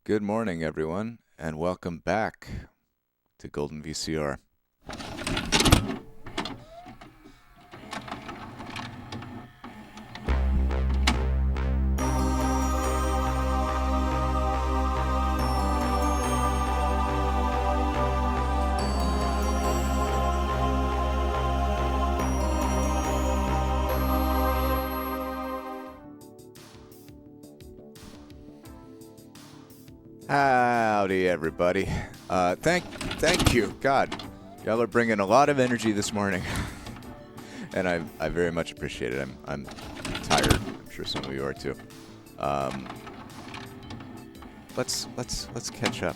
Good morning, everyone, and welcome back to Golden VCR. Howdy, everybody. Thank you. God, y'all are bringing a lot of energy this morning, and I very much appreciate it. I'm tired. I'm sure some of you are too. Let's catch up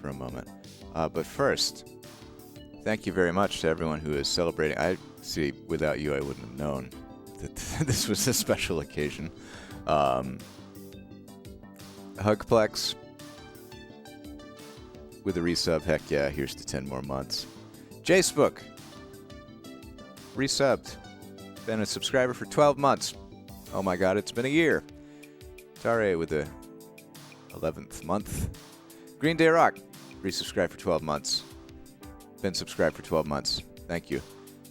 for a moment. But first, thank you very much to everyone who is celebrating. I see. Without you, I wouldn't have known that this was a special occasion. Hugplex with a resub. Heck yeah, here's to 10 more months. Jacebook, resubbed. Been a subscriber for 12 months. Oh my god, it's been a year. Tare with the 11th month. Green Day Rock, resubscribed for 12 months. Been subscribed for 12 months. Thank you.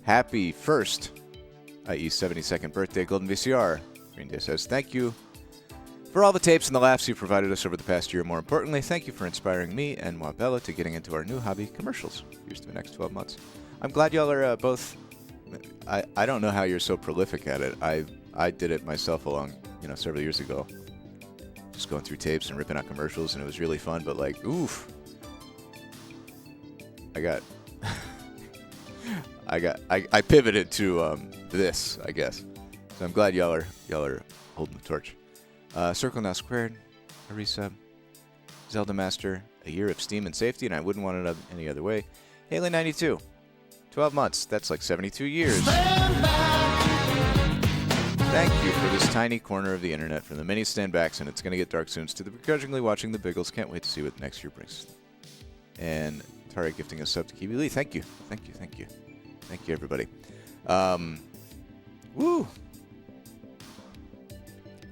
Happy first, i.e. 72nd birthday, Golden VCR. Green Day says, thank you for all the tapes and the laughs you've provided us over the past year. More importantly, thank you for inspiring me and Wabella to getting into our new hobby, commercials. Here's to the next 12 months. I'm glad y'all are both... I don't know how you're so prolific at it. I did it myself several years ago. Just going through tapes and ripping out commercials, and it was really fun, but like, oof. I pivoted to this, I guess. So I'm glad y'all are holding the torch. Circle Now Squared, a resub. Zelda Master, a year of steam and safety, and I wouldn't want it any other way. Haley 92, 12 months. That's like 72 years. Thank you for this tiny corner of the internet, from the many standbacks, and it's going to get dark soon, to the begrudgingly watching the Biggles. Can't wait to see what next year brings. And Tari gifting a sub to Kiwi Lee. Thank you. Thank you, everybody. Woo!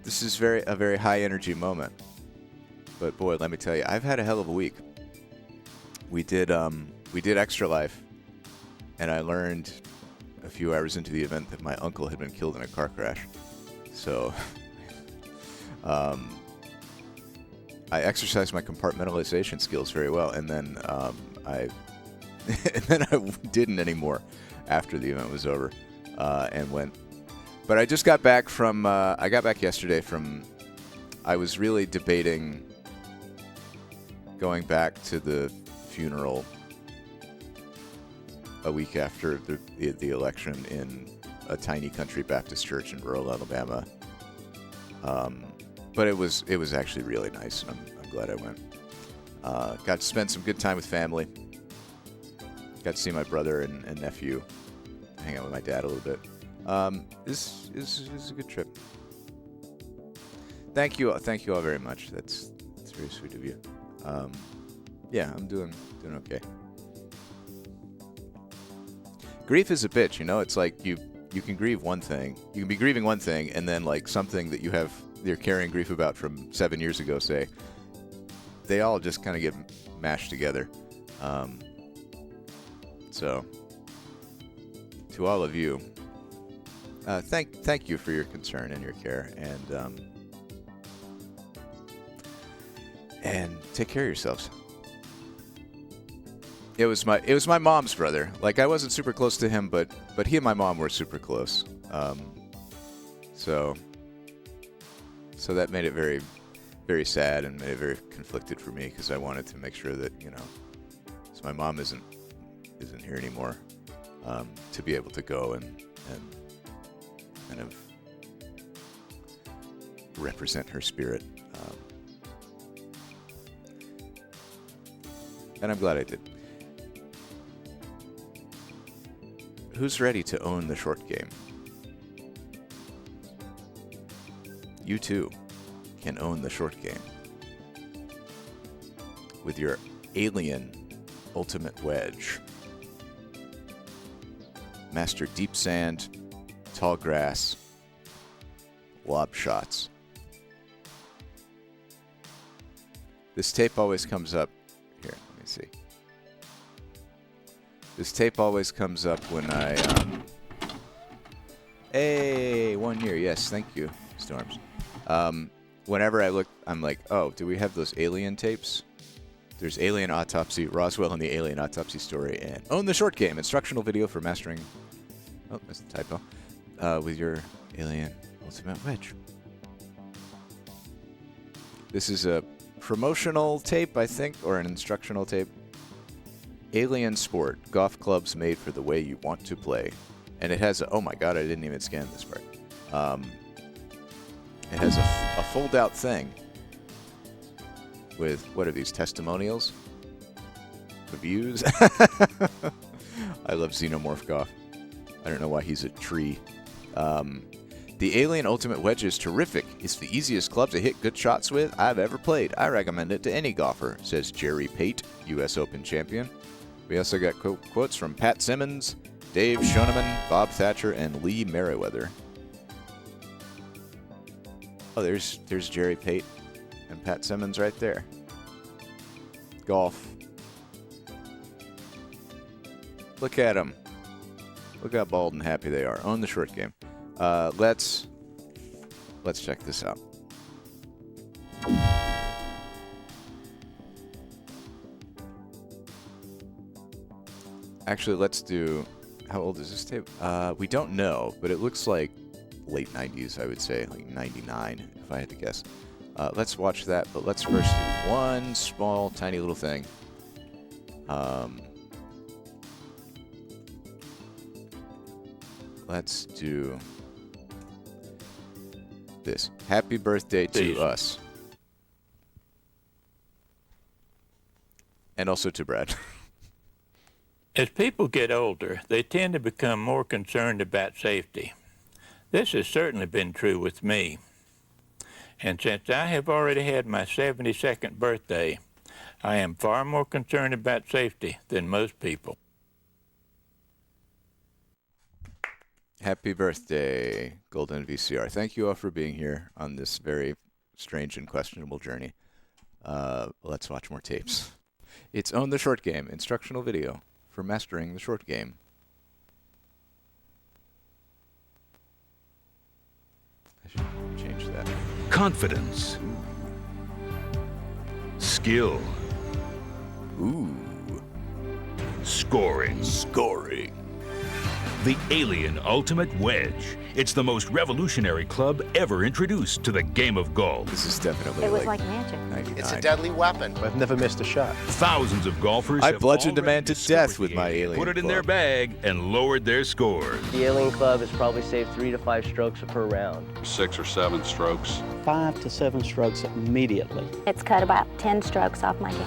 This is a very high energy moment, but boy, let me tell you, I've had a hell of a week. We did Extra Life, and I learned a few hours into the event that my uncle had been killed in a car crash. So, I exercised my compartmentalization skills very well, and then I didn't anymore after the event was over, and went. But I just got back from, I got back yesterday from, I was really debating going back to the funeral a week after the election in a tiny country Baptist church in rural Alabama. But it was actually really nice, and I'm glad I went. Got to spend some good time with family. Got to see my brother and nephew, hang out with my dad a little bit. This is a good trip. Thank you all very much. That's very sweet of you. Yeah, I'm doing okay. Grief is a bitch, It's like you can grieve one thing. You can be grieving one thing, and then like something that you're carrying grief about from 7 years ago, say, they all just kind of get mashed together. So, to all of you, thank you for your concern and your care, and take care of yourselves. It was my mom's brother. Like, I wasn't super close to him, but he and my mom were super close. So that made it very, very sad and made it very conflicted for me, because I wanted to make sure that so my mom isn't here anymore, to be able to go and kind of represent her spirit. And I'm glad I did. Who's ready to own the short game? You too can own the short game with your alien ultimate wedge. Master deep sand, tall grass, lob shots. This tape always comes up. Here, let me see. This tape always comes up when I... Hey, 1 year. Yes, thank you, Storms. Whenever I look, I'm like, oh, do we have those alien tapes? There's Alien Autopsy, Roswell and the Alien Autopsy story, and Own the Short Game, instructional video for mastering... Oh, that's a typo. With your Alien Ultimate Wedge. This is a promotional tape, I think, or an instructional tape. Alien Sport, golf clubs made for the way you want to play. And it has, oh my god, I didn't even scan this part. It has a fold-out thing with, what are these, testimonials? Reviews? I love Xenomorph Golf. I don't know why he's a tree. The Alien Ultimate Wedge is terrific. It's the easiest club to hit good shots with I've ever played. I recommend it to any golfer, says Jerry Pate, U.S. Open champion. We also got quotes from Pat Simmons, Dave Schoeneman, Bob Thatcher, and Lee Merriweather. Oh, there's Jerry Pate and Pat Simmons right there. Golf. Look at them. Look how bald and happy they are. Own the short game. Let's check this out. Actually, let's do... How old is this tape? We don't know, but it looks like late 90s, I would say. Like 99, if I had to guess. Let's watch that, but let's first do one small, tiny little thing. Let's do this. Happy birthday to us. And also to Brad. As people get older, they tend to become more concerned about safety. This has certainly been true with me. And since I have already had my 72nd birthday, I am far more concerned about safety than most people. Happy birthday, Golden VCR. Thank you all for being here on this very strange and questionable journey. Let's watch more tapes. It's Own the Short Game, instructional video for mastering the short game. I should change that. Confidence. Skill. Ooh. Scoring. Scoring. The Alien Ultimate Wedge. It's the most revolutionary club ever introduced to the game of golf. This is definitely It was like magic. 99. It's a deadly weapon. I've never missed a shot. Thousands of golfers I have bludgeoned a already man to discovered death with the my Alien put it in club. their bag and lowered their scores. The Alien Club has probably saved 3 to 5 strokes per round. 6 or 7 strokes. 5 to 7 strokes immediately. It's cut about 10 strokes off my game.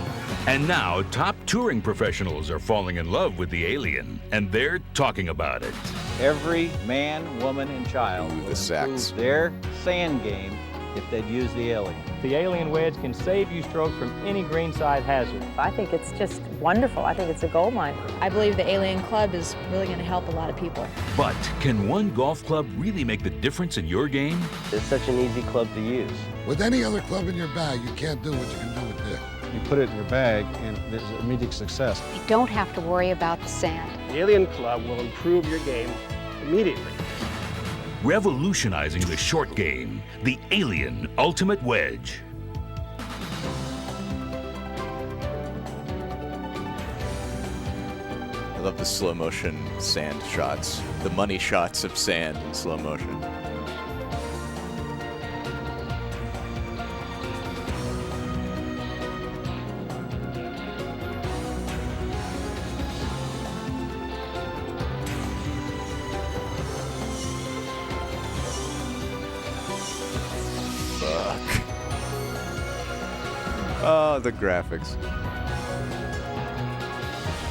And now, top touring professionals are falling in love with the Alien, and they're talking about it. Every man, woman, and child Ooh, will the sacks. improve their sand game if they'd use the Alien. The Alien Wedge can save you stroke from any greenside hazard. I think it's just wonderful. I think it's a gold mine. I believe the Alien Club is really going to help a lot of people. But can one golf club really make the difference in your game? It's such an easy club to use. With any other club in your bag, you can't do what you can do with this. You put it in your bag, and there's immediate success. You don't have to worry about the sand. The Alien Club will improve your game immediately. Revolutionizing the short game, the Alien Ultimate Wedge. I love the slow motion sand shots. The money shots of sand in slow motion. Fuck. Oh, the graphics.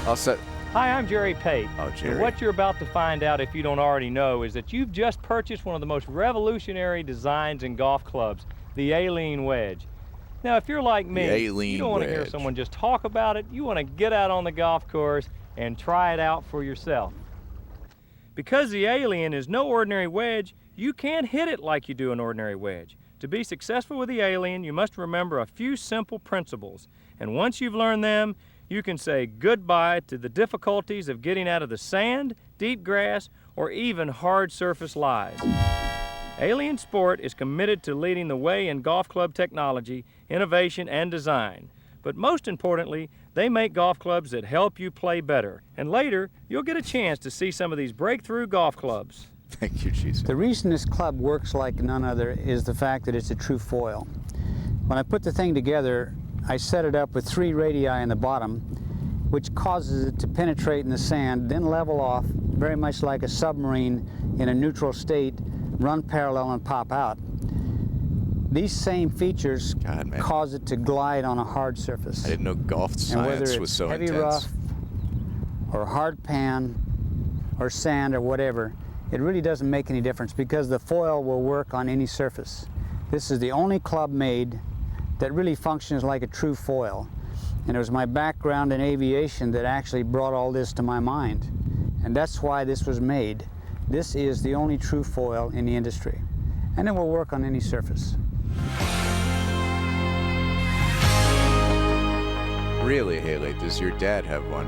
I'll set. Hi, I'm Jerry Pate. Oh, Jerry. And what you're about to find out, if you don't already know, is that you've just purchased one of the most revolutionary designs in golf clubs, the Alien Wedge. Now, if you're like me, you don't want to hear someone just talk about it. You want to get out on the golf course and try it out for yourself. Because the Alien is no ordinary wedge, you can't hit it like you do an ordinary wedge. To be successful with the Alien, you must remember a few simple principles. And once you've learned them, you can say goodbye to the difficulties of getting out of the sand, deep grass, or even hard surface lies. Alien Sport is committed to leading the way in golf club technology, innovation, and design. But most importantly, they make golf clubs that help you play better. And later, you'll get a chance to see some of these breakthrough golf clubs. Thank you, Jesus. The reason this club works like none other is the fact that it's a true foil. When I put the thing together, I set it up with 3 radii in the bottom, which causes it to penetrate in the sand, then level off, very much like a submarine in a neutral state, run parallel and pop out. These same features cause it to glide on a hard surface. I didn't know golf science was so heavy intense. rough or hard pan or sand or whatever, it really doesn't make any difference because the foil will work on any surface. This is the only club made that really functions like a true foil. And it was my background in aviation that actually brought all this to my mind. And that's why this was made. This is the only true foil in the industry. And it will work on any surface. Really, Haley, does your dad have one?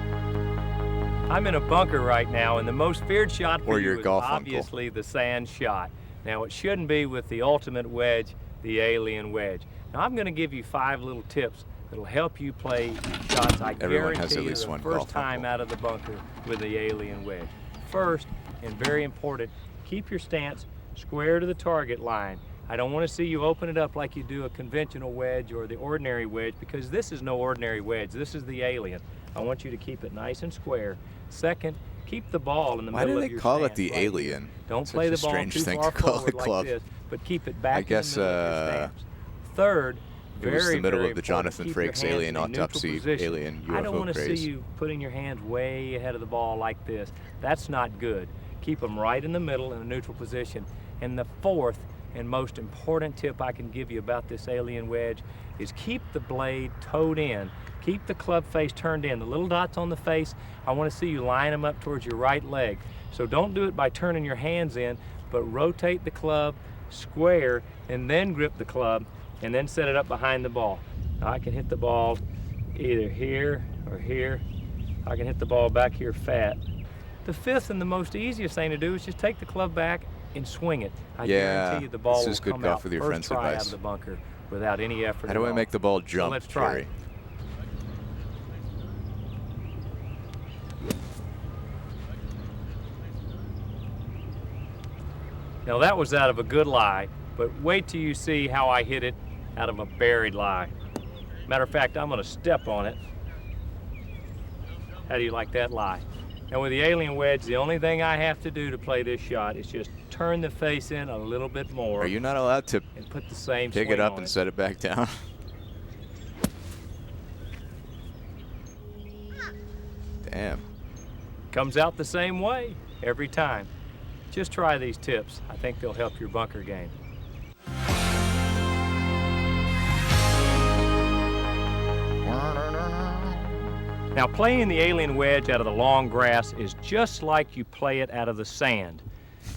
I'm in a bunker right now, and the most feared shot for Or you your is golf obviously the sand shot. Now, it shouldn't be with the ultimate wedge, the Alien Wedge. Now, I'm going to give you 5 little tips that'll help you play shots. I Everyone has guarantee at you least the one first golf time uncle. out of the bunker with the Alien Wedge. First, and very important, keep your stance square to the target line. I don't want to see you open it up like you do a conventional wedge or the ordinary wedge, because this is no ordinary wedge. This is the Alien. I want you to keep it nice and square. Second, keep the ball in the Why middle do of they your call stance it the right Alien? here. Don't Such play a the ball strange too thing far to call a forward club. like this, but keep it back I guess, in the middle of your stance. Third, it was very, the middle very of the important, Jonathan keep your Frakes hands alien in a neutral autopsy position. alien I don't UFO want to craze. see you putting your hands way ahead of the ball like this. That's not good. Keep them right in the middle in a neutral position. And the fourth and most important tip I can give you about this Alien Wedge is keep the blade towed in. Keep the club face turned in. The little dots on the face, I want to see you line them up towards your right leg. So don't do it by turning your hands in, but rotate the club square and then grip the club and then set it up behind the ball. Now I can hit the ball either here or here. I can hit the ball back here fat. The fifth and the most easiest thing to do is just take the club back and swing it. I guarantee you the ball this will is good come golf out with your first friend's try advice. out of the bunker without any effort. How do at I all. make the ball jump, So let's try Jerry? it. Now that was out of a good lie, but wait till you see how I hit it out of a buried lie. Matter of fact, I'm gonna step on it. How do you like that lie? Now with the Alien Wedge, the only thing I have to do to play this shot is just turn the face in a little bit more. Are you not allowed to and put the same pick swing it up on and it. set it back down? Damn. Comes out the same way every time. Just try these tips. I think they'll help your bunker game. Now playing the Alien Wedge out of the long grass is just like you play it out of the sand.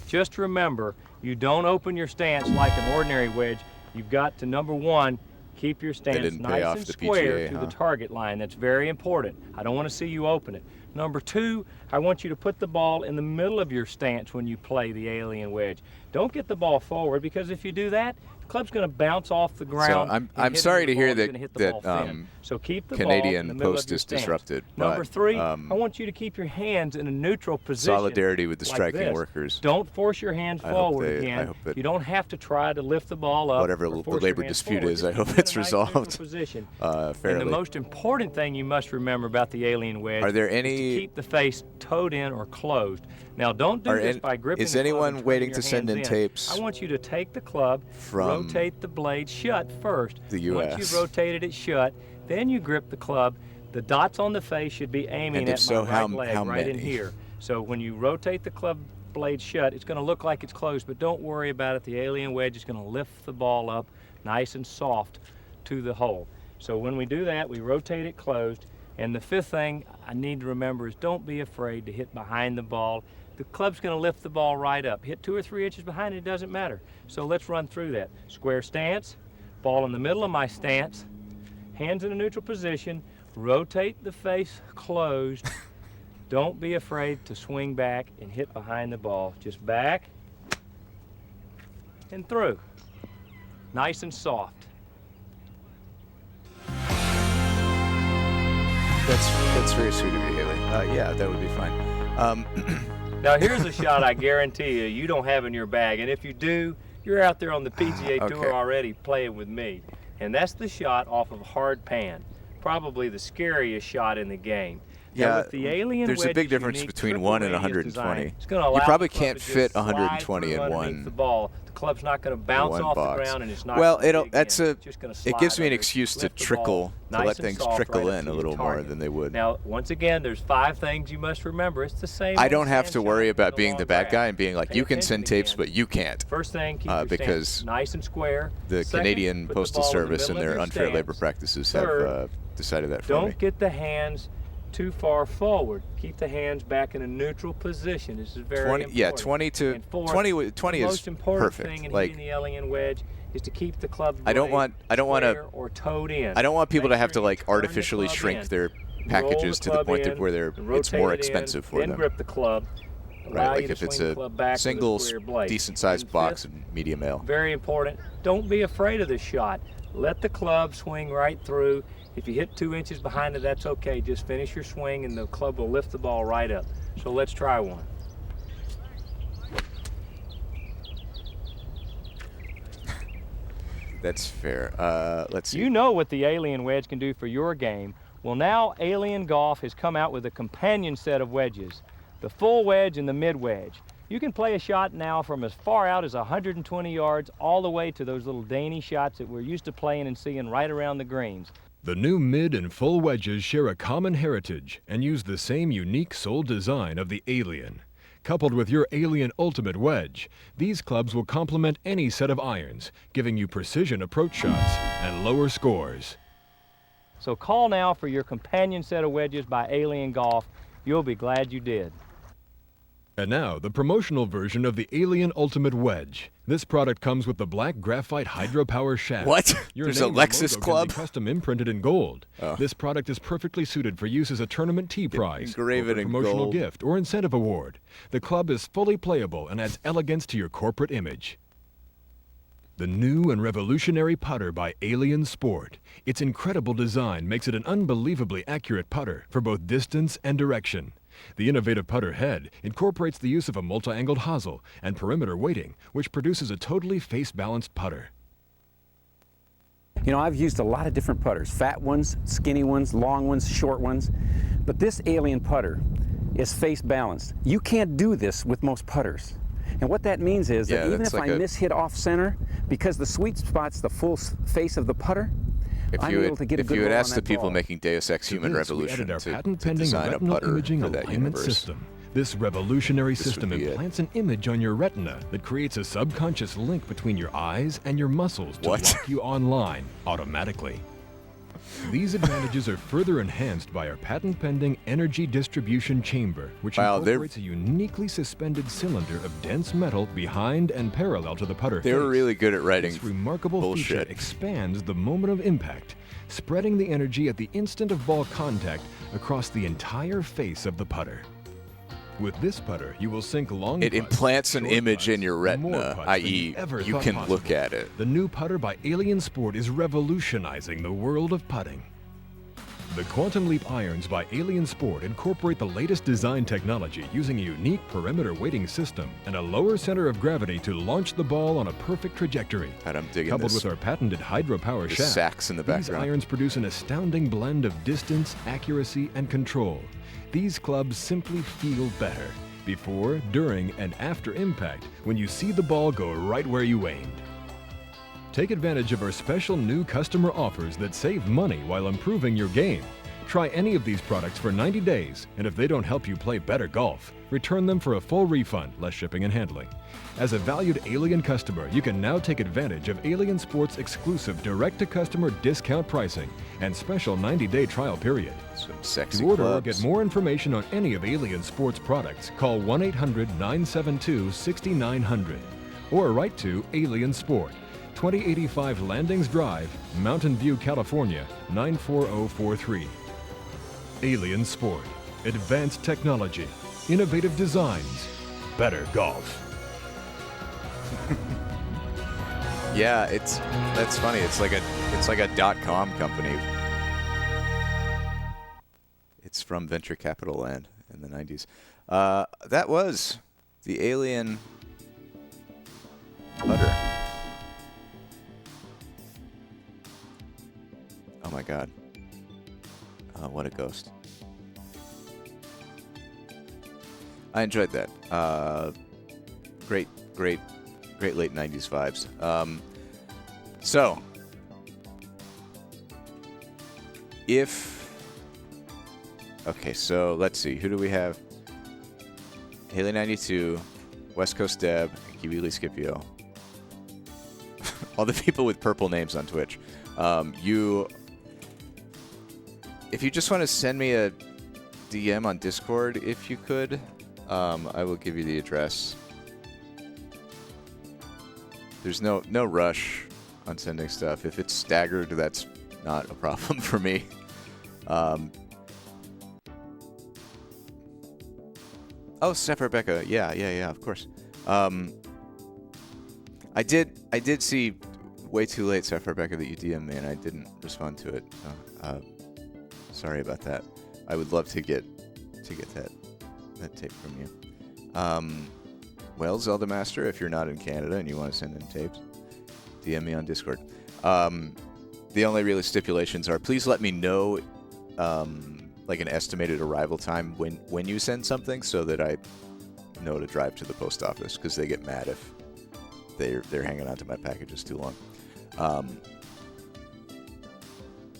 Just remember, you don't open your stance like an ordinary wedge. You've got to, number one, keep your stance didn't pay nice off and the square PGA, to huh? the target line. That's very important. I don't want to see you open it. Number two, I want you to put the ball in the middle of your stance when you play the Alien Wedge. Don't get the ball forward, because if you do that, the club's going to bounce off the ground. So I'm sorry to hear that So keep the Canadian ball in the middle Post of your is stance. disrupted. Number but, three, I want you to keep your hands in a neutral position. Solidarity with the like striking this. workers. Don't force your hands I hope forward they- I again. hope that You don't have to try to lift the ball up. whatever or the force labor your hands dispute forward. is, I Just hope keep it it's in a nice neutral resolved position. fairly. And the most important thing you must remember about the Alien Wedge Are there is to any- keep the face towed in or closed. Now don't do this by gripping is the club anyone and turning waiting your to send hands in tapes I want you to take the club, from rotate the blade shut first. the Once US? you've rotated it shut, then you grip the club. The dots on the face should be aiming And at if so, my how- right leg, how right in many? here. So when you rotate the club blade shut, it's going to look like it's closed, but don't worry about it. The Alien Wedge is going to lift the ball up nice and soft to the hole. So when we do that, we rotate it closed. And the fifth thing I need to remember is don't be afraid to hit behind the ball. the club's going to lift the ball right up. Hit 2 or 3 inches behind it, it doesn't matter. So let's run through that. Square stance, ball in the middle of my stance, hands in a neutral position, rotate the face closed. Don't be afraid to swing back and hit behind the ball. Just back and through. Nice and soft. That's very sweet of you, Haley. Yeah, that would be fine. Now here's a shot I guarantee you don't have in your bag, and if you do, you're out there on the PGA Tour already playing with me. And that's the shot off of hard pan. Probably the scariest shot in the game. Yeah, with the alien there's a big difference between 1 and 120. Design, you probably can't fit 120 in one. The ball. The club's not going to bounce off the ground, and it's not. Well, it gives me an excuse to trickle, to let things trickle in a little more than they would. Now, once again, there's 5 things you must remember. It's the same. I don't have to worry about being the bad guy and being like, you can send tapes, but you can't. First thing, keep your because stance nice and square. The Canadian Postal Service and their unfair labor practices have decided that for me. Don't get the hands too far forward. Keep the hands back in a neutral position. This is very important. Yeah, 20 to 20 is perfect. The most important thing in hitting the alien wedge is to keep the club I don't want or toed in. I don't want people to have to like artificially shrink their packages to the point that where it's more expensive for them. Then grip the club. Right, like if it's a single decent sized box of medium ale. Very important. Don't be afraid of the shot. Let the club swing right through. If you hit 2 inches behind it, that's okay. Just finish your swing and the club will lift the ball right up. So let's try one. That's fair. Let's see. You know what the alien wedge can do for your game. Well, now Alien Golf has come out with a companion set of wedges, the full wedge and the mid wedge. You can play a shot now from as far out as 120 yards all the way to those little dainty shots that we're used to playing and seeing right around the greens. The new mid and full wedges share a common heritage and use the same unique sole design of the Alien. Coupled with your Alien Ultimate Wedge, these clubs will complement any set of irons, giving you precision approach shots and lower scores. So call now for your companion set of wedges by Alien Golf. You'll be glad you did. And now, the promotional version of the Alien Ultimate Wedge. This product comes with the black graphite hydropower shaft. What? Your There's a Lexus club? Can be custom imprinted in gold. Oh. This product is perfectly suited for use as a tournament tee prize, engrave it in promotional gold. gift, or incentive award. The club is fully playable and adds elegance to your corporate image. The new and revolutionary putter by Alien Sport. Its incredible design makes it an unbelievably accurate putter for both distance and direction. The innovative putter head incorporates the use of a multi-angled hosel and perimeter weighting, which produces a totally face-balanced putter. You know, I've used a lot of different putters, fat ones, skinny ones, long ones, short ones, but this Alien putter is face-balanced. You can't do this with most putters. And what that means is that even if I miss-hit off-center, because the sweet spot's the full face of the putter, If you had asked the people making Deus Ex Human Revolution to design a putter for that universe, system. This revolutionary system implants an image on your retina that creates a subconscious link between your eyes and your muscles to lock you online automatically. These advantages are further enhanced by our patent-pending energy distribution chamber, which incorporates a uniquely suspended cylinder of dense metal behind and parallel to the putter face. They were really good at writing This remarkable bullshit. feature expands the moment of impact, spreading the energy at the instant of ball contact across the entire face of the putter. With this putter, you will sink long It putts, implants an short image putts, in your and more retina, putts than i.e., ever you thought can possible. look at it. The new putter by Alien Sport is revolutionizing the world of putting. The Quantum Leap irons by Alien Sport incorporate the latest design technology using a unique perimeter weighting system and a lower center of gravity to launch the ball on a perfect trajectory. And I'm digging Coupled this. with our patented hydropower The shaft, sax in the these background. irons produce an astounding blend of distance, accuracy, and control. These clubs simply feel better before, during, and after impact when you see the ball go right where you aimed. Take advantage of our special new customer offers that save money while improving your game. Try any of these products for 90 days, and if they don't help you play better golf, return them for a full refund, less shipping and handling. As a valued Alien customer, you can now take advantage of Alien Sports' exclusive direct-to-customer discount pricing and special 90-day trial period. Some sexy To order or clubs. get more information on any of Alien Sports products, call 1-800-972-6900 or write to Alien Sport, 2085 Landings Drive, Mountain View, California, 94043. Alien Sport. Advanced technology. Innovative designs. Better golf. Yeah, that's funny. It's like a .com company. It's from venture capital land in the 90s. That was the Alien putter. Oh my God. What a ghost. I enjoyed that. Great late 90s vibes. So, okay, so let's see. Who do we have? Haley 92, West Coast Deb, and Kiwili Scipio. All the people with purple names on Twitch. If you just want to send me a DM on Discord, if you could, I will give you the address. There's no rush on sending stuff. If it's staggered, that's not a problem for me. Oh, Steph Rebecca. Yeah, of course. I did see way too late, Steph Rebecca, that you DM'd me, and I didn't respond to it. So, sorry about that. I would love to get that tape from you. Well, Zelda Master, if you're not in Canada and you want to send in tapes, DM me on Discord. The only really stipulations are, please let me know like an estimated arrival time when you send something, so that I know to drive to the post office, because they get mad if they're hanging on to my packages too long.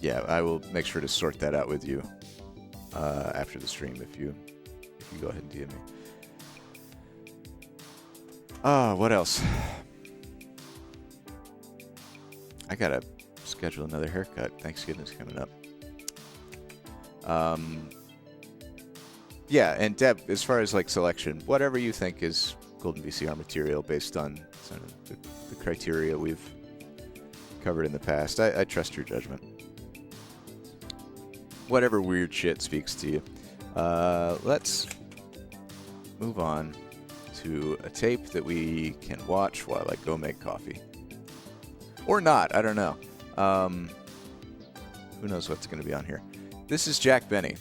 Yeah, I will make sure to sort that out with you after the stream if you go ahead and DM me. What else? I gotta schedule another haircut. Thanksgiving's coming up. Yeah, and Deb, as far as like selection, whatever you think is golden VCR material based on sort of the criteria we've covered in the past, I trust your judgment. Whatever weird shit speaks to you. Let's move on to a tape that we can watch while I go make coffee. Or not, I don't know. Who knows what's going to be on here. This is Jack Benny.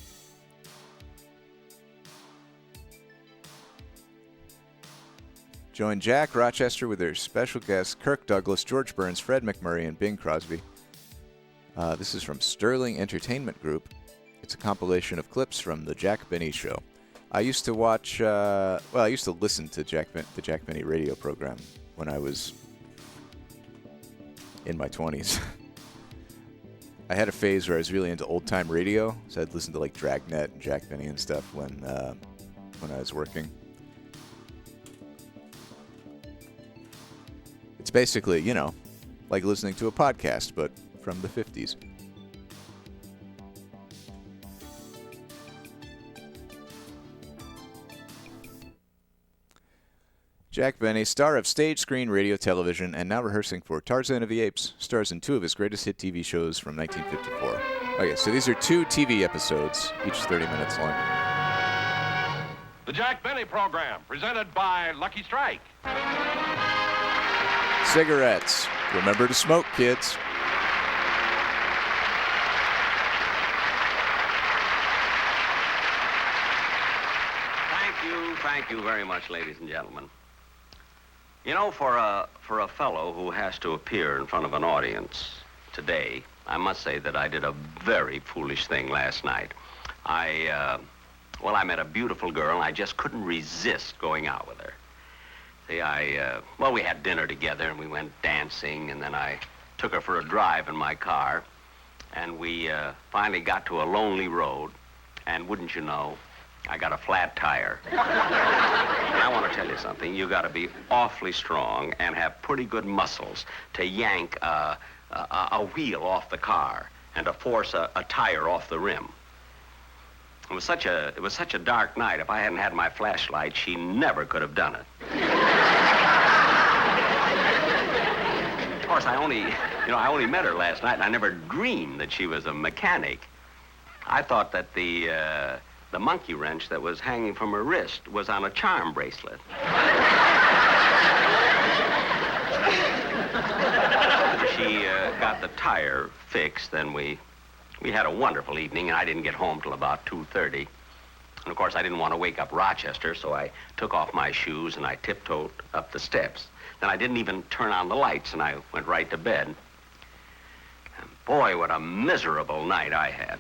Join Jack Rochester with their special guests Kirk Douglas, George Burns, Fred McMurray, and Bing Crosby. This is from Sterling Entertainment Group. It's a compilation of clips from The Jack Benny Show. I used to watch, I used to listen to the Jack Benny radio program when I was in my 20s. I had a phase where I was really into old-time radio, so I'd listen to like Dragnet and Jack Benny and stuff when I was working. It's basically, you know, like listening to a podcast, but from the 50s. Jack Benny, star of stage, screen, radio, television, and now rehearsing for Tarzan of the Apes, stars in 2 of his greatest hit TV shows from 1954. Okay, so these are 2 TV episodes, each 30 minutes long. The Jack Benny Program, presented by Lucky Strike. Cigarettes. Remember to smoke, kids. Thank you very much, ladies and gentlemen. You know, for a fellow who has to appear in front of an audience today, I must say that I did a very foolish thing last night. I met a beautiful girl, and I just couldn't resist going out with her. See, we had dinner together, and we went dancing, and then I took her for a drive in my car. and we finally got to a lonely road, and wouldn't you know, I got a flat tire. And I want to tell you something. You got to be awfully strong and have pretty good muscles to yank a wheel off the car and to force a tire off the rim. It was such a dark night. If I hadn't had my flashlight, she never could have done it. Of course, I only met her last night, and I never dreamed that she was a mechanic. I thought that the monkey wrench that was hanging from her wrist was on a charm bracelet. She got the tire fixed, then we had a wonderful evening, and I didn't get home till about 2:30. And of course, I didn't want to wake up Rochester, so I took off my shoes and I tiptoed up the steps. Then I didn't even turn on the lights, and I went right to bed. And boy, what a miserable night I had.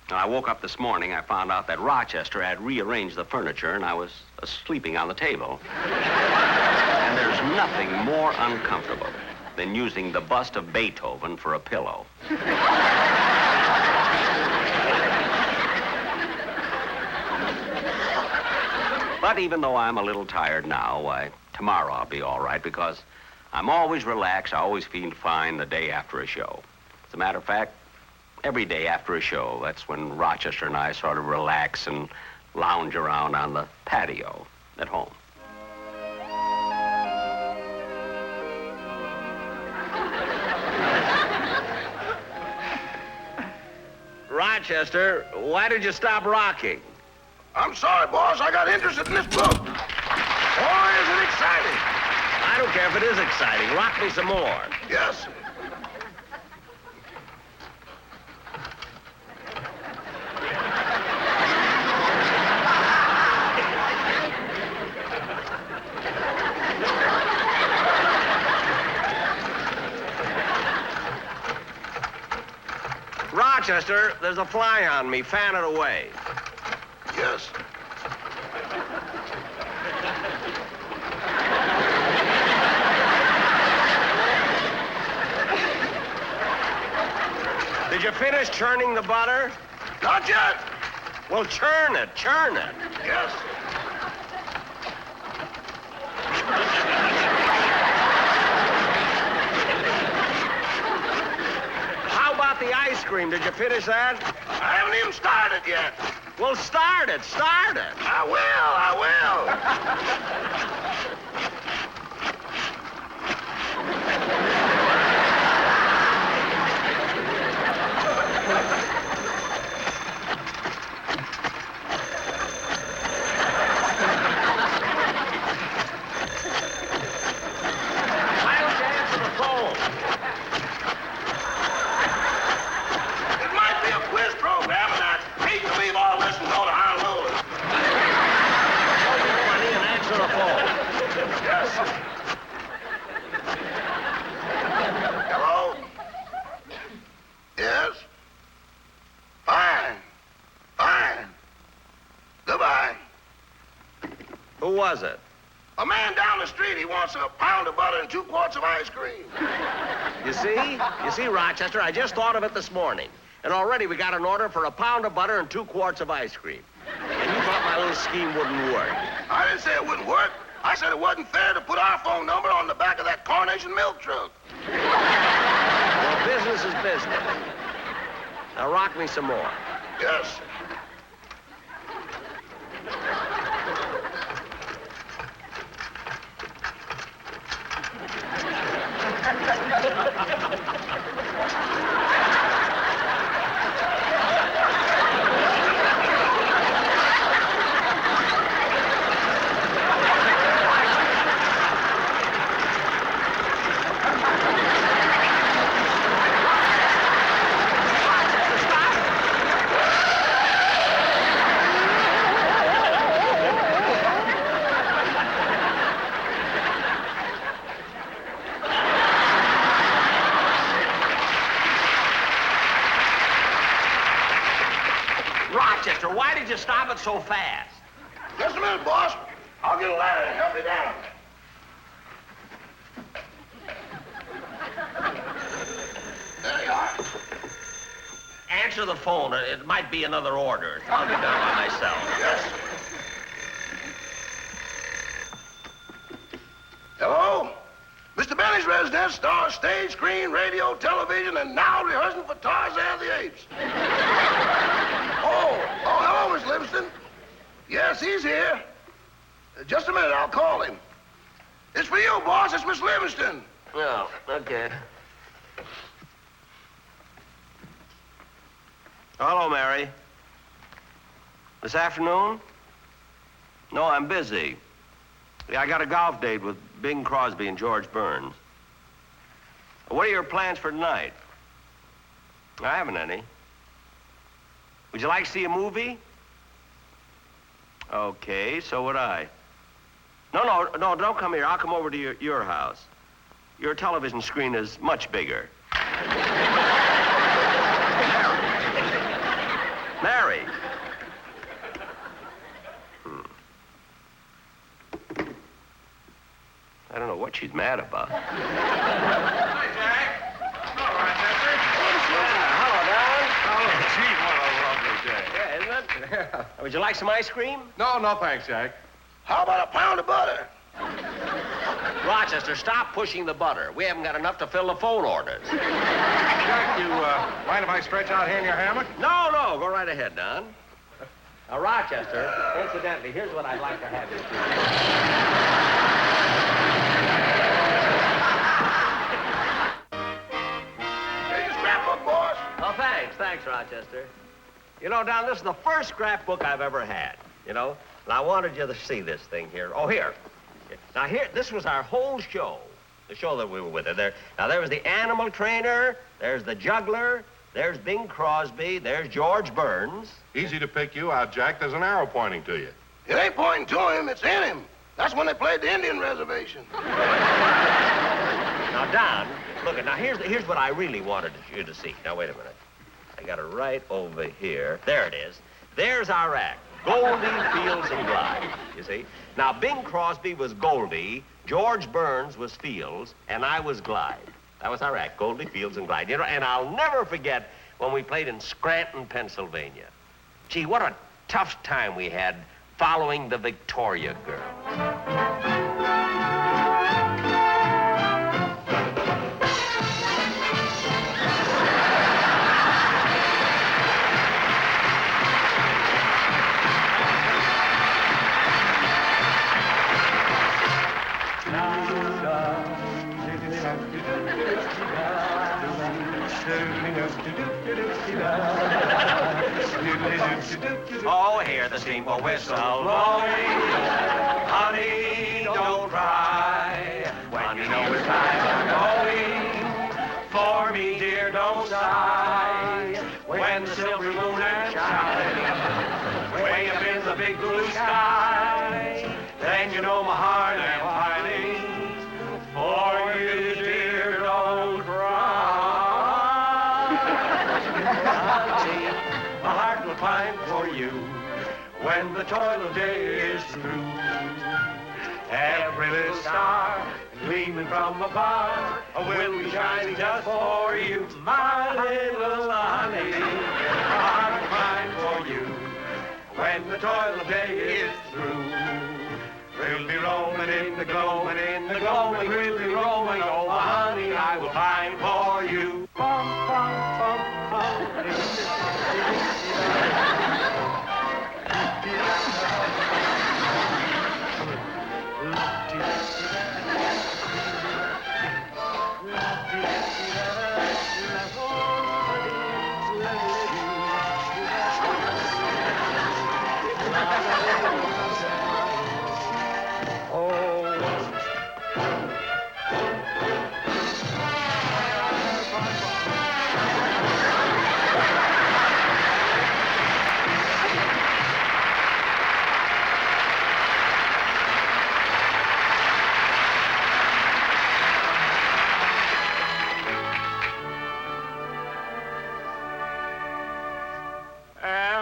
When I woke up this morning, I found out that Rochester had rearranged the furniture, and I was sleeping on the table. And there's nothing more uncomfortable than using the bust of Beethoven for a pillow. But even though I'm a little tired now, why, tomorrow I'll be all right, because I'm always relaxed. I always feel fine the day after a show. As a matter of fact, every day after a show, that's when Rochester and I sort of relax and lounge around on the patio at home. Rochester, why did you stop rocking? I'm sorry, boss. I got interested in this book. Boy, is it exciting. I don't care if it is exciting. Rock me some more. Yes. Rochester, there's a fly on me. Fan it away. Yes. Did you finish churning the butter? Not yet. Well, churn it. Yes. How about the ice cream? Did you finish that? I haven't even started yet. Well, start it. I will. Why don't you answer the phone? It might be a quiz program, and I hate to leave all this and go to Honolulu. Hold your money and answer the phone. Yes. Hello? Yes? Fine. Goodbye. Who was it? A man down the street, he wants a pound of butter and 2 quarts of ice cream. You see, Rochester, I just thought of it this morning. And already we got an order for a pound of butter and 2 quarts of ice cream. And you thought my little scheme wouldn't work. I didn't say it wouldn't work. I said it wasn't fair to put our phone number on the back of that Carnation milk truck. Well, business is business. Now rock me some more. Yes. Rochester, why did you stop it so fast? Just a minute, boss. I'll get a ladder and help you down. There you are. answer the phone. It might be another order. I'll get done by myself. Yes. Hello? Mr. Benny's residence, star stage, screen, radio, television, and now rehearsing for Tarzan the Apes. Oh, hello, Miss Livingston. Yes, he's here. Just a minute, I'll call him. It's for you, boss. It's Miss Livingston. Oh, okay. Hello, Mary. This afternoon? No, I'm busy. Yeah, I got a golf date with Bing Crosby and George Burns. What are your plans for tonight? I haven't any. Would you like to see a movie? Okay, so would I. No, don't come here. I'll come over to your house. Your television screen is much bigger. Mary. I don't know what she's mad about. Hi, Jack. Hello, Rochester. Hello, Don. Oh, gee, what a lovely day. Yeah, isn't it? Would you like some ice cream? No, thanks, Jack. How about a pound of butter? Rochester, stop pushing the butter. We haven't got enough to fill the phone orders. Jack, you mind if I stretch out here in your hammock? No, go right ahead, Don. Now, Rochester, incidentally, here's what I'd like to have you do. Here's your scrapbook, boss. Oh, thanks, Rochester. You know, Don, this is the first scrapbook I've ever had, you know? And I wanted you to see this thing here. Oh, here. Now, this was our whole show, the show that we were with. There was the animal trainer, there's the juggler, there's Bing Crosby, there's George Burns. Easy to pick you out, Jack. There's an arrow pointing to you. It ain't pointing to him, it's in him. That's when they played the Indian reservation. Now, Don, look, now here's what I really wanted you to see. Now, wait a minute. I got it right over here. There it is. There's our act. Goldie, Fields, and Glide, you see? Now, Bing Crosby was Goldie, George Burns was Fields, and I was Glide. That was our act, Goldie, Fields, and Glide. You know, and I'll never forget when we played in Scranton, Pennsylvania. Gee, what a tough time we had following the Victoria girls. Oh, hear the steamboat whistle blowing. Honey, don't cry. When you know it's time for going. For me, dear, don't sigh. When the silver moon is shining, way up in the big blue sky, then you know my heart am pining. For you, dear, don't cry. My heart will pine for you when the toil of day is through. Every little star gleaming from above will be shining just for you, my little honey. My heart will pine for you when the toil of day is through. We'll be roaming in the glow, and in the glow, and we'll be roaming. Oh, my honey, I will pine for you. Bum, bum, bum, bum.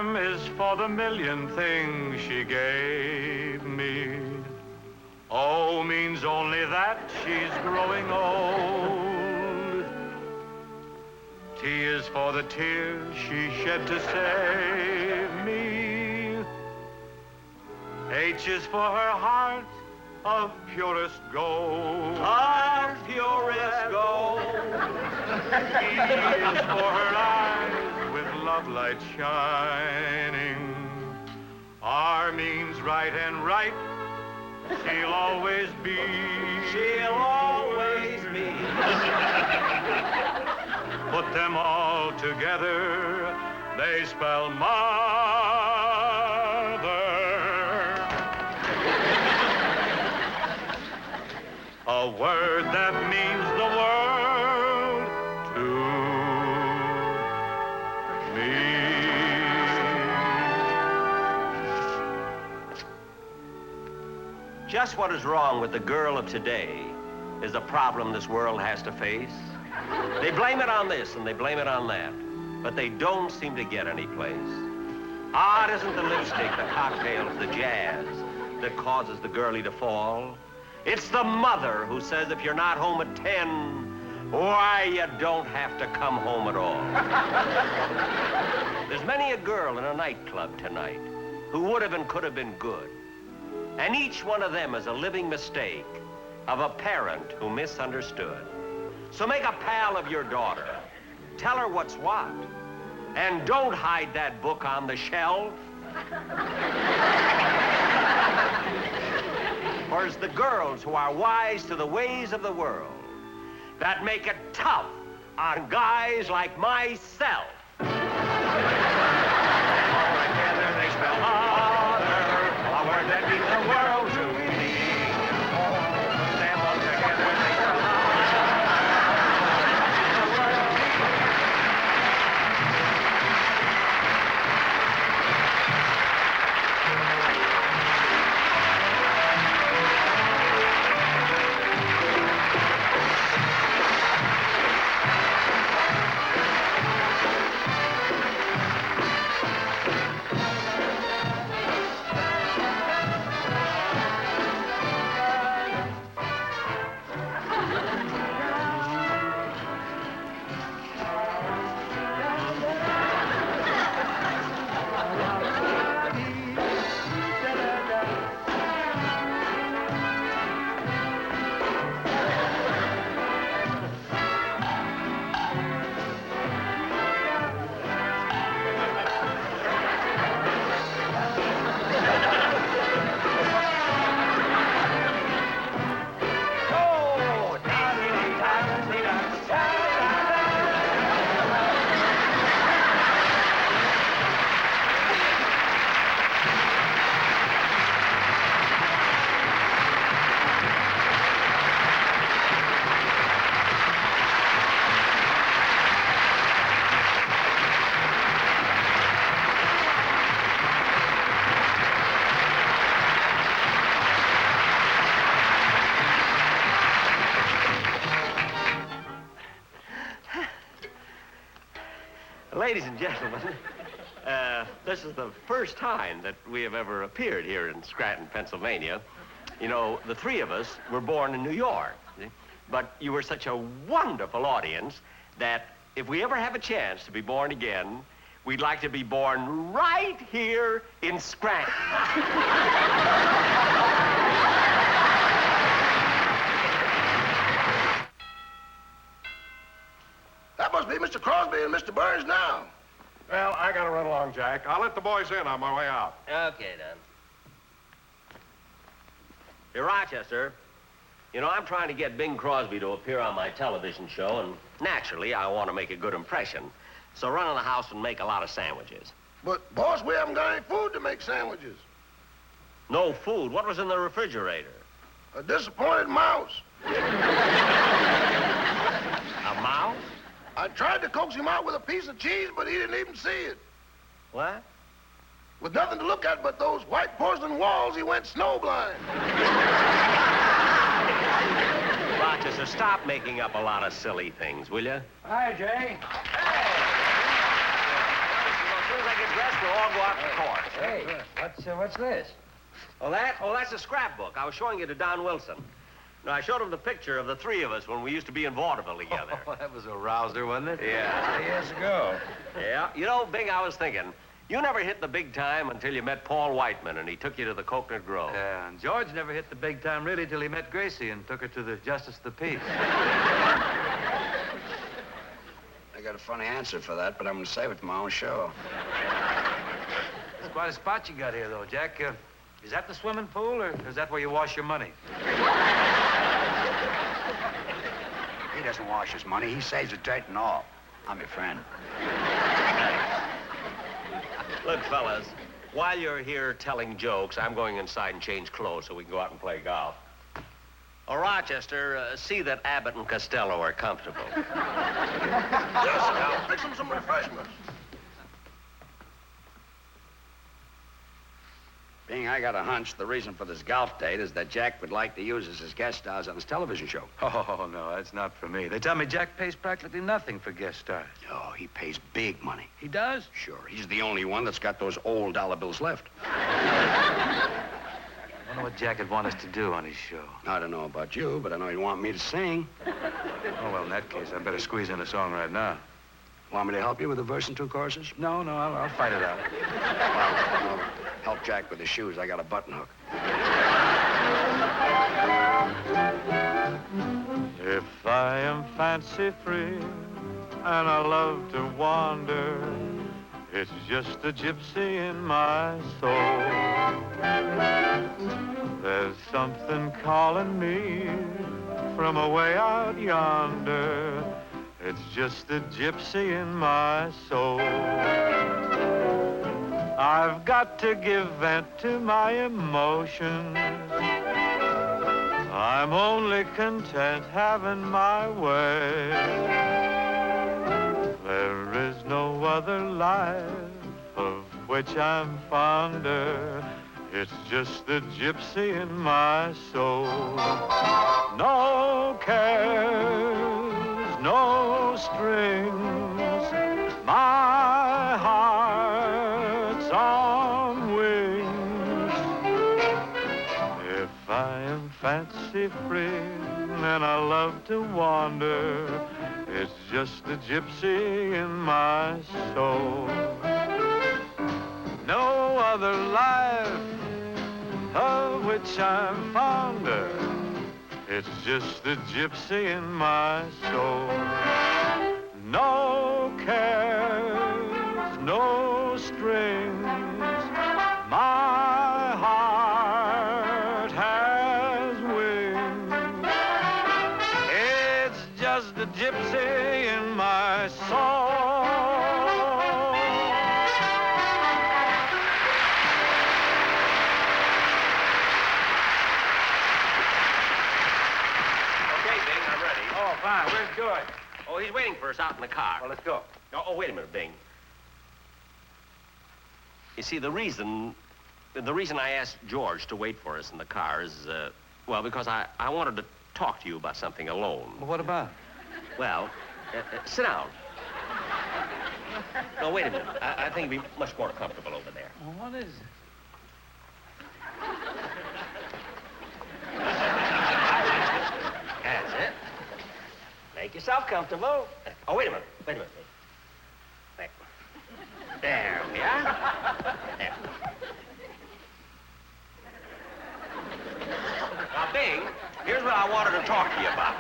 M is for the million things she gave me. O means only that she's growing old. T is for the tears she shed to save me. H is for her heart of purest gold. Of purest gold. E is for her eyes with love light shining. R means right, and right she'll always be. She'll always be. Put them all together, they spell mother. A word that means the world to me. Just what is wrong with the girl of today is a problem this world has to face. They blame it on this and they blame it on that, but they don't seem to get any place. Ah, it isn't the lipstick, the cocktails, the jazz that causes the girlie to fall. It's the mother who says if you're not home at 10, why, you don't have to come home at all. There's many a girl in a nightclub tonight who would have and could have been good. And each one of them is a living mistake of a parent who misunderstood. So make a pal of your daughter. Tell her what's what. And don't hide that book on the shelf. For it's the girls who are wise to the ways of the world that make it tough on guys like myself. Together they spell mother, a word that means the world to me. Them all together they spell Ladies and gentlemen, this is the first time that we have ever appeared here in Scranton, Pennsylvania. You know, the three of us were born in New York, but you were such a wonderful audience that if we ever have a chance to be born again, we'd like to be born right here in Scranton. That must be Mr. Crosby and Mr. Burns now. Well, I gotta run along, Jack. I'll let the boys in on my way out. Okay, then. Hey, Rochester, you know, I'm trying to get Bing Crosby to appear on my television show, and naturally, I want to make a good impression. So run in the house and make a lot of sandwiches. But, boss, we haven't got any food to make sandwiches. No food? What was in the refrigerator? A disappointed mouse. A mouse? I tried to coax him out with a piece of cheese, but he didn't even see it. What? With nothing to look at but those white porcelain walls, he went snowblind. Rochester, stop making up a lot of silly things, will you? Hi, Jay. Hey! As soon as I get dressed, we'll all go out to the course. Hey, what's this? Oh, that's a scrapbook. I was showing you to Don Wilson. No, I showed him the picture of the three of us when we used to be in Vaudeville together. Oh, that was a rouser, wasn't it? Yeah. Years ago. Yeah. You know, Bing, I was thinking, you never hit the big time until you met Paul Whiteman and he took you to the Coconut Grove. Yeah, and George never hit the big time really till he met Gracie and took her to the Justice of the Peace. I got a funny answer for that, but I'm going to save it for my own show. It's quite a spot you got here, though, Jack. Is that the swimming pool, or is that where you wash your money? He doesn't wash his money. He saves the dirt and all. I'm your friend. Look, fellas, while you're here telling jokes, I'm going inside and change clothes so we can go out and play golf. Oh, Rochester, see that Abbott and Costello are comfortable. Yes, I'll fix them some refreshments. Bing, I got a hunch the reason for this golf date is that Jack would like to use us as guest stars on his television show. Oh, no, that's not for me. They tell me Jack pays practically nothing for guest stars. Oh, he pays big money. He does? Sure. He's the only one that's got those old dollar bills left. I wonder what Jack would want us to do on his show. I don't know about you, but I know he'd want me to sing. Oh, well, in that case, I better squeeze in a song right now. Want me to help you with a verse and two choruses? No, I'll fight it out. Well, help Jack with his shoes. I got a button hook. If I am fancy-free and I love to wander, it's just the gypsy in my soul. There's something calling me from away out yonder. It's just the gypsy in my soul. I've got to give vent to my emotions. I'm only content having my way. There is no other life of which I'm fonder. It's just the gypsy in my soul. No cares, no strings. My heart's on wings. If I am fancy-free and I love to wander, it's just the gypsy in my soul. No other life of which I'm fonder. It's just the gypsy in my soul. No cares, no strings. My heart has wings. It's just the gypsy in my soul. Fine, where's George? Oh, he's waiting for us out in the car. Well, let's go. Oh, wait a minute, Bing. You see, the reason I asked George to wait for us in the car is, well, because I wanted to talk to you about something alone. Well, what about? Well, sit down. No, wait a minute. I think it'd be much more comfortable over there. Well, what is it? That's it. Make yourself comfortable. Oh, wait a minute. Wait a minute. There we are. There. Now, Bing, here's what I wanted to talk to you about.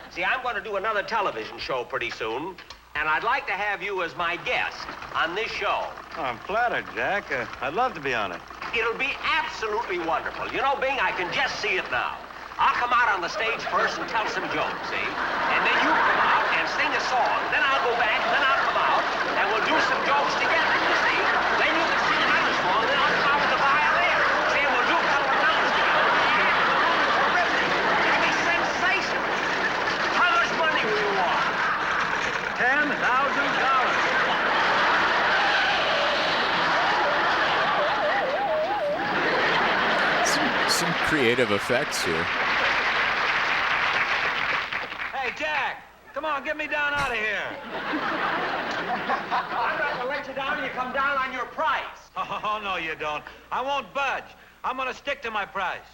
See, I'm going to do another television show pretty soon, and I'd like to have you as my guest on this show. Oh, I'm flattered, Jack. I'd love to be on it. It'll be absolutely wonderful. You know, Bing, I can just see it now. I'll come out on the stage first and tell some jokes, see? And then you come out and sing a song. Then I'll go back, and then I'll come out, and we'll do some jokes together, you see? Then you can sing another song, then I'll come out with the violin. See, and we'll do a couple of numbers together. Terrific. It'll be sensational. How much money will you want? $10,000. Some creative effects here. Hey, Jack, come on, get me down out of here. I'm not going to let you down till you come down on your price. Oh, no, you don't. I won't budge. I'm going to stick to my price.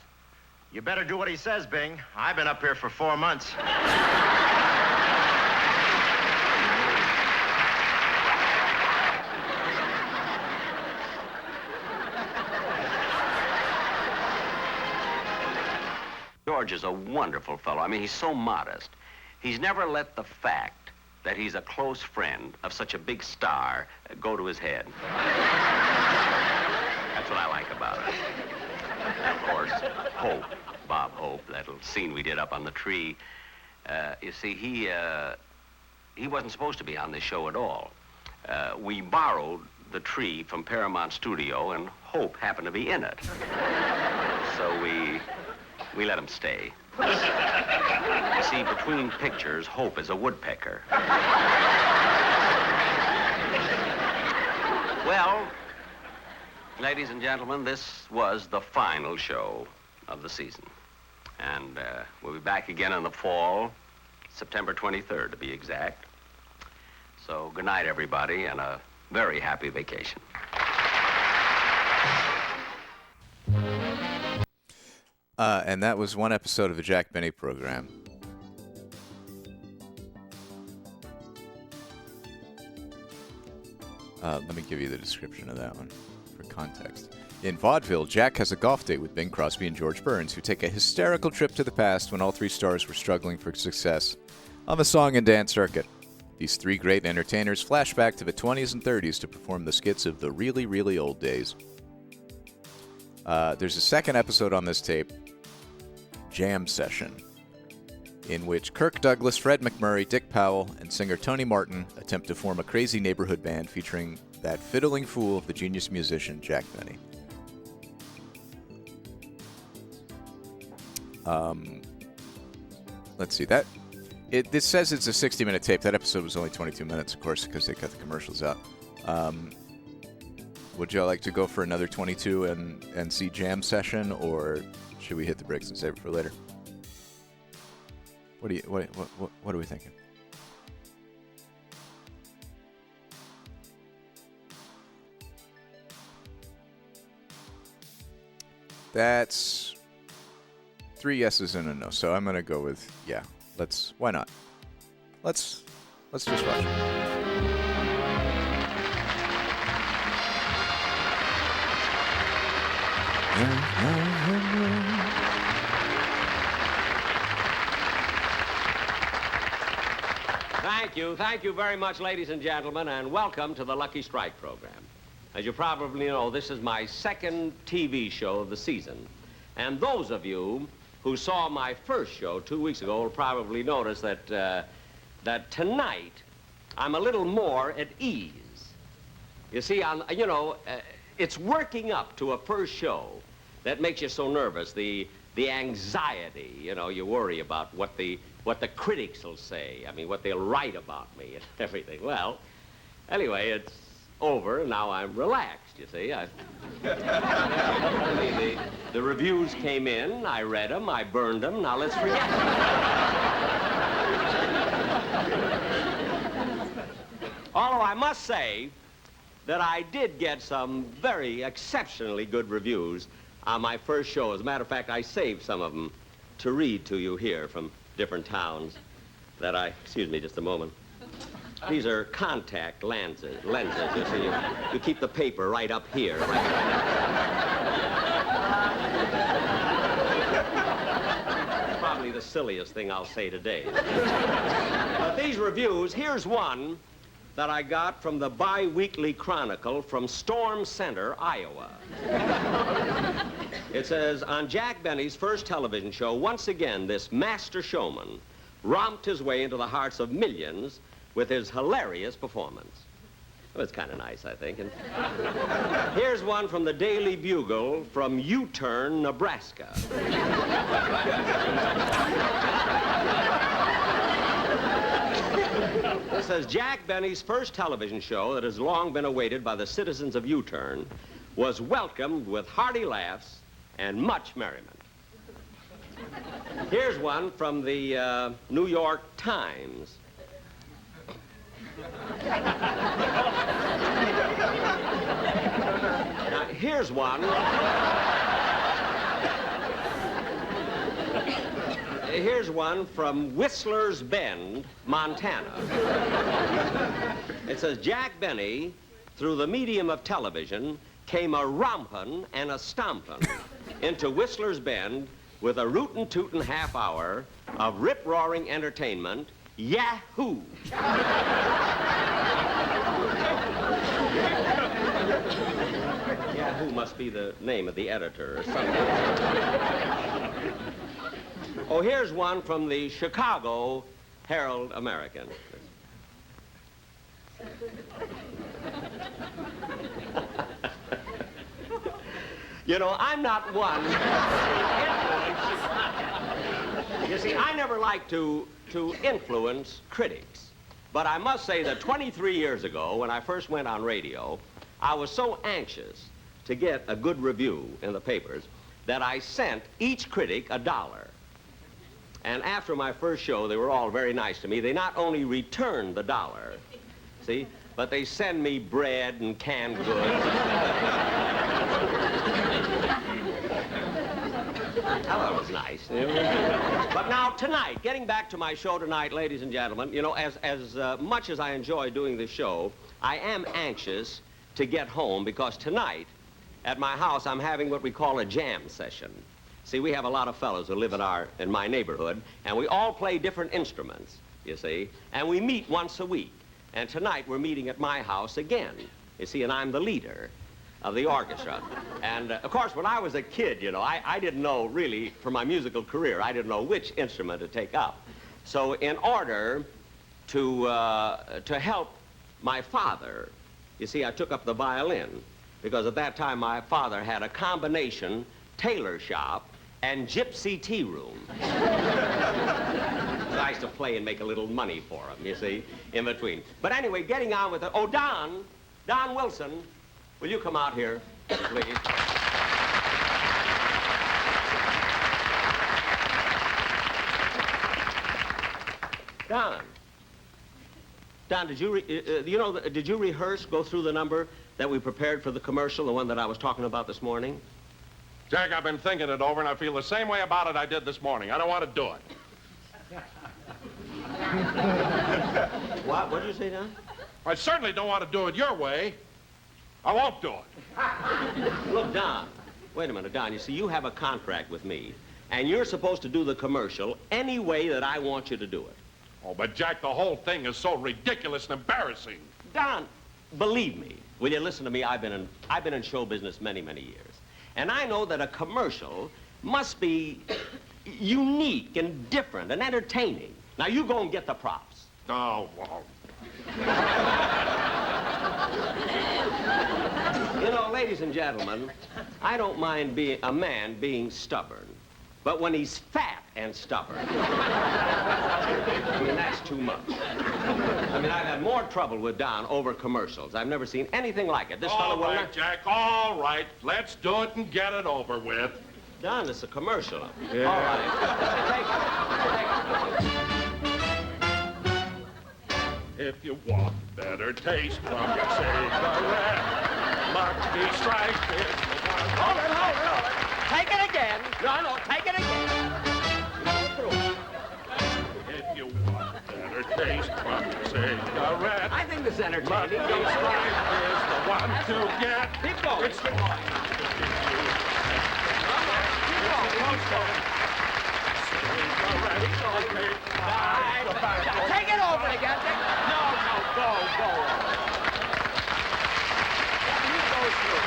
You better do what he says, Bing. I've been up here for 4 months. George is a wonderful fellow. I mean, he's so modest. He's never let the fact that he's a close friend of such a big star go to his head. That's what I like about it. Of course, Hope, Bob Hope, that little scene we did up on the tree, you see, he wasn't supposed to be on this show at all. We borrowed the tree from Paramount Studio, and Hope happened to be in it. So we let him stay. You see, between pictures, Hope is a woodpecker. Well, ladies and gentlemen, this was the final show of the season. And we'll be back again in the fall, September 23rd to be exact. So good night, everybody, and a very happy vacation. And that was one episode of the Jack Benny program. Let me give you the description of that one for context. In Vaudeville, Jack has a golf date with Bing Crosby and George Burns, who take a hysterical trip to the past when all three stars were struggling for success on the song and dance circuit. These three great entertainers flash back to the 20s and 30s to perform the skits of the really, really old days. There's a second episode on this tape, Jam Session, in which Kirk Douglas, Fred McMurray, Dick Powell, and singer Tony Martin attempt to form a crazy neighborhood band featuring that fiddling fool of the genius musician Jack Benny. Let's see, this says it's a 60-minute tape. That episode was only 22 minutes, of course, because they cut the commercials out. Would y'all like to go for another 22 and see Jam Session, or should we hit the brakes and save it for later? What are we thinking? That's 3 yeses and a no. So I'm gonna go with yeah. Why not? Let's just watch it. Thank you very much, ladies and gentlemen, and welcome to the Lucky Strike program. As you probably know, this is my second TV show of the season. And those of you who saw my first show 2 weeks ago will probably notice that, that tonight I'm a little more at ease. You see, it's working up to a first show that makes you so nervous, the anxiety, you worry about what the critics will say, what they'll write about me and everything. Well, anyway, it's over, and now I'm relaxed, you see. The reviews came in, I read them, I burned them, now let's forget them. Although I must say that I did get some very exceptionally good reviews on my first show. As a matter of fact, I saved some of them to read to you here from different towns excuse me just a moment. These are contact lenses, you see. You keep the paper right up here. Probably the silliest thing I'll say today. But these reviews, here's one that I got from the Bi-Weekly Chronicle from Storm Center, Iowa. It says, on Jack Benny's first television show, once again, this master showman romped his way into the hearts of millions with his hilarious performance. It was kind of nice, I think. And here's one from the Daily Bugle from U-Turn, Nebraska. It says, Jack Benny's first television show that has long been awaited by the citizens of U-Turn was welcomed with hearty laughs and much merriment. Here's one from the New York Times. Now, here's one. Here's one from Whistler's Bend, Montana. It says, Jack Benny, through the medium of television, came a rompin' and a stompin' into Whistler's Bend with a rootin' tootin' half hour of rip-roaring entertainment. Yahoo! Yahoo must be the name of the editor or something. Oh, here's one from the Chicago Herald American. You know, I'm not one. You see, I never like to influence critics. But I must say that 23 years ago, when I first went on radio, I was so anxious to get a good review in the papers that I sent each critic $1. And after my first show, they were all very nice to me. They not only returned the $1, see, but they send me bread and canned goods. That was nice. But now, tonight, getting back to my show tonight, ladies and gentlemen, you know, as much as I enjoy doing this show, I am anxious to get home because tonight, at my house, I'm having what we call a jam session. See, we have a lot of fellows who live in my neighborhood, and we all play different instruments, you see, and we meet once a week. And tonight, we're meeting at my house again, you see, and I'm the leader of the orchestra. And, of course, when I was a kid, you know, I didn't know, really, for my musical career, I didn't know which instrument to take up. So in order to help my father, you see, I took up the violin, because at that time, my father had a combination tailor shop and gypsy tea room. So I used to play and make a little money for him, you see, in between. But anyway, getting on with it. Oh, Don Wilson, will you come out here, please? Don, did you rehearse, go through the number that we prepared for the commercial, the one that I was talking about this morning? Jack, I've been thinking it over, and I feel the same way about it I did this morning. I don't want to do it. What? What did you say, Don? I certainly don't want to do it your way. I won't do it. Look, Don, wait a minute, Don. You see, you have a contract with me, and you're supposed to do the commercial any way that I want you to do it. Oh, but Jack, the whole thing is so ridiculous and embarrassing. Don, believe me, will you listen to me? I've been in show business many, many years. And I know that a commercial must be unique and different and entertaining. Now, you go and get the props. Oh, well. You know, ladies and gentlemen, I don't mind a man being stubborn. But when he's fat and stubborn, I mean, that's too much. I mean, I've had more trouble with Don over commercials. I've never seen anything like it. This fellow will not... Jack, all right. Let's do it and get it over with. Don, it's a commercial. Yeah. All right. If you want better taste from your cigarette, Monkey Strike is the one. Hold it. Take it again. No, take it again. If you want better taste from your cigarette, I think this is entertaining. Monkey Strike is the one to get. Keep going. It's the one. Take it over again. No, go. You go through.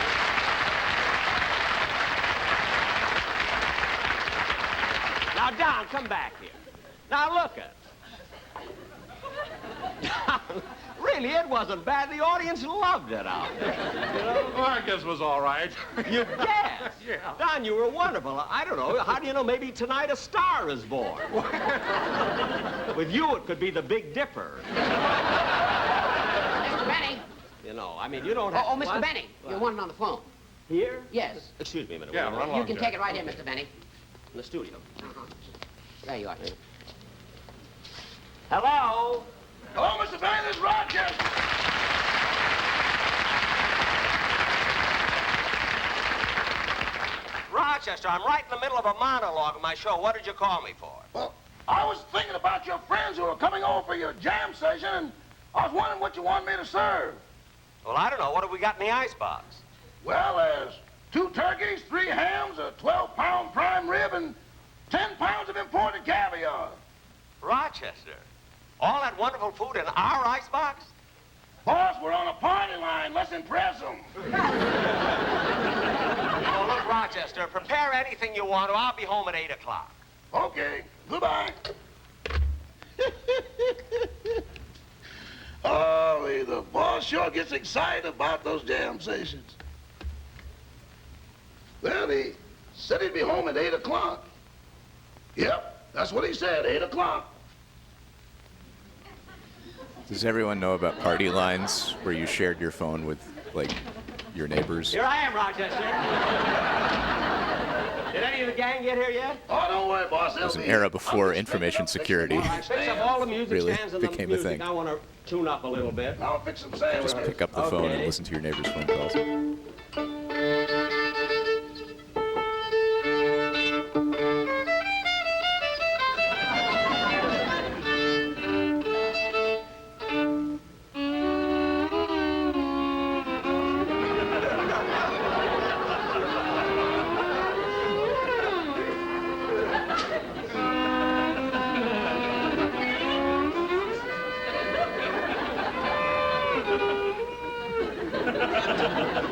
Now, Don, come back here. Now, look at it. Really, it wasn't bad. The audience loved it out there. You know? Well, I guess it was all right. You guessed? Yeah. Don, you were wonderful. I don't know. How do you know maybe tonight a star is born? With you, it could be the Big Dipper. Mr. Benny. You know, I mean, you don't have... Oh, Mr. What? Benny, you're wanted on the phone. Here? Yes. Excuse me a minute. Yeah, run along, You can Jack. take it right in, Mr. Benny. In the studio. There you are. Hello? Hello, Mr. Benny, this is Rochester. Rochester, I'm right in the middle of a monologue of my show. What did you call me for? Well, I was thinking about your friends who are coming over for your jam session, and I was wondering what you want me to serve. Well, I don't know. What have we got in the icebox? Well, there's 2 turkeys, 3 hams, a 12-pound prime rib, and 10 pounds of imported caviar. Rochester, all that wonderful food in our icebox? Boss, we're on a party line. Let's impress them. Oh, look, Rochester, prepare anything you want to. I'll be home at 8 o'clock. Okay, goodbye. Oh, the boss sure gets excited about those jam sessions. Well, he said he'd be home at 8 o'clock. Yep, that's what he said, 8 o'clock. Does everyone know about party lines where you shared your phone with, like, your neighbors? Here I am, Rochester. Did any of the gang get here yet? Oh, don't worry, boss. It was an era before information security I fix up all the music really stands and the became a music. thing. I want to tune up a little bit. I'll fix some sandwiches. Just pick up the phone and listen to your neighbor's phone calls.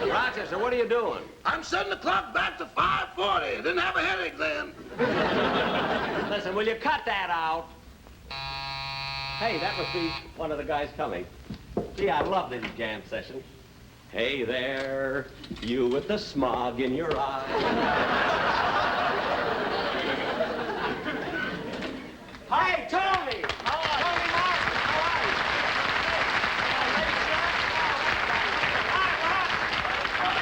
Rochester, what are you doing? I'm setting the clock back to 5:40. Didn't have a headache then. Listen, will you cut that out? Hey, that must be one of the guys coming. Gee, I love these jam sessions. Hey there, you with the smog in your eye. Hi, Tony! Tony Martin, how are you?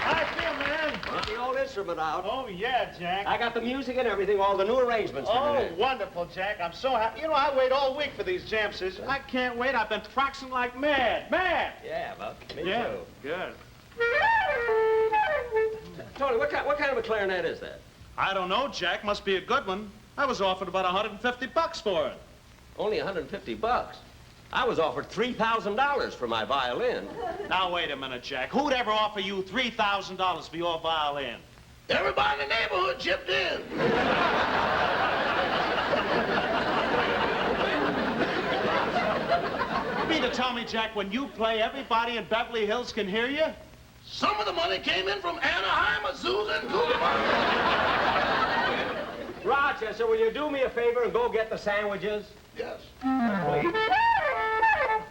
How you feel, man? Get the old instrument out. Oh, yeah, Jack. I got the music and everything, all the new arrangements for Oh, today. wonderful, Jack. I'm so happy. You know, I wait all week for these jam sessions. I can't wait. I've been practicing like mad. Mad! Yeah, Buck. Me Yeah, too. good. Tony, what kind of a clarinet is that? I don't know, Jack. Must be a good one. I was offered about $150 for it. Only $150. I was offered $3,000 for my violin. Now, wait a minute, Jack. Who'd ever offer you $3,000 for your violin? Everybody in the neighborhood chipped in. You mean to tell me, Jack, when you play, everybody in Beverly Hills can hear you? Some of the money came in from Anaheim, Azusa, and Coolabah. Rochester, will you do me a favor and go get the sandwiches? Yes. Please.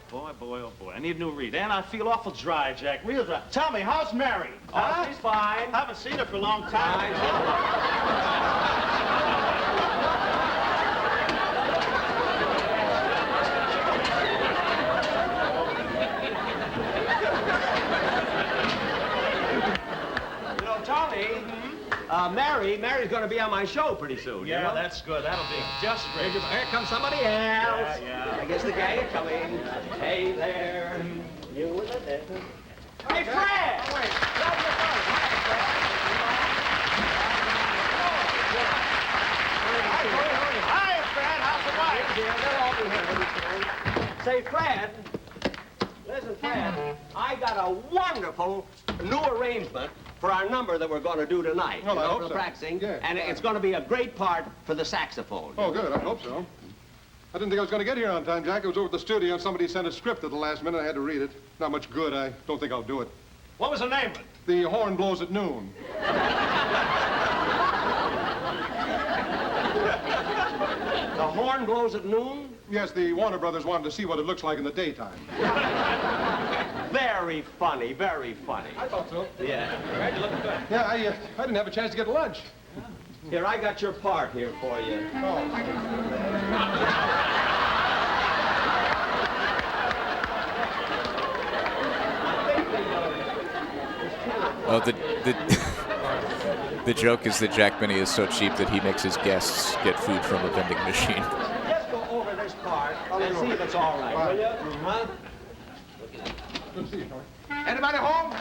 Boy, boy, oh boy. I need a new reed. And I feel awful dry, Jack. Real dry. Tell me, how's Mary? Oh, she's fine. Haven't seen her for a long time. You know, Tony, Mary's going to be on my show pretty soon. Yeah, you know? that's good. That'll be just great. Here comes somebody else. Yeah. I guess the gang are coming. Hey there, you with a dance. Hey, Fred! Oh, wait. Hi, Fred. How's the wife? Say, Fred, listen, Fred, I got a wonderful new arrangement for our number that we're going to do tonight. Well, I hope for so. practicing, Yeah. and it's going to be a great part for the saxophone. Oh, good. I hope so. I didn't think I was going to get here on time, Jack. I was over at the studio and somebody sent a script at the last minute. I had to read it. Not much good. I don't think I'll do it. What was the name of it? The horn blows at noon. The horn blows at noon? Yes, the Warner Brothers wanted to see what it looks like in the daytime. Very funny, very funny. I thought so. Yeah. Fred, you looking good. Yeah, I didn't have a chance to get lunch. Here, I got your part here for you. Oh, the joke is that Jack Benny is so cheap that he makes his guests get food from a vending machine. Just go over this part and see if it's all right, will you? Huh? Good to see you, Tony. Anybody home?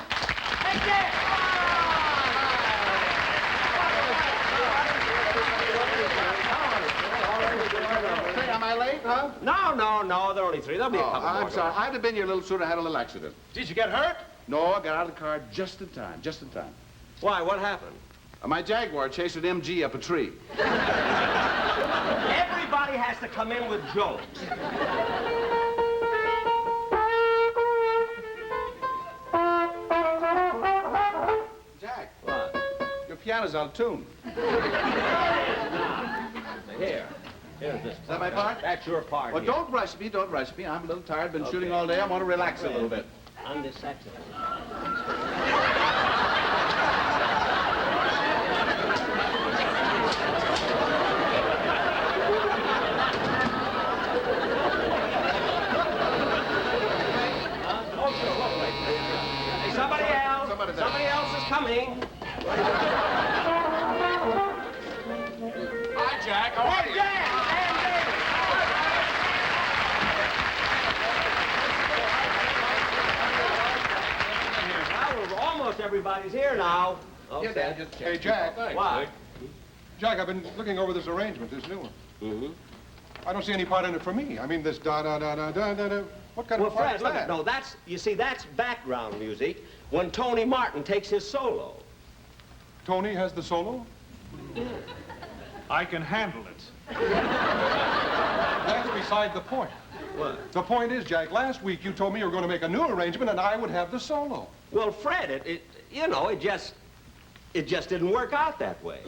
no, there are only 3. There'll be a couple more. I'm sorry. I'd have been here a little sooner. I had a little accident. Did you get hurt? No, I got out of the car just in time. Just in time. Why? What happened? My Jaguar chased an MG up a tree. Everybody has to come in with jokes. Jack. What? Your piano's out of tune. Here. Here's this. Is that my part? That's your part. Well, here. don't rush me. Don't rush me. I'm a little tired. Been shooting all day. I want to relax a little bit. On this saxophone. Hey, somebody else. Somebody else is coming. Hi, Jack. How are you? Almost everybody's here now. Okay. Yeah, Dad, just Hey, Jack. What? Jack, I've been looking over this arrangement, this new one. Mm-hmm. I don't see any part in it for me. I mean, this da-da-da-da-da-da-da. What kind Well, of part Fred, is look that? at no. That's that's background music when Tony Martin takes his solo. Tony has the solo? I can handle it. That's beside the point. What? The point is, Jack, last week you told me you were going to make a new arrangement and I would have the solo. Well, Fred, it just didn't work out that way.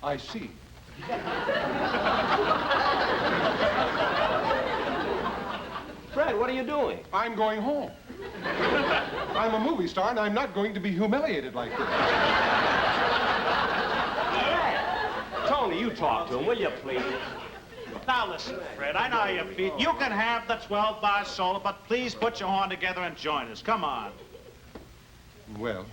I see. Fred, what are you doing? I'm going home. I'm a movie star and I'm not going to be humiliated like this. Fred, Tony, you talk to him, will you, please? Now listen, Fred, I know how you feel. You can have the 12-bar solo, but please put your horn together and join us. Come on. Well,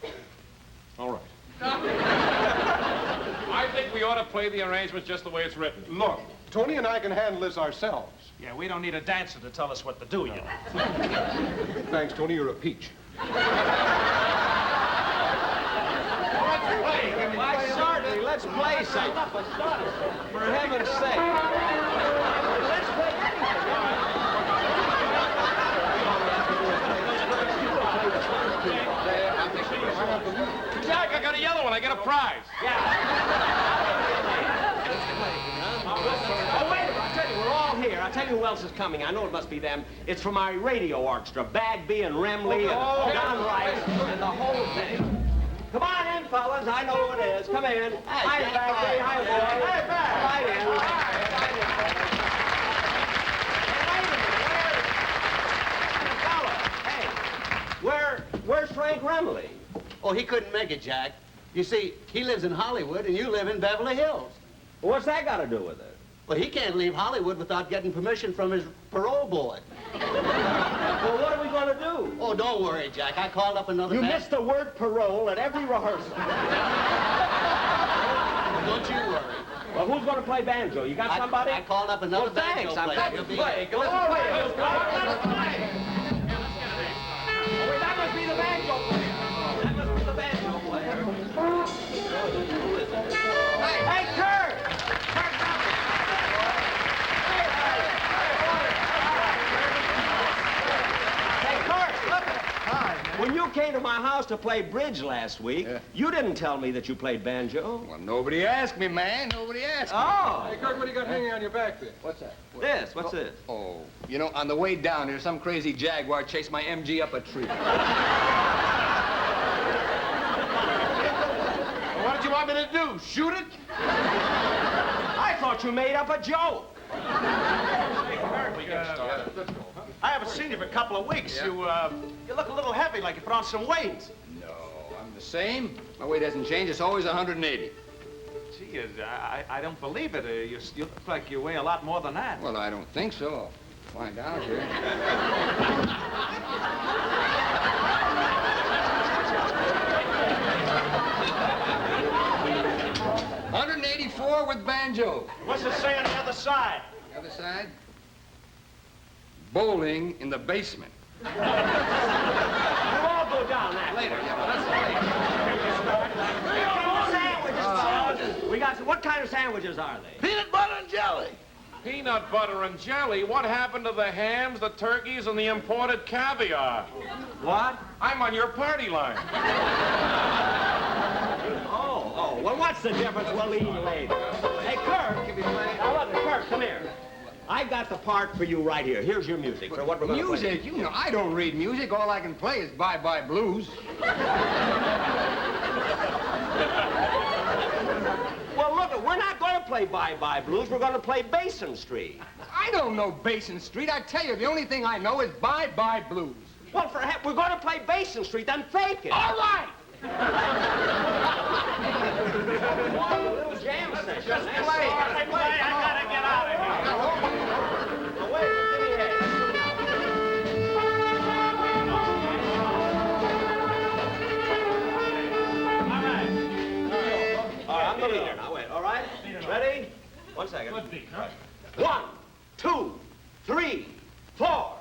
all right. I think we ought to play the arrangement just the way it's written. Look, Tony and I can handle this ourselves. Yeah, we don't need a dancer to tell us what to do, you know. Thanks, Tony, you're a peach. Why, certainly, let's play something. For heaven's sake. Let's play anything. Jack, I got a yellow one. I get a prize. Oh, wait a minute. I'll tell you, we're all here. I'll tell you who else is coming. I know it must be them. It's from our radio orchestra. Bagby and Remley and Don Rice and the whole thing. Come on in, fellas. I know who it is. Come in. Hi, Bagby. Hi, boy. Hi, Bagby. Right in. Hey, where's Frank Remley? Oh, he couldn't make it, Jack. You see, he lives in Hollywood and you live in Beverly Hills. Well, what's that got to do with it? Well, he can't leave Hollywood without getting permission from his parole board. Well, what are we going to do? Oh, don't worry, Jack. I called up another You band. missed the word parole at every rehearsal. Don't you worry. Well, who's going to play banjo? You got somebody? I called up another banjo player. player. Let's play. Let's play. Let's play. Oh, wait, that must be the banjo player. That must be the banjo player. Hey, Kurt! When you came to my house to play bridge last week, you didn't tell me that you played banjo. Well, nobody asked me, man. Nobody asked me. Oh. Hey, Kirk, what do you got hanging on your back there? What's that? This, what's this? Oh, you know, on the way down here, some crazy Jaguar chased my MG up a tree. What did you want me to do? Shoot it? I thought you made up a joke. I haven't seen you for a couple of weeks. You look a little heavy, like you put on some weight. No, I'm the same. My weight hasn't changed. It's always 180. Gee, I don't believe it. You look like you weigh a lot more than that. Well, I don't think so. I'll find out here. 184 with banjo. What's it say on the other side? The other side? Bowling in the basement. We'll all go down that later. Sandwiches. We got some. What kind of sandwiches are they? Peanut butter and jelly. Peanut butter and jelly? What happened to the hams, the turkeys, and the imported caviar? What? I'm on your party line. Oh, well, what's the difference? We'll eat later. Hey, Kirk, now look, Kirk, come here. I got the part for you right here. Here's your music for what we're going to play. Music? You know, I don't read music. All I can play is Bye Bye Blues. Well, look, we're not going to play Bye Bye Blues. We're going to play Basin Street. I don't know Basin Street. I tell you, the only thing I know is Bye Bye Blues. Well, we're going to play Basin Street, then fake it. All right! Little jam session. Just play. I gotta get out of here. Now, wait, give me a hand. All right, I'm the leader. Now, wait, all right? Ready? 1 second. Good beat, huh? 1, 2, 3, 4.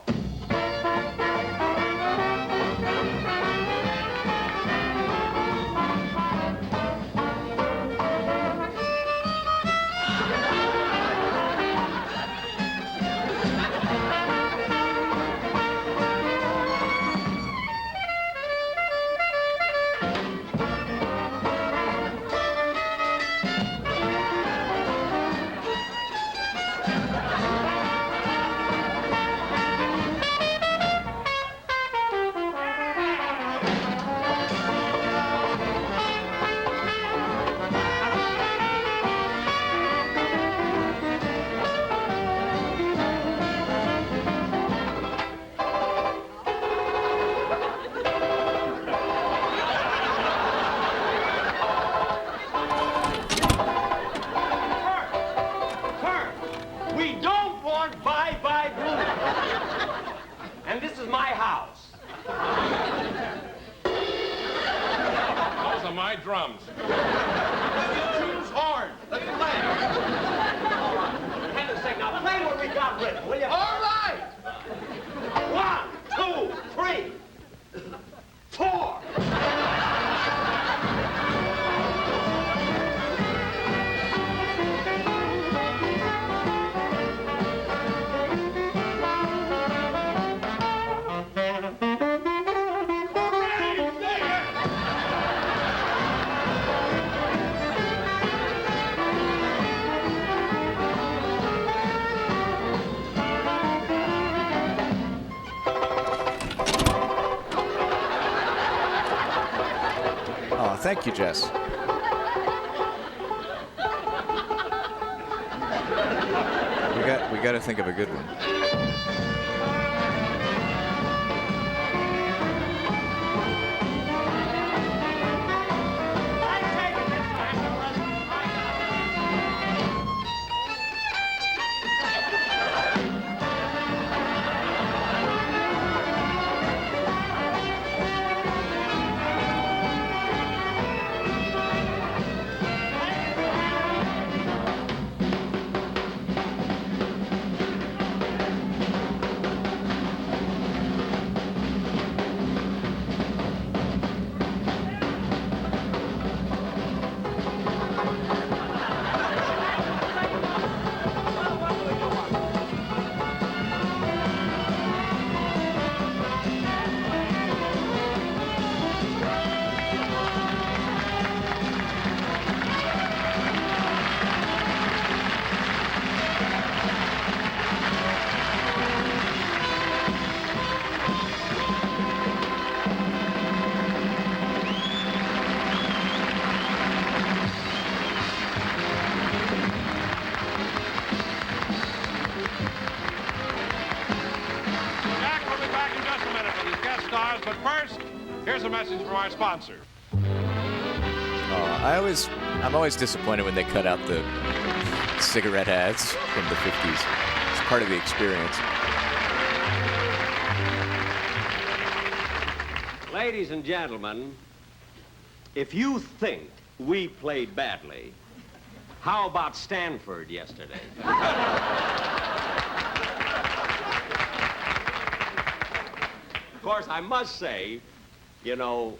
My drums. Choose horn. Let's play. All right. For heaven's sake, now play what we got written, will you? All right! 1, 2, 3, 4. Thank you, Jess. We got to think of a good one. But first, here's a message from our sponsor. I'm always disappointed when they cut out the cigarette ads from the 50s. It's part of the experience. Ladies and gentlemen, if you think we played badly, how about Stanford yesterday? Of course, I must say, you know,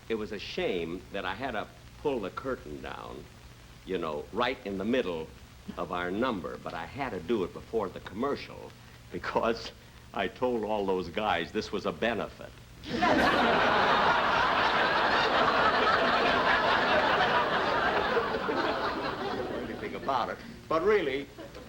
it was a shame that I had to pull the curtain down, you know, right in the middle of our number, but I had to do it before the commercial because I told all those guys this was a benefit. Anything about it. But really,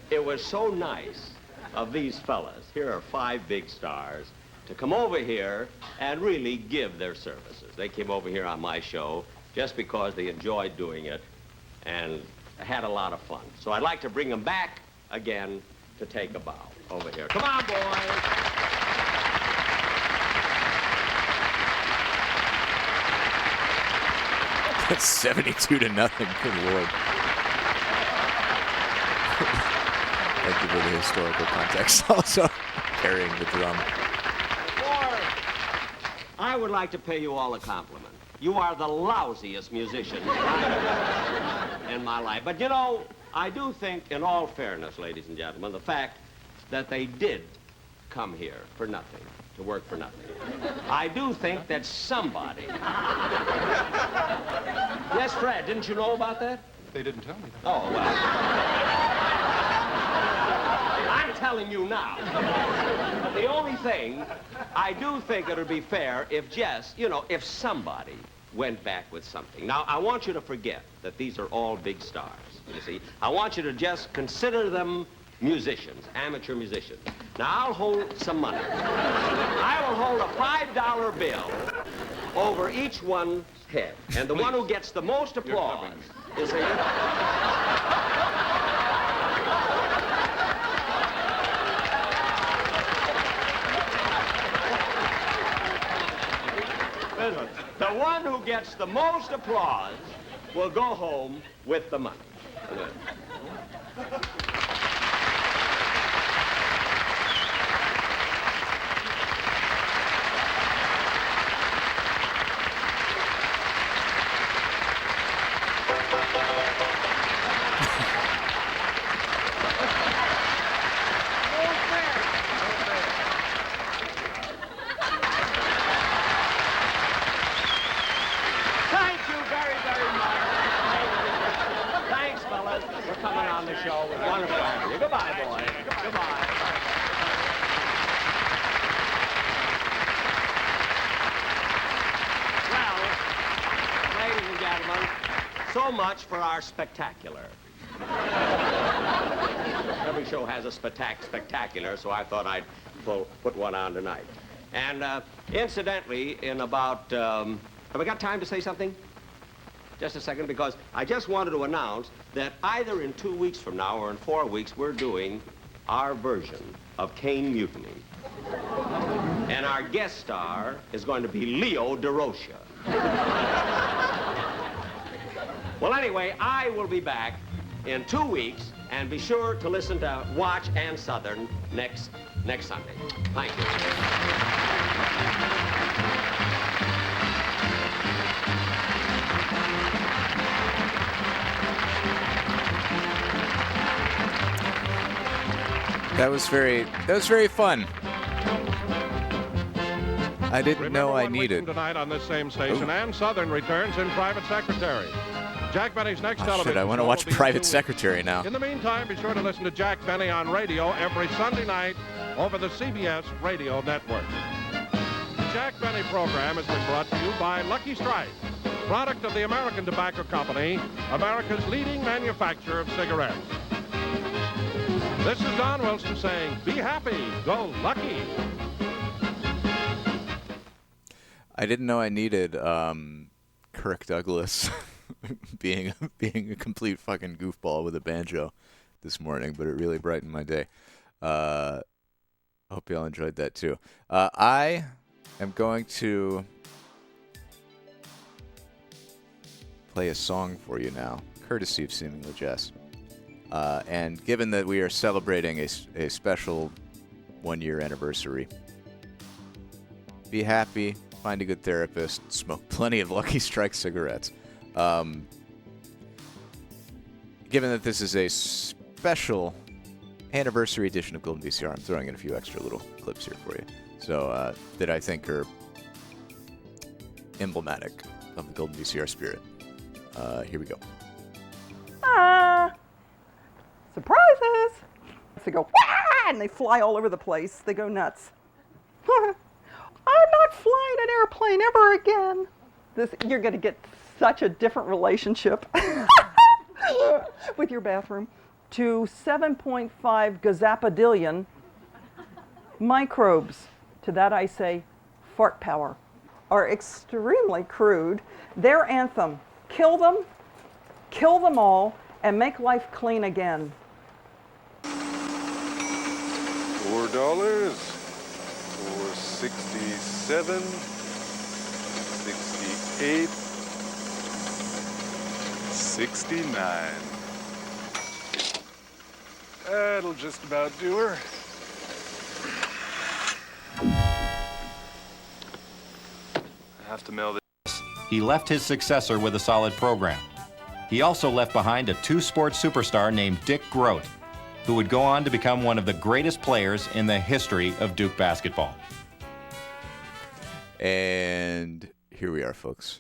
it was so nice of these fellas, here are 5 big stars, to come over here and really give their services. They came over here on my show just because they enjoyed doing it and had a lot of fun. So I'd like to bring them back again to take a bow over here. Come on, boys. That's 72 to nothing. Good Lord. Thank you for the historical context. Also carrying the drum. I would like to pay you all a compliment. You are the lousiest musicians in my life. But you know, I do think, in all fairness, ladies and gentlemen, the fact that they did come here for nothing, to work for nothing. I do think that somebody... Yes, Fred, didn't you know about that? They didn't tell me that. Oh, well. I'm telling you now. The only thing, I do think it would be fair if just, you know, if somebody went back with something. Now, I want you to forget that these are all big stars, you see. I want you to just consider them musicians, amateur musicians. Now, I'll hold some money. I will hold a $5 bill over each one's head. And the one who gets the most applause is the one who gets the most applause will go home with the money. So much for our spectacular. Every show has a spectacular, so I thought I'd put one on tonight. And incidentally, in about, have we got time to say something? Just a second, because I just wanted to announce that either in 2 weeks from now or in 4 weeks, we're doing our version of Cane Mutiny. And our guest star is going to be Leo DeRocha. Well, anyway, I will be back in 2 weeks, and be sure to listen to Watch and Southern next Sunday. Thank you. That was very fun. I didn't know I needed. Tonight on this same station, and Southern returns in Private Secretary. Jack Benny's next television. I want to watch Private Secretary now. In the meantime, be sure to listen to Jack Benny on radio every Sunday night over the CBS Radio Network. The Jack Benny program has been brought to you by Lucky Strike, product of the American Tobacco Company, America's leading manufacturer of cigarettes. This is Don Wilson saying, be happy, go lucky. I didn't know I needed Kirk Douglas being a complete fucking goofball with a banjo this morning, but it really brightened my day. Hope y'all enjoyed that too. I am going to play a song for you now, courtesy of Seemingly Jess. And given that we are celebrating a special 1-year anniversary, be happy, find a good therapist, smoke plenty of Lucky Strike cigarettes. Given that this is a special anniversary edition of Golden VCR, I'm throwing in a few extra little clips here for you. So that I think are emblematic of the Golden VCR spirit. Here we go. they go, wah! And they fly all over the place. They go nuts. I'm not flying an airplane ever again. You're going to get such a different relationship with your bathroom. To 7.5 gazapadillion microbes. To that I say, fart power. Are extremely crude. Their anthem, kill them all, and make life clean again. $4, $4.67, 68, 69. That'll just about do her. I have to mail this. He left his successor with a solid program. He also left behind a two-sport superstar named Dick Groat, who would go on to become one of the greatest players in the history of Duke basketball. And here we are, folks.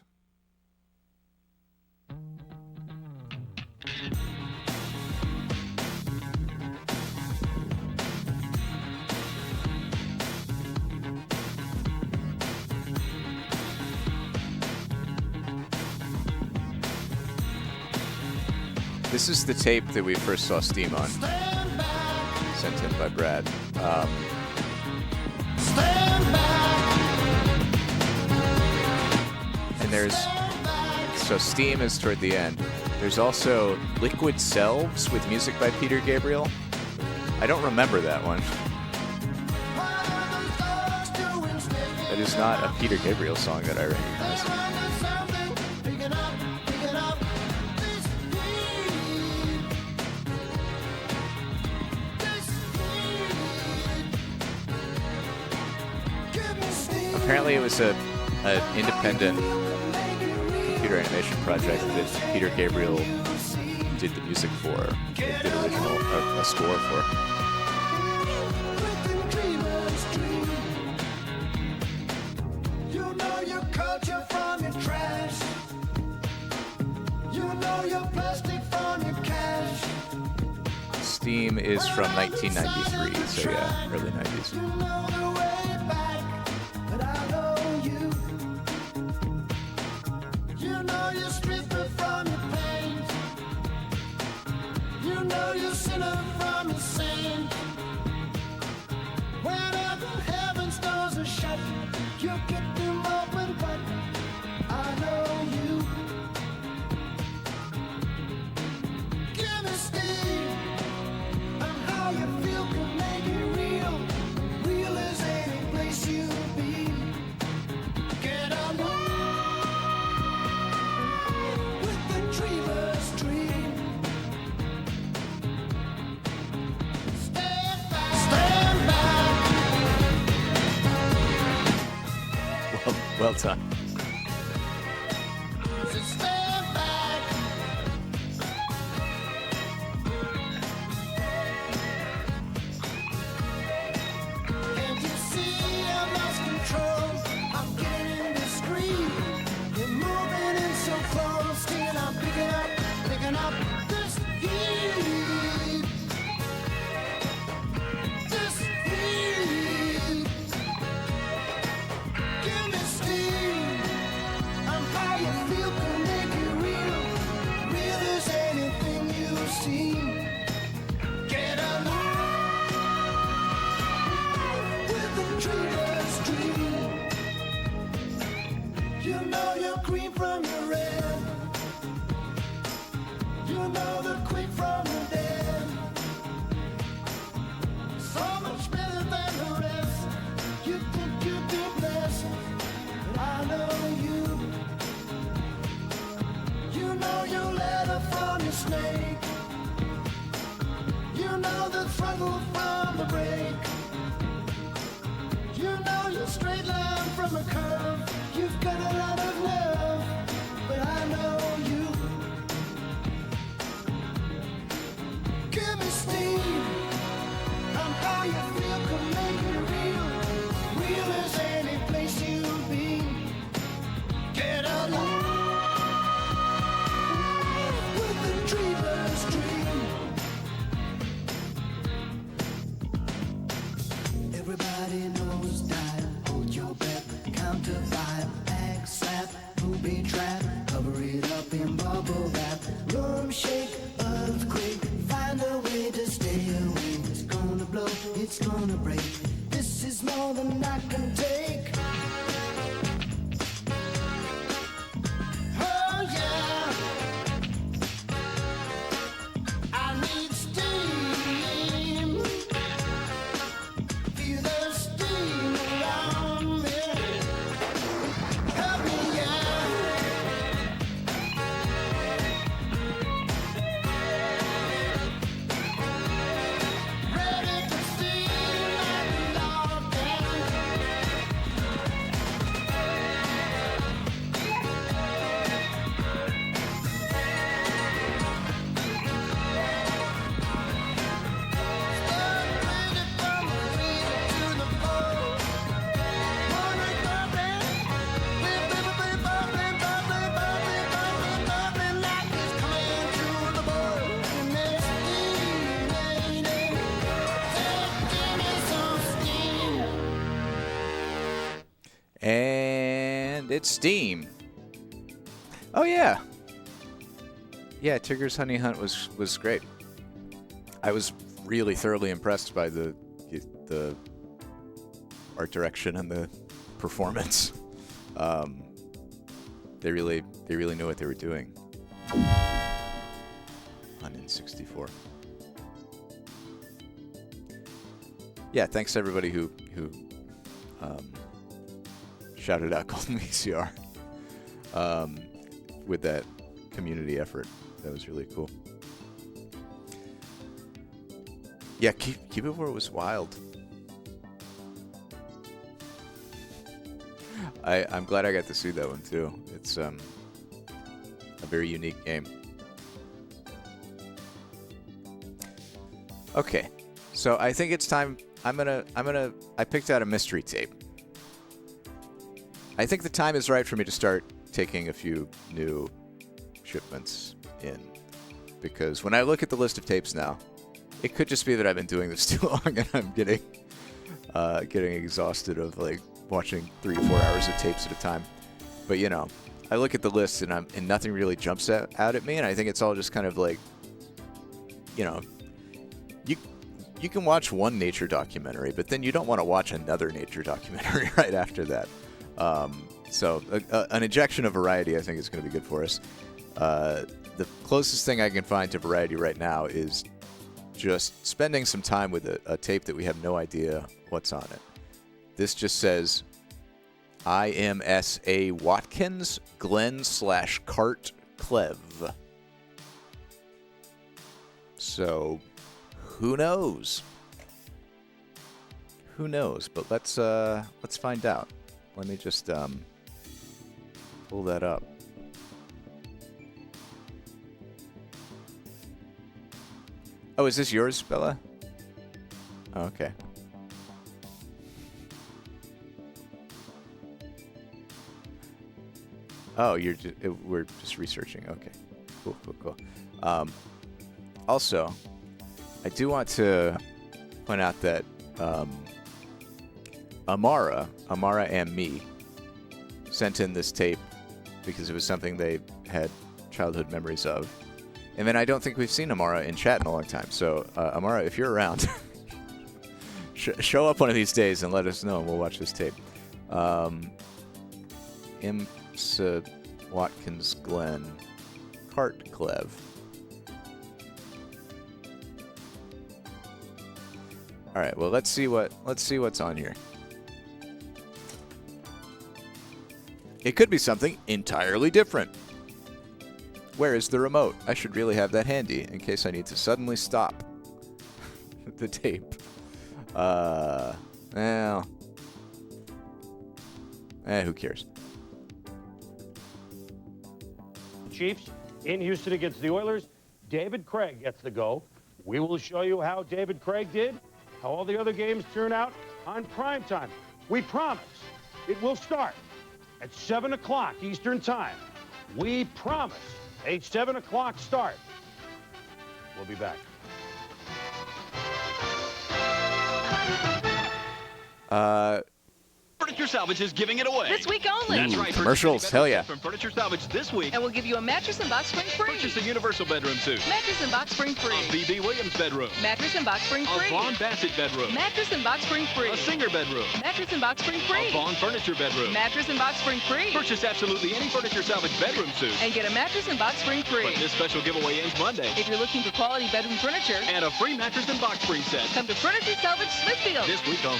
This is the tape that we first saw Steam on, sent in by Brad. And so Steam is toward the end. There's also Liquid Selves with music by Peter Gabriel. I don't remember that one. That is not a Peter Gabriel song that I recognize. Apparently it was an independent computer animation project that Peter Gabriel did the music for, did original, a score for. You know your culture from your trash. You know your plastic from your cash. Steam is from 1993, so yeah, early 90s. Well done. booby trap. Cover it up in bubble wrap. Room shake, earthquake. Find a way to stay away. It's gonna blow, it's gonna break. This is more than I can take. Oh yeah. I need steam. Feel the steam around me. Help me, yeah. Ready to steam and log And it's Steam. Oh yeah. Yeah, Tigger's Honey Hunt was great. I was really thoroughly impressed by the art direction and the performance. They really knew what they were doing. On N64. Yeah, thanks to everybody who shouted out Golden VCR with that community effort. That was really cool. Yeah, keep it where it was wild. I'm glad I got to see that one too. It's a very unique game. Okay, so I think it's time. I picked out a mystery tape. I think the time is right for me to start taking a few new shipments in, because when I look at the list of tapes now, it could just be that I've been doing this too long and I'm getting exhausted of like watching 3 to 4 hours of tapes at a time. But you know, I look at the list and nothing really jumps out at me, and I think it's all just kind of like, you know, you can watch one nature documentary, but then you don't want to watch another nature documentary right after that. So an injection of variety, I think, is going to be good for us. The closest thing I can find to variety right now is just spending some time with a tape that we have no idea what's on it. This just says IMSA Watkins, Glen / Cart Clev. So who knows? Who knows? But let's find out. Let me just pull that up. Oh, is this yours, Bella? Oh, okay. Oh, we're just researching. Okay. Cool. Also, I do want to point out that Amara and me sent in this tape because it was something they had childhood memories of. And then I don't think we've seen Amara in chat in a long time. So, Amara, if you're around, show up one of these days and let us know, and we'll watch this tape. IMSA Watkins Glen Cart Clev. All right. Well, let's see what's on here. It could be something entirely different. Where is the remote? I should really have that handy in case I need to suddenly stop the tape. Well, who cares? Chiefs in Houston against the Oilers. David Craig gets the go. We will show you how David Craig did, how all the other games turn out on prime time. We promise it will start at 7 o'clock Eastern Time. We promise a 7 o'clock start. We'll be back. Furniture Salvage is giving it away. This week only. That's right. Commercials, hell yeah. From Furniture Salvage this week. And we'll give you a mattress and box spring free. Purchase a universal bedroom suit. Mattress and box spring free. A B.B. Williams bedroom. Mattress and box spring free. A Vaughn Bassett bedroom. Mattress and box spring free. A Singer bedroom. Mattress and box spring free. A Vaughn Furniture bedroom. Mattress and box spring free. Purchase absolutely any Furniture Salvage bedroom suit. And get a mattress and box spring free. But this special giveaway ends Monday. If you're looking for quality bedroom furniture. And a free mattress and box spring set. Come to Furniture Salvage Smithfield. This week only.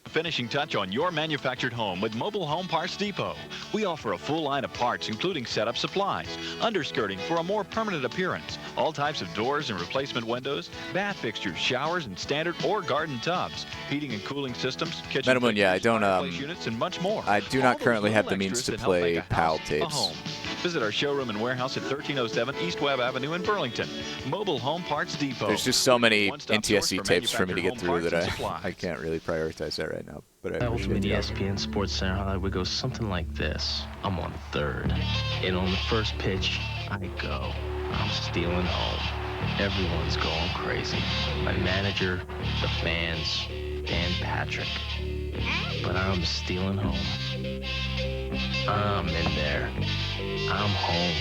Finishing touch on your manufactured home with Mobile Home Parts Depot. We offer a full line of parts, including setup supplies, underskirting for a more permanent appearance, all types of doors and replacement windows, bath fixtures, showers, and standard or garden tubs, heating and cooling systems, kitchen Metamoon, yeah, I don't, fireplace units, and much more. I do not currently have the means to play PAL tapes. Visit our showroom and warehouse at 1307 East Webb Avenue in Burlington. Mobile Home Parts Depot. There's just so many NTSC tapes for me to get through that I can't really prioritize that right now. But I Ultimate ESPN Sports Center highlight would go something like this. I'm on third. And on the first pitch, I go. I'm stealing home. Everyone's going crazy. My manager, the fans, Dan Patrick. But I'm stealing home. I'm in there. I'm home.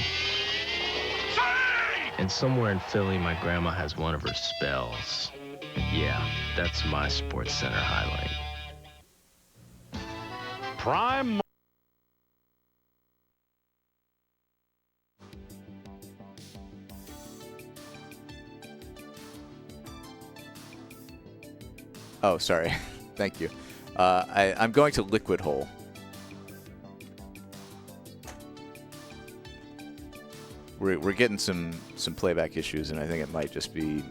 And somewhere in Philly, my grandma has one of her spells. Yeah, that's my Sports Center highlight. Prime. Oh, sorry. Thank you. I'm going to Liquid Hole. We're getting some playback issues, and I think it might just be.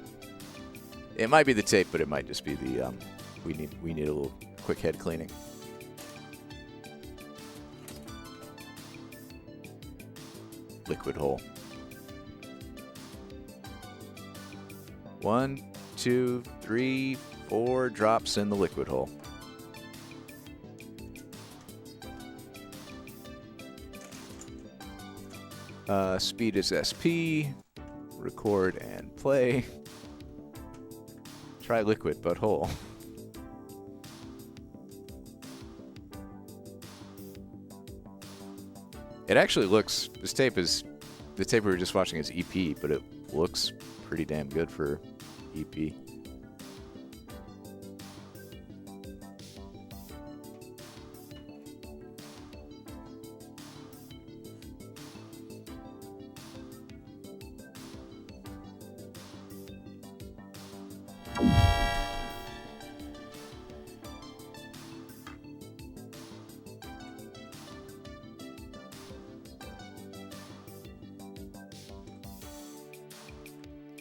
It might be the tape, but it might just be the. We need a little quick head cleaning. Liquid Hole. 1, 2, 3, 4 drops in the liquid hole. Speed is SP. Record and play. Try liquid but whole. It actually looks, the tape we were just watching is EP, but it looks pretty damn good for EP.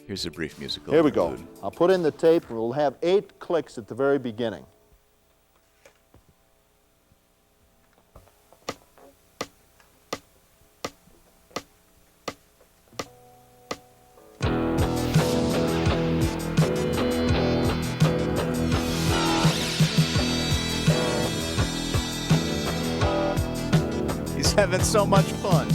Here's a brief musical. Here we go. I'll put in the tape. We'll have 8 clicks at the very beginning. He's having so much fun.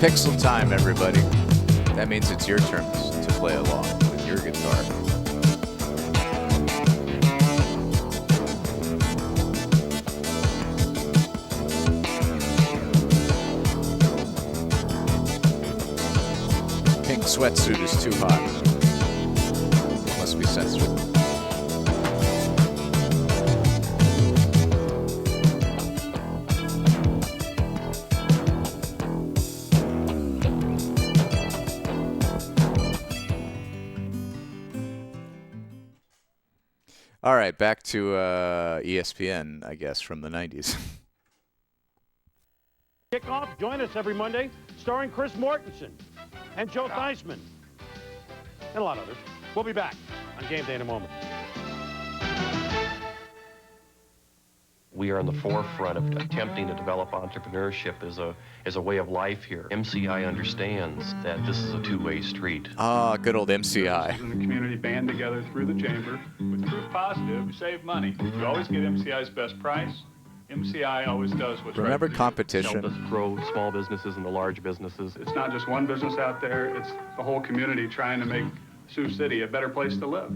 Pixel time, everybody. That means it's your turn to play along with your guitar. Pink sweatsuit is too hot. Must be censored. All right, back to ESPN, I guess, from the 90s. Kickoff. Join us every Monday, starring Chris Mortensen and Joe Theismann and a lot of others. We'll be back on Game Day in a moment. We are in the forefront of attempting to develop entrepreneurship as a way of life here. MCI understands that this is a two-way street. Ah, good old MCI. And the community band together through the chamber. With Proof Positive, you save money. You always get MCI's best price. MCI always does what's Remember right. competition. Help us grow small businesses and the large businesses. It's not just one business out there, it's the whole community trying to make Sioux City a better place to live.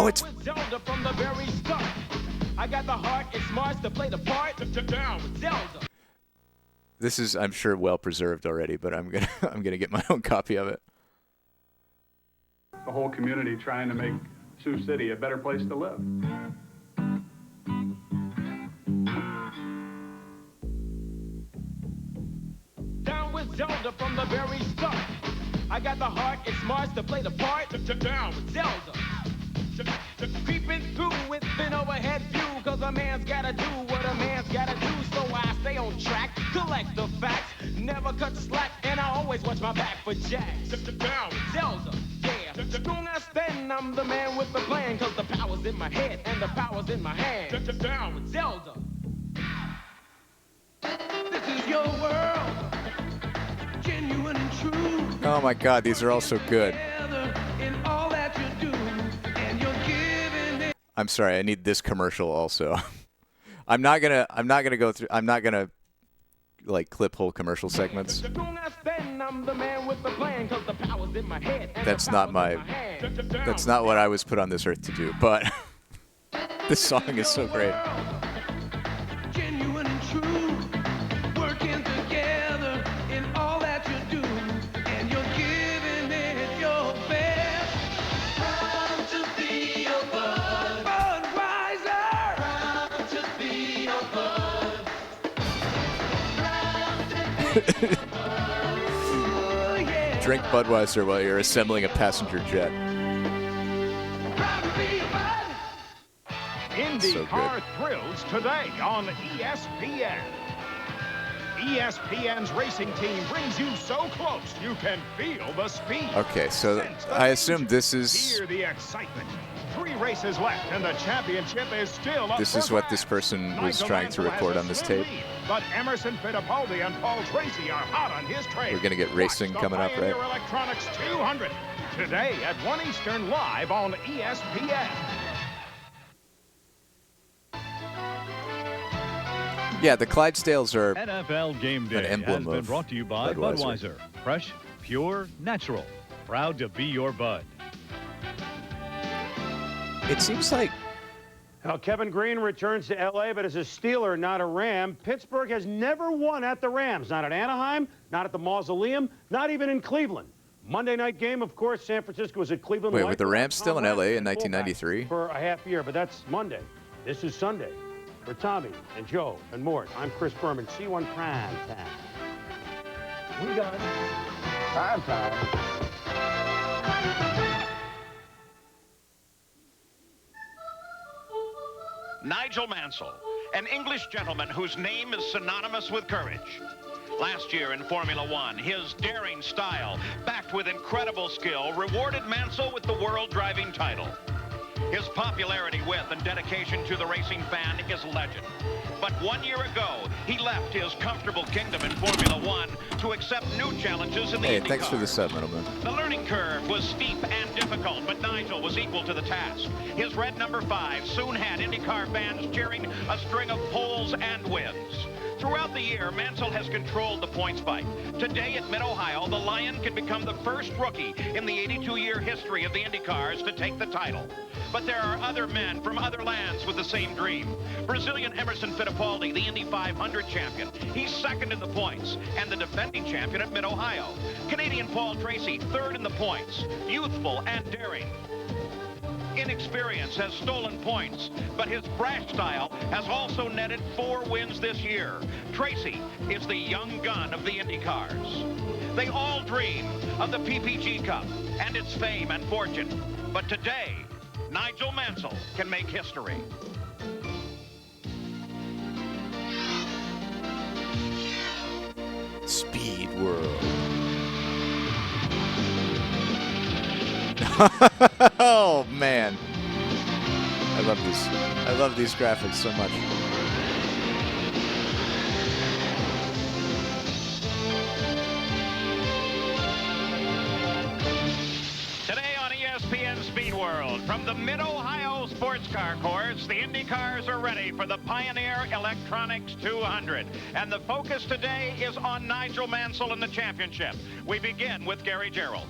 Oh, it's Zelda from the very start. I got the heart, it's smarts to play the part. Down with Zelda. This is, I'm sure, well preserved already, but I'm gonna get my own copy of it. The whole community trying to make Sioux City a better place to live. Down with Zelda from the very start. I got the heart, it's smarts to play the part. Down with Zelda. Creeping through with an overhead view, cause a man's gotta do what a man's gotta do. So I stay on track, collect the facts, never cut slack, and I always watch my back for jacks. Down with Zelda, yeah. Strong I stand, I'm the man with the plan, cause the power's in my head and the power's in my hand. Down with Zelda. This is your world, genuine and true. Oh my God, these are all so good. In all that you do, and you're giving it. I'm sorry, I need this commercial also. I'm not gonna go through. I'm not gonna like clip whole commercial segments. That's not what I was put on this earth to do. But this song is so great. Genuine and true, working together in all that you do, and you're giving it your best. Proud to be your bud, Budweiser. Proud to be your bud. Drink Budweiser while you're assembling a passenger jet. IndyCar thrills today on ESPN. ESPN's racing team brings you so close you can feel the speed. Okay, so I assume this is. Hear the excitement. 3 races left, and the championship is still up. This is what this person was trying to record on this tape. But Emerson Fittipaldi and Paul Tracy are hot on his trail. We're gonna get racing coming up, right? Electronics 200 today at 1 Eastern live on ESPN. Yeah, the Clydesdales are NFL Game Day an emblem has been of brought to you by Budweiser. Fresh, pure, natural. Proud to be your bud. It seems like. Now, Kevin Green returns to L.A., but as a Steeler, not a Ram. Pittsburgh has never won at the Rams. Not at Anaheim, not at the Mausoleum, not even in Cleveland. Monday night game, of course, San Francisco was at Cleveland. Wait, were the Rams still in L.A. in 1993? For a half year, but that's Monday. This is Sunday. For Tommy and Joe and Mort, I'm Chris Berman. C1 Prime Time. We got Prime Time. Nigel Mansell, an English gentleman whose name is synonymous with courage. Last year in Formula One, his daring style, backed with incredible skill, rewarded Mansell with the world driving title. His popularity with and dedication to the racing fan is legend. But 1 year ago, he left his comfortable kingdom in Formula One to accept new challenges in the Hey, IndyCar. thanks for the sub, middleman. The learning curve was steep and difficult, but Nigel was equal to the task. His red number 5 soon had IndyCar fans cheering a string of poles and wins. Throughout the year, Mansell has controlled the points fight. Today at Mid-Ohio, the Lion can become the first rookie in the 82-year history of the IndyCars to take the title. But there are other men from other lands with the same dream. Brazilian Emerson Fittipaldi, the Indy 500 champion. He's second in the points and the defending champion at Mid-Ohio. Canadian Paul Tracy, third in the points. Youthful and daring. inexperience has stolen points, but his brash style has also netted 4 wins this year. Tracy is the young gun of the IndyCars. They all dream of the PPG Cup and its fame and fortune. But today, Nigel Mansell can make history. Speed World. Oh man, I love this. I love these graphics so much. Today on ESPN Speed World, from the Mid-Ohio Sports Car Course, the IndyCars are ready for the Pioneer Electronics 200. And the focus today is on Nigel Mansell and the championship. We begin with Gary Gerald.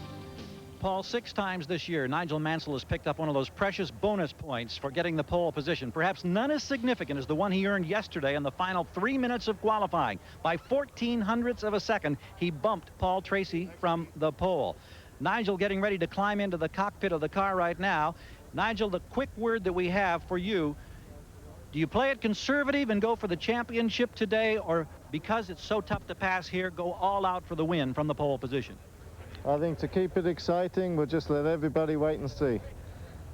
Paul, 6 times this year, Nigel Mansell has picked up one of those precious bonus points for getting the pole position. Perhaps none as significant as the one he earned yesterday in the final 3 minutes of qualifying. By 14/100ths of a second, he bumped Paul Tracy from the pole. Nigel getting ready to climb into the cockpit of the car right now. Nigel, the quick word that we have for you, do you play it conservative and go for the championship today, or because it's so tough to pass here, go all out for the win from the pole position? I think to keep it exciting, we'll just let everybody wait and see.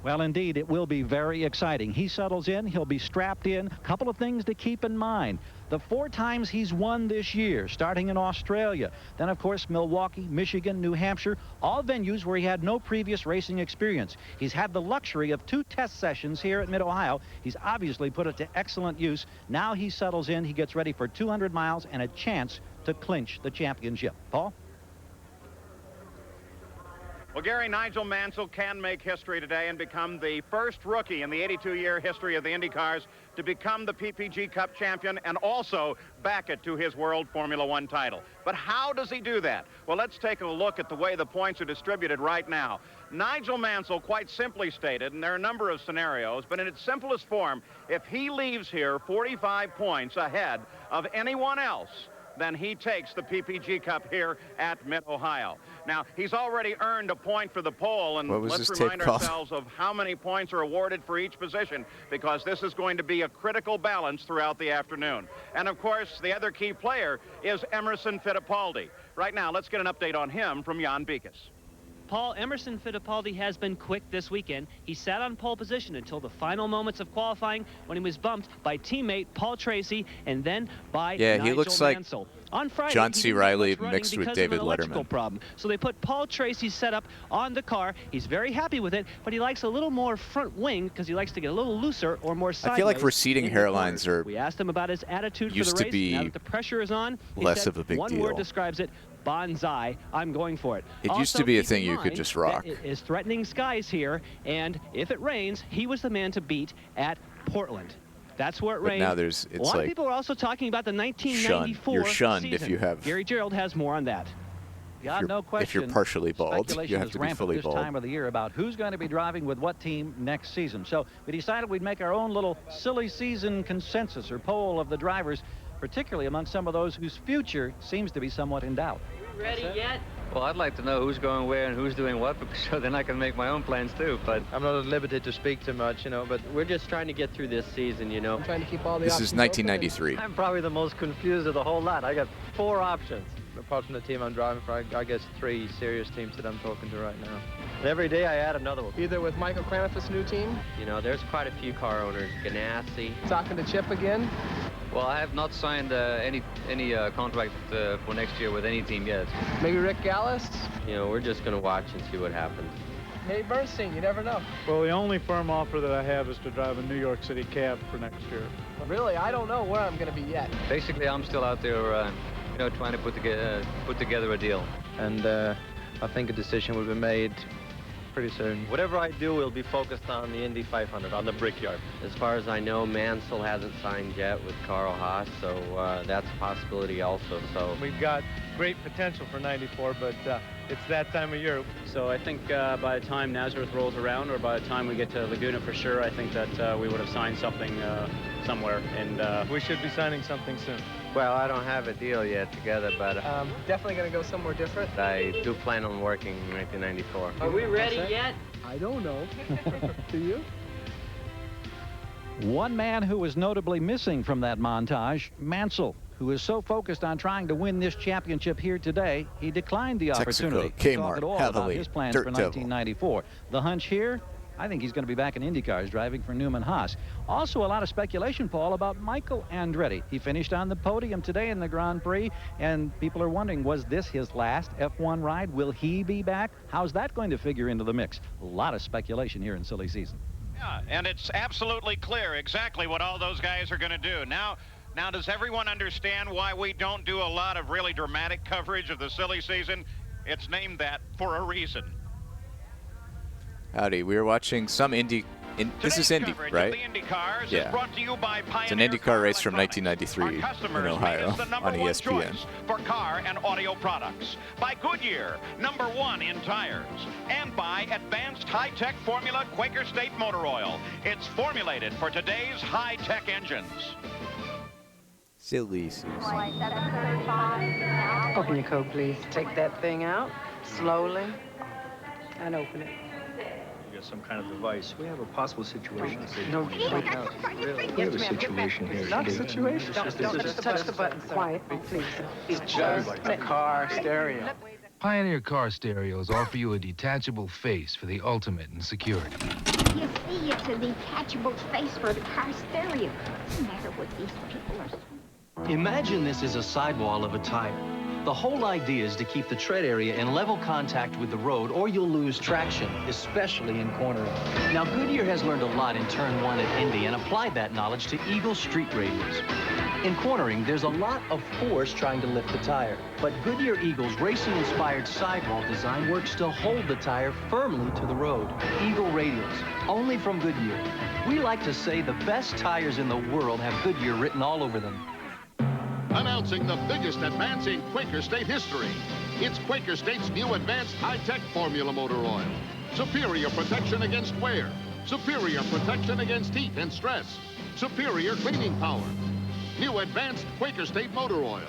Well, indeed, it will be very exciting. He settles in. He'll be strapped in. A couple of things to keep in mind. The 4 times he's won this year, starting in Australia. Then, of course, Milwaukee, Michigan, New Hampshire, all venues where he had no previous racing experience. He's had the luxury of 2 test sessions here at Mid-Ohio. He's obviously put it to excellent use. Now he settles in. He gets ready for 200 miles and a chance to clinch the championship. Paul? Well, Gary, Nigel Mansell can make history today and become the first rookie in the 82-year history of the IndyCars to become the PPG Cup champion and also back it to his World Formula One title. But how does he do that? Well, let's take a look at the way the points are distributed right now. Nigel Mansell, quite simply stated, and there are a number of scenarios, but in its simplest form, if he leaves here 45 points ahead of anyone else, then he takes the PPG Cup here at Mid-Ohio. Now, he's already earned a point for the pole, and let's remind ourselves of how many points are awarded for each position, because this is going to be a critical balance throughout the afternoon. And, of course, the other key player is Emerson Fittipaldi. Right now, let's get an update on him from Jan Beekes. Paul, Emerson Fittipaldi has been quick this weekend. He sat on pole position until the final moments of qualifying when he was bumped by teammate Paul Tracy and then by Nigel he looks like Mansell. On Friday, John C. Reilly mixed with David Letterman. Problem. So they put Paul Tracy's setup on the car. He's very happy with it, but he likes a little more front wing because he likes to get a little looser or more sideways. I feel like receding hairlines are We asked him about his attitude for used the to race. be Now that the pressure is on, less of a big one deal. word describes it: bonsai. I'm going for it. It used to be a thing you could just rock. It is threatening skies here, and if it rains, he was the man to beat at Portland. That's where it rained. Now it's a lot of people are also talking about the 1994 You're shunned season. if you have. Gary Gerald has more on that. Yeah, no question. If you're partially bald, Speculation you have is to be rampant fully this bald. time of the year about who's going to be driving with what team next season. So we decided we'd make our own little silly season consensus or poll of the drivers, particularly among some of those whose future seems to be somewhat in doubt. Ready yet? Well, I'd like to know who's going where and who's doing what, so then I can make my own plans too. But I'm not at liberty to speak too much, you know. But We're just trying to get through this season, you know. trying to keep all This is 1993. I'm probably the most confused of the whole lot. I got 4 options. Apart from the team I'm driving for, I guess 3 serious teams that I'm talking to right now. And every day I add another one. Either with Michael Cranifus' new team. You know, there's quite a few car owners. Ganassi. Talking to Chip again. Well, I have not signed any contract for next year with any team yet. Maybe Rick Gallis. You know, we're just going to watch and see what happens. Maybe Bernstein, you never know. Well, the only firm offer that I have is to drive a New York City cab for next year. Really, I don't know where I'm going to be yet. Basically, I'm still out there, you know, trying to put together a deal. And I think a decision will be made pretty soon. Whatever I do will be focused on the Indy 500, on the Brickyard. As far as I know, Mansell hasn't signed yet with Carl Haas, so that's a possibility also. So We've got great potential for 94, but it's that time of year. So I think by the time Nazareth rolls around, or by the time we get to Laguna for sure, I think that we would have signed something somewhere. And we should be signing something soon. Well, I don't have a deal yet together, but Definitely going to go somewhere different. I do plan on working in 1994. Are we ready yet? I don't know. Do you? One man who was notably missing from that montage, Mansell, who is so focused on trying to win this championship here today, he declined the opportunity to talk at all about his plans for 1994. The hunch here, I think he's going to be back in IndyCars driving for Newman Haas. Also, a lot of speculation, Paul, about Michael Andretti. He finished on the podium today in the Grand Prix, and people are wondering, was this his last F1 ride? Will he be back? How's that going to figure into the mix? A lot of speculation here in silly season. Yeah, and it's absolutely clear exactly what all those guys are going to do. Now, does everyone understand why we don't do a lot of really dramatic coverage of the silly season? It's named that for a reason. Howdy, we were watching some this is Indy, right? Yeah. It's an IndyCar race from 1993 in Ohio on ESPN. For car and audio products. By Goodyear, #1 in tires. And by advanced high-tech formula Quaker State motor oil. It's formulated for today's high-tech engines. Silly season. Open your coat, please. Take that thing out slowly and open it. Some kind of device. We have a possible situation. No, we have a situation here. Not a situation. Don't just touch the button. Quiet, please. It's just a car stereo. Pioneer car stereos offer you a detachable face for the ultimate in security. You see, it's a detachable face for the car stereo. What's the matter with these people? Imagine this is a sidewall of a tire. The whole idea is to keep the tread area in level contact with the road, or you'll lose traction, especially in cornering. Now, Goodyear has learned a lot in Turn 1 at Indy and applied that knowledge to Eagle street radials. In cornering, there's a lot of force trying to lift the tire, but Goodyear Eagle's racing-inspired sidewall design works to hold the tire firmly to the road. Eagle radials, only from Goodyear. We like to say the best tires in the world have Goodyear written all over them. Announcing the biggest advance in Quaker State history. It's Quaker State's new advanced high-tech formula motor oil. Superior protection against wear. Superior protection against heat and stress. Superior cleaning power. New advanced Quaker State motor oil.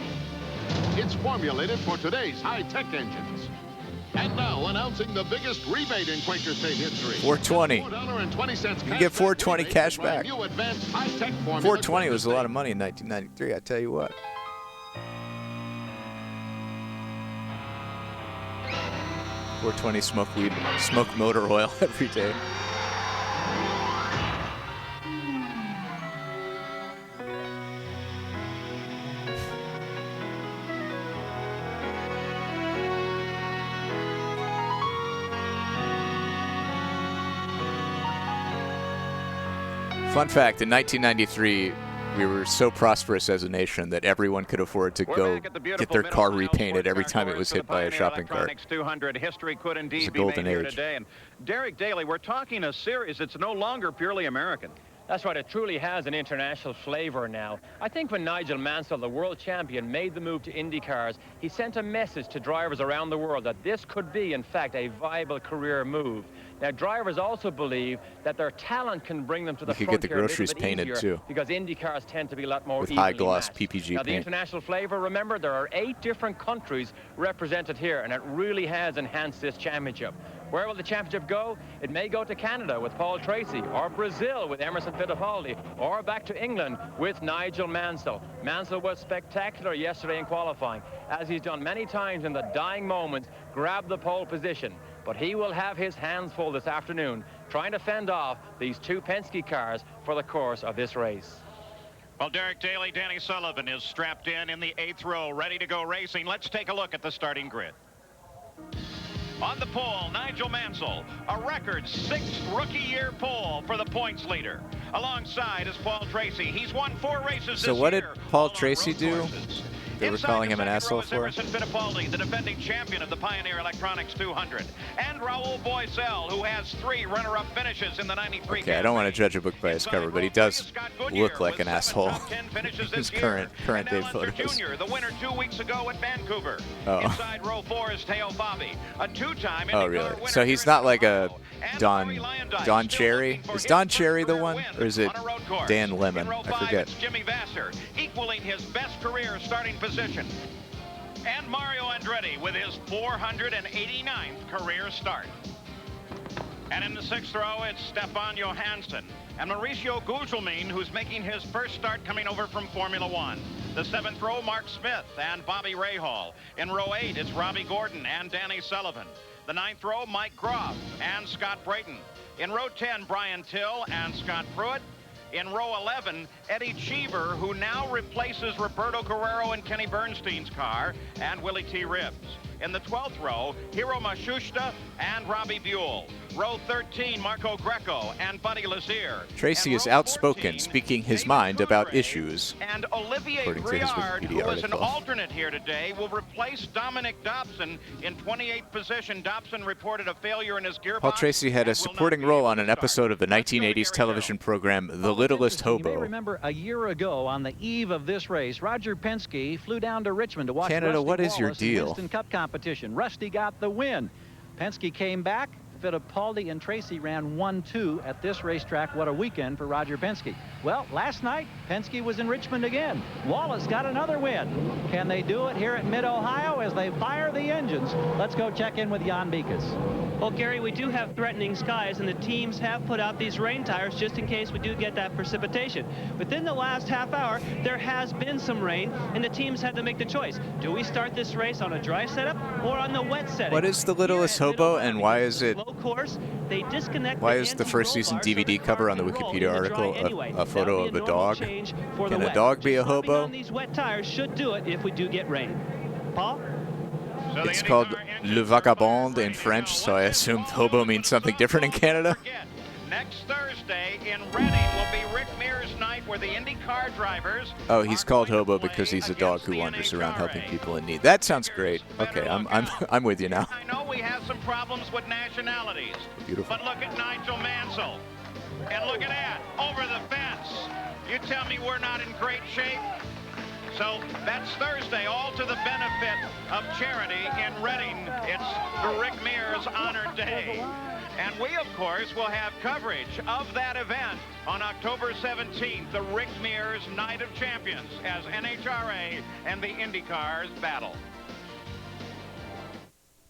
It's formulated for today's high-tech engines. And now announcing the biggest rebate in Quaker State history. $4.20. $4.20 You can get $4.20 cash back. New advanced high-tech formula. $4.20 was a lot of money in 1993, I tell you what. $4.20 smoke motor oil every day. Fun fact, in 1993, we were so prosperous as a nation that everyone could afford to go get their car repainted every time it was hit by a shopping cart. 200 history could indeed It's a be golden made here age. today. And Derek Daly, we're talking a series that's no longer purely American. That's right, it truly has an international flavor now. I think when Nigel Mansell, the world champion, made the move to IndyCars, he sent a message to drivers around the world that this could be, in fact, a viable career move. Now, drivers also believe that their talent can bring them to the You could get the frontier a little groceries bit painted, easier, too. because IndyCars tend to be a lot more With evenly high-gloss matched. PPG Now, the paint. international flavor, remember, there are 8 different countries represented here, and it really has enhanced this championship. Where will the championship go? It may go to Canada with Paul Tracy, or Brazil with Emerson Fittipaldi, or back to England with Nigel Mansell. Mansell was spectacular yesterday in qualifying, as he's done many times in the dying moments, grabbed the pole position. But he will have his hands full this afternoon, trying to fend off these 2 Penske cars for the course of this race. Well, Derek Daly, Danny Sullivan is strapped in the 8th row, ready to go racing. Let's take a look at the starting grid. On the pole, Nigel Mansell, a record 6th rookie year pole for the points leader. Alongside is Paul Tracy. He's won 4 races So this what did year. Paul Tracy do? they were calling him an asshole for? Emerson Fittipaldi, the defending champion of the Pioneer Electronics 200. And Raul Boisel, who has 3 runner-up finishes in the 93 Okay, I don't want to judge a book by his cover, but he does look like an asshole in his current day photos. Jr., the winner 2 weeks ago at Vancouver. Oh. Inside row 4 is Teo Fabi, a 2-time Oh, really? So he's not like a Don Cherry? Is Don Cherry the one? Or is it Dan Lemon? I forget. Jimmy Vassar, equaling his best career starting position. And Mario Andretti with his 489th career start. And in the 6th row, it's Stefan Johansson and Mauricio Gugelmin, who's making his first start coming over from Formula One. The 7th row, Mark Smith and Bobby Rahal. In row 8, it's Robbie Gordon and Danny Sullivan. The 9th row, Mike Groff and Scott Brayton. In row 10, Brian Till and Scott Pruitt. In row 11, Eddie Cheever, who now replaces Roberto Guerrero in Kenny Bernstein's car, and Willie T. Ribbs. In the 12th row, Hiro Mashushita and Robbie Buell. Row 13, Marco Greco and Buddy Lazier. Tracy is outspoken, speaking his mind about issues. And Olivier Briard, who is an alternate here today, will replace Dominic Dobson in 28th position. Dobson reported a failure in his gearbox. Paul Tracy had a supporting role on an episode of the 1980s television program The Littlest Hobo. You may remember a year ago on the eve of this race, Roger Penske flew down to Richmond to watch Canada, Rusty what is your Wallace in deal? Winston Cup competition. Rusty got the win. Penske came back. Fittipaldi and Tracy ran 1-2 at this racetrack. What a weekend for Roger Penske. Well, last night, Penske was in Richmond again. Wallace got another win. Can they do it here at Mid-Ohio as they fire the engines? Let's go check in with Jan Beekes. Well, Gary, we do have threatening skies, and the teams have put out these rain tires just in case we do get that precipitation. Within the last half hour, there has been some rain, and the teams had to make the choice. Do we start this race on a dry setup or on the wet setting? What is The Littlest Hobo, and why is it... Course, they disconnect Why is the first season DVD cover on the Wikipedia article a photo of a dog? Can a dog be a hobo? These wet tires should do it if we do get rain. Paul? It's called Le Vagabond in French, so I assume hobo means something different in Canada. Next Thursday in Reading will be Rick Mears' night, where the IndyCar drivers... Oh, he's called hobo because he's a dog who wanders around helping people in need. That sounds great. Okay, I'm with you now. I know we have some problems with nationalities. Beautiful. But look at Nigel Mansell. And look at that, over the fence. You tell me we're not in great shape? So that's Thursday, all to the benefit of charity in Reading. It's the Rick Mears Honor Day. And we, of course, will have coverage of that event on October 17th, the Rick Mears Night of Champions, as NHRA and the IndyCars battle.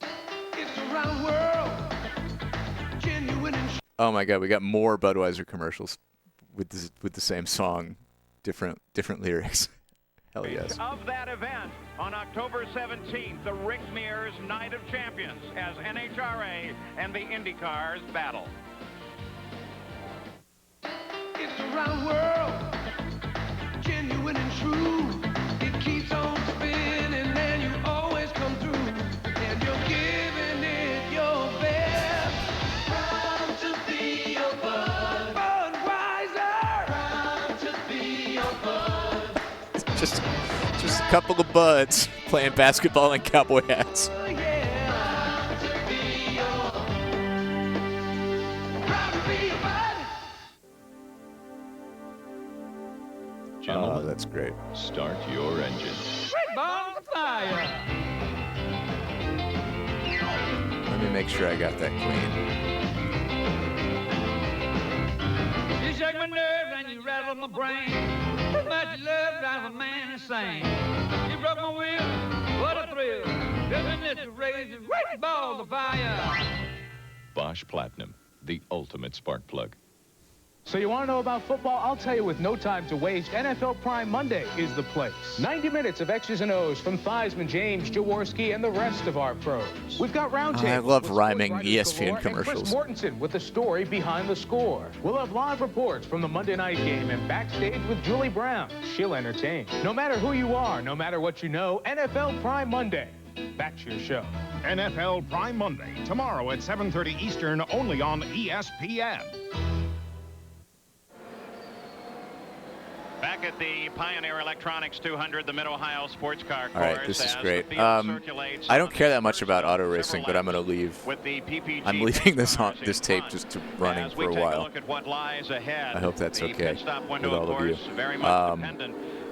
It's around the world. Genuine and Oh my God, we got more Budweiser commercials with the same song, different lyrics. Hell yes. Of that event on October 17th, the Rick Mears Night of Champions, as NHRA and the IndyCars battle. it's around the world. Genuine and true. It keeps on spinning and you always come through. And you're giving it your best. Proud to be your bud. Budweiser. Proud to be your bud. Just a couple of buds playing basketball in cowboy hats. Gentlemen, oh, that's great. Start your engine. Bonfire. Let me make sure I got that clean. You shake my nerves and you rattle my brain. Too much love drives a man insane. You broke my will, what a thrill. Doesn't it raise the great balls of fire? Bosch Platinum, the ultimate spark plug. So you want to know about football? I'll tell you with no time to waste. NFL Prime Monday is the place. 90 minutes of X's and O's from Theismann, James, Jaworski, and the rest of our pros. We've got roundtables. I love rhyming ESPN Chris commercials. Mortensen with the story behind the score. We'll have live reports from the Monday night game and backstage with Julie Brown. She'll entertain. No matter who you are, no matter what you know, NFL Prime Monday. Back to your show. NFL Prime Monday, tomorrow at 7:30 Eastern, only on ESPN. back at the Pioneer Electronics 200, the Mid-Ohio Sports Car All right, this is great. I don't care that much about auto racing, but I'm going to leave. I'm leaving this tape just to running for a while. I hope that's okay with all of you.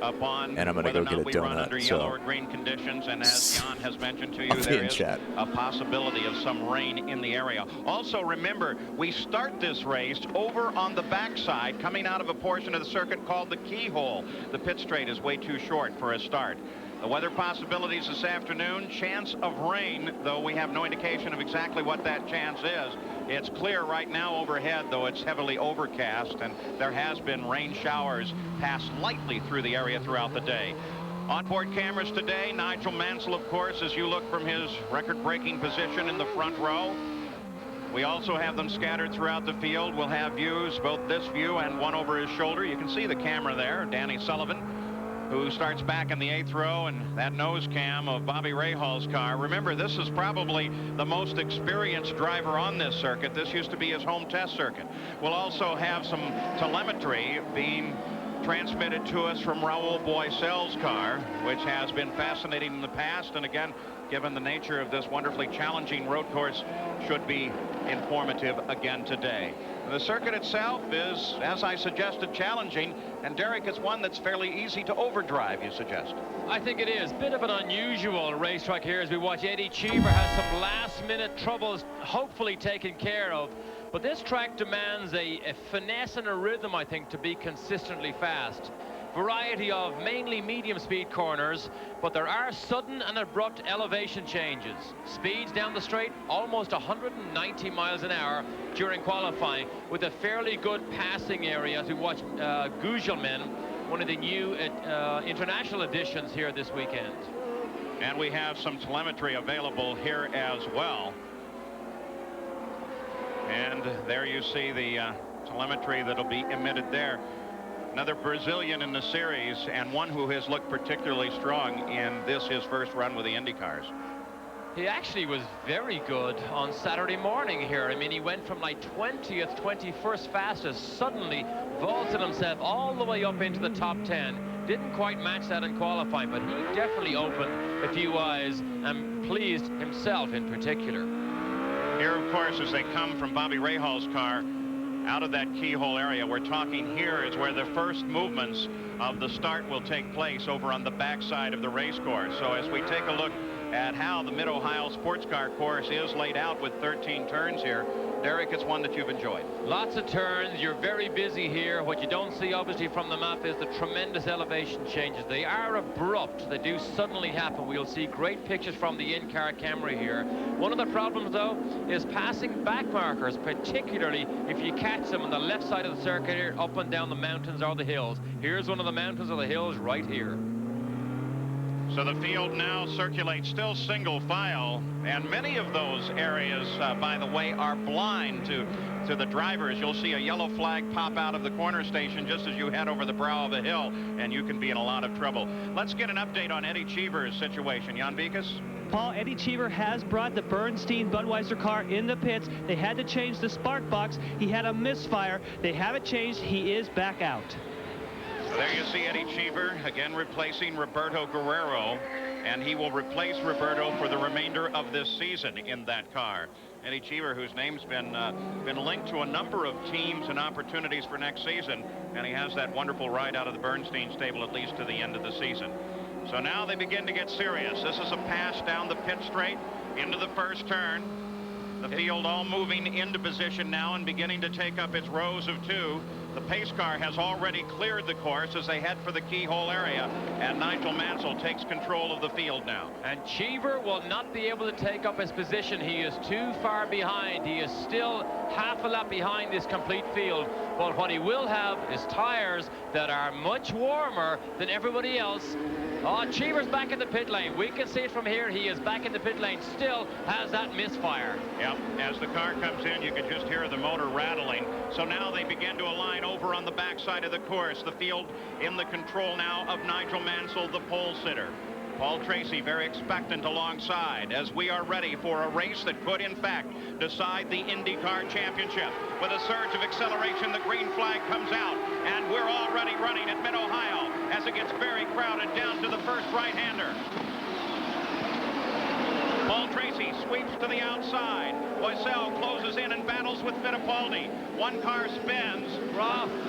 And I'm going to go get a donut. So green conditions, and as Jan has mentioned to you, I'll be in chat. A possibility of some rain in the area. Also, remember, we start this race over on the backside, coming out of a portion of the circuit called the Keyhole. The pit straight is way too short for a start. The weather possibilities this afternoon, chance of rain, though we have no indication of exactly what that chance is. It's clear right now overhead, though it's heavily overcast, and there has been rain showers pass lightly through the area throughout the day. Onboard cameras today, Nigel Mansell, of course, as you look from his record-breaking position in the front row. We also have them scattered throughout the field. We'll have views, both this view and one over his shoulder. You can see the camera there, Danny Sullivan, who starts back in the 8th row, and that nose cam of Bobby Rahal's car. Remember, this is probably the most experienced driver on this circuit. This used to be his home test circuit. We'll also have some telemetry being transmitted to us from Raul Boycel's car, which has been fascinating in the past, and again, given the nature of this wonderfully challenging road course, should be informative again today. The circuit itself is, as I suggested, challenging, and Derek, it's one that's fairly easy to overdrive, you suggest. I think it is. Bit of an unusual racetrack here as we watch Eddie Cheever has some last-minute troubles hopefully taken care of. But this track demands a finesse and a rhythm, I think, to be consistently fast. Variety of mainly medium speed corners, but there are sudden and abrupt elevation changes. Speeds down the straight almost 190 miles an hour during qualifying, with a fairly good passing area as we watch Gugelmin, one of the new international additions here this weekend. And we have some telemetry available here as well. And there you see the telemetry that'll be emitted there. Another Brazilian in the series, and one who has looked particularly strong in this, his first run with the Indy cars. He actually was very good on Saturday morning here. I mean, he went from like 20th, 21st fastest, suddenly vaulted himself all the way up into the top 10. Didn't quite match that in qualifying, but he definitely opened a few eyes and pleased himself in particular. Here, of course, as they come from Bobby Rahal's car out of that keyhole area, we're talking here is where the first movements of the start will take place over on the backside of the race course. So as we take a look at how the Mid-Ohio Sports Car course is laid out with 13 turns here, Derek, it's one that you've enjoyed. Lots of turns. You're very busy here. What you don't see, obviously, from the map is the tremendous elevation changes. They are abrupt. They do suddenly happen. We'll see great pictures from the in-car camera here. One of the problems, though, is passing back markers, particularly if you catch them on the left side of the circuit here, up and down the mountains or the hills. Here's one of the mountains or the hills right here. So the field now circulates still single file, and many of those areas, by the way, are blind to the drivers. You'll see a yellow flag pop out of the corner station just as you head over the brow of a hill, and you can be in a lot of trouble. Let's get an update on Eddie Cheever's situation. Jan Vikas? Paul, Eddie Cheever has brought the Bernstein Budweiser car in the pits. They had to change the spark box. He had a misfire. They have it changed. He is back out. There you see Eddie Cheever again replacing Roberto Guerrero, and he will replace Roberto for the remainder of this season in that car. Eddie Cheever, whose name's been linked to a number of teams and opportunities for next season, and he has that wonderful ride out of the Bernstein stable at least to the end of the season. So now they begin to get serious. This is a pass down the pit straight into the first turn. The field all moving into position now and beginning to take up its rows of two. The pace car has already cleared the course as they head for the keyhole area, and Nigel Mansell takes control of the field now. And Cheever will not be able to take up his position. He is too far behind. He is still half a lap behind this complete field. But what he will have is tires that are much warmer than everybody else. Oh, Cheever's back in the pit lane. We can see it from here. He is back in the pit lane. Still has that misfire. Yep, as the car comes in, you can just hear the motor rattling. So now they begin to align over on the backside of the course. The field in the control now of Nigel Mansell, the pole sitter. Paul Tracy very expectant alongside as we are ready for a race that could, in fact, decide the IndyCar Championship. With a surge of acceleration, the green flag comes out, and we're already running at Mid-Ohio as it gets very crowded down to the first right-hander. Paul Tracy sweeps to the outside. Boisel closes in and battles with Fittipaldi. One car spins.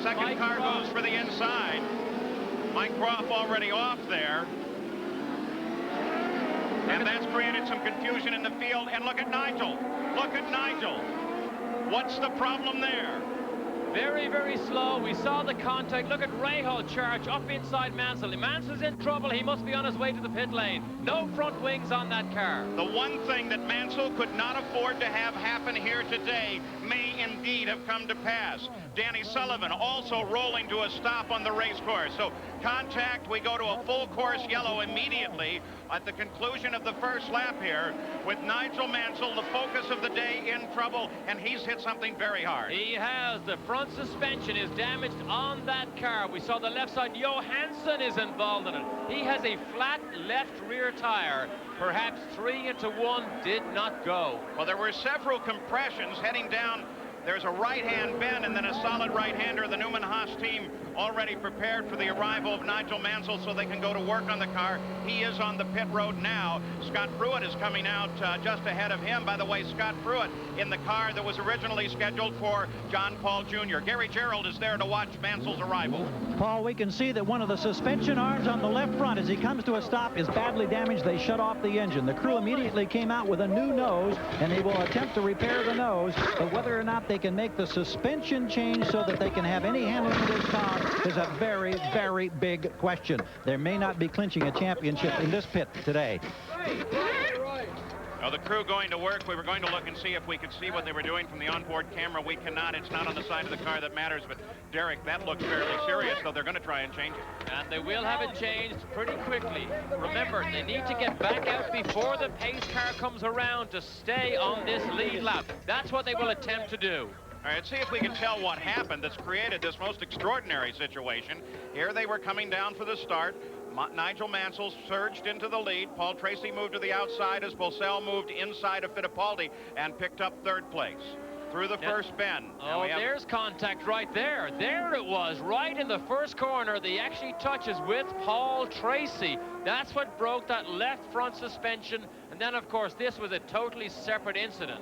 Second car goes for the inside. Mike Groff already off there. And that's created some confusion in the field. And look at Nigel. Look at Nigel. What's the problem there? Very, very slow. We saw the contact. Look at Rahal charge up inside Mansell. Mansell's in trouble. He must be on his way to the pit lane. No front wings on that car. The one thing that Mansell could not afford to have happen here today may indeed have come to pass. Danny Sullivan also rolling to a stop on the race course. So contact, we go to a full course yellow immediately at the conclusion of the first lap here with Nigel Mansell, the focus of the day, in trouble, and he's hit something very hard. He has. The front suspension is damaged on that car. We saw the left side. Johansson is involved in it. He has a flat left rear tire. Perhaps 3-1 did not go. Well, there were several compressions heading down. There's a right-hand bend and then a solid right-hander. The Newman-Haas team already prepared for the arrival of Nigel Mansell so they can go to work on the car. He is on the pit road now. Scott Pruitt is coming out just ahead of him. By the way, Scott Pruitt in the car that was originally scheduled for John Paul Jr. Gary Gerald is there to watch Mansell's arrival. Paul, we can see that one of the suspension arms on the left front as he comes to a stop is badly damaged. They shut off the engine. The crew immediately came out with a new nose, and they will attempt to repair the nose, but whether or not they can make the suspension change so that they can have any handling of this car is a very, very big question. There may not be clinching a championship in this pit today. Now the crew going to work. We were going to look and see if we could see what they were doing from the onboard camera. We cannot. It's not on the side of the car that matters. But Derek, that looks fairly serious, though they're going to try and change it. And they will have it changed pretty quickly. Remember, they need to get back out before the pace car comes around to stay on this lead lap. That's what they will attempt to do. All right, let's see if we can tell what happened that's created this most extraordinary situation. Here they were coming down for the start. Nigel Mansell surged into the lead. Paul Tracy moved to the outside as Boisel moved inside of Fittipaldi and picked up third place through the first bend. Oh, there's contact right there. There it was, right in the first corner. The actually touches with Paul Tracy. That's what broke that left front suspension. And then, of course, this was a totally separate incident.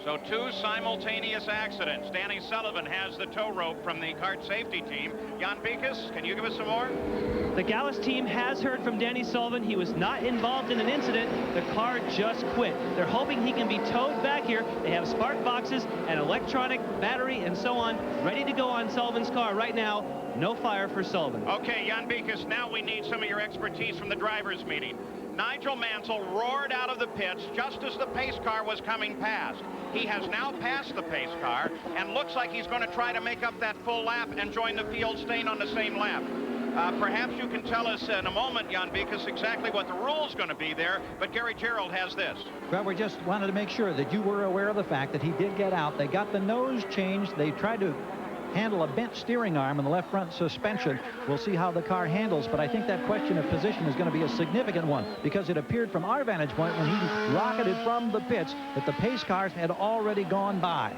So two simultaneous accidents. Danny Sullivan has the tow rope from the kart safety team. Jan Beekes, can you give us some more? The Gallus team has heard from Danny Sullivan. He was not involved in an incident. The car just quit. They're hoping he can be towed back here. They have spark boxes, an electronic battery, and so on, ready to go on Sullivan's car right now. No fire for Sullivan. Okay, Jan Beekes, now we need some of your expertise from the drivers' meeting. Nigel Mansell roared out of the pits just as the pace car was coming past. He has now passed the pace car and looks like he's going to try to make up that full lap and join the field staying on the same lap. Perhaps you can tell us in a moment, Jan Beekes, exactly what the rule's going to be there, but Gary Gerald has this. Well, we just wanted to make sure that you were aware of the fact that he did get out. They got the nose changed. They tried to handle a bent steering arm in the left front suspension. We'll see how the car handles, but I think that question of position is going to be a significant one because it appeared from our vantage point when he rocketed from the pits that the pace cars had already gone by.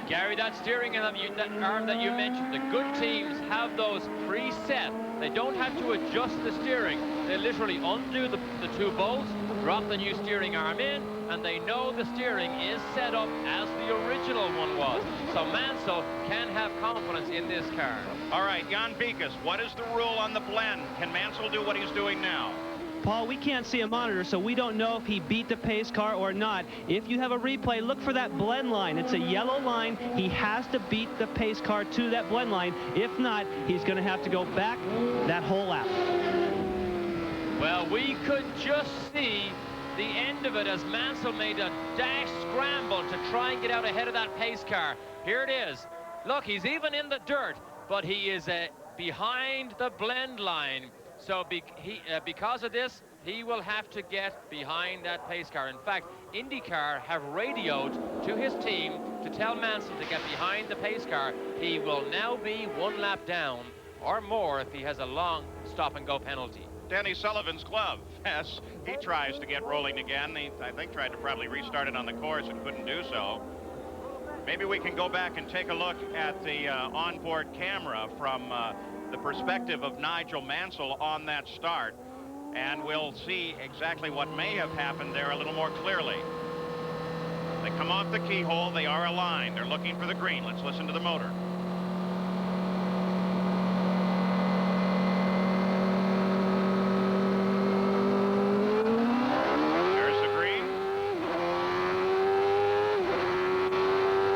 Gary, that steering arm that you mentioned, the good teams have those preset. They don't have to adjust the steering. They literally undo the two bolts, drop the new steering arm in, and they know the steering is set up as the original one was. So Mansell can have confidence in this car. All right, Jan Beekes, what is the rule on the blend? Can Mansell do what he's doing now? Paul, we can't see a monitor, so we don't know if he beat the pace car or not. If you have a replay, look for that blend line. It's a yellow line. He has to beat the pace car to that blend line. If not, he's going to have to go back that whole lap. Well, we could just see the end of it as Mansell made a dash scramble to try and get out ahead of that pace car. Here it is. Look, he's even in the dirt, but he is behind the blend line. So because of this, he will have to get behind that pace car. In fact, IndyCar have radioed to his team to tell Mansell to get behind the pace car. He will now be one lap down or more if he has a long stop-and-go penalty. Danny Sullivan's glove as he tries to get rolling again. He, I think, tried to probably restart it on the course and couldn't do so. Maybe we can go back and take a look at the onboard camera from the perspective of Nigel Mansell on that start, and we'll see exactly what may have happened there a little more clearly. They come off the keyhole. They are aligned. They're looking for the green. Let's listen to the motor. There's the green.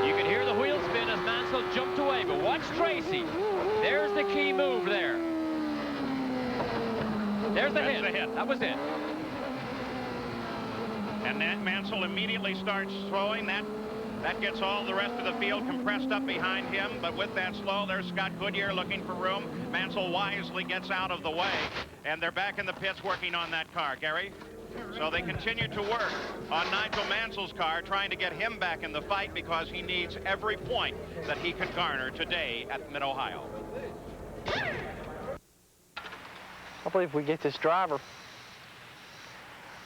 You can hear the wheel spin as Mansell jumped away, but watch Tracy. There's the key move there. There's the hit. That was it. And that Mansell immediately starts slowing. That gets all the rest of the field compressed up behind him. But with that slow, there's Scott Goodyear looking for room. Mansell wisely gets out of the way. And they're back in the pits working on that car, Gary. So they continue to work on Nigel Mansell's car, trying to get him back in the fight because he needs every point that he can garner today at Mid-Ohio. I believe if we get this driver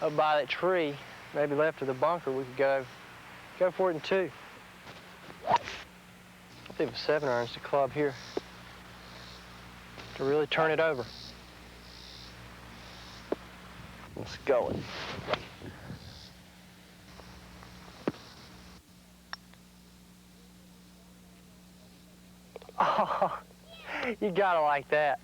up by that tree, maybe left of the bunker, we could go for it in 2. I think it was 7 irons to club here to really turn it over. Let's go it. Oh, you gotta like that.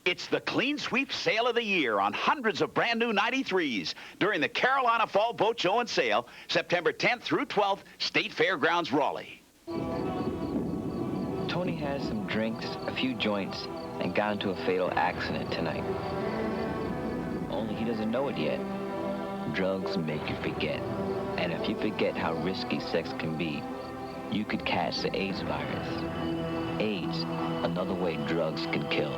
It's the Clean Sweep Sale of the Year on hundreds of brand new 93s during the Carolina Fall Boat Show and Sale, September 10th through 12th, State Fairgrounds, Raleigh. Tony had some drinks, a few joints, and got into a fatal accident tonight. Only he doesn't know it yet. Drugs make you forget. And if you forget how risky sex can be, you could catch the AIDS virus. AIDS, another way drugs can kill.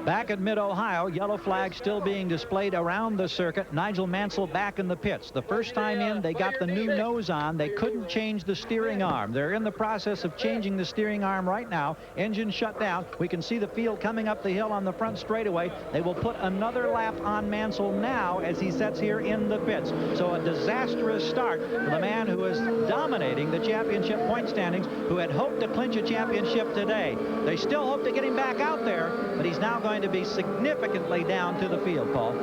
Back at Mid-Ohio, yellow flag still being displayed around the circuit. Nigel Mansell back in the pits. The first time in, they got the new nose on. They couldn't change the steering arm. They're in the process of changing the steering arm right now. Engine shut down. We can see the field coming up the hill on the front straightaway. They will put another lap on Mansell now as he sets here in the pits. So a disastrous start for the man who is dominating the championship point standings, who had hoped to clinch a championship today. They still hope to get him back out there, but he's now going to be significantly down to the field, Paul.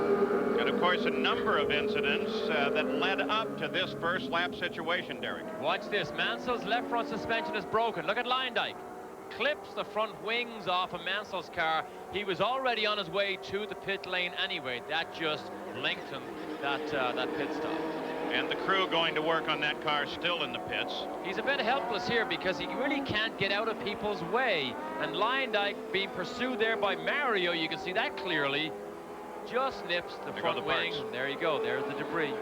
And of course, a number of incidents that led up to this first lap situation, Derek. Watch this. Mansell's left front suspension is broken. Look at Lyndike. Clips the front wings off of Mansell's car. He was already on his way to the pit lane anyway. That just lengthened that pit stop. And the crew going to work on that car still in the pits. He's a bit helpless here because he really can't get out of people's way. And Lyndike being pursued there by Mario, you can see that clearly, just nips the front wing. There you go. There's the debris.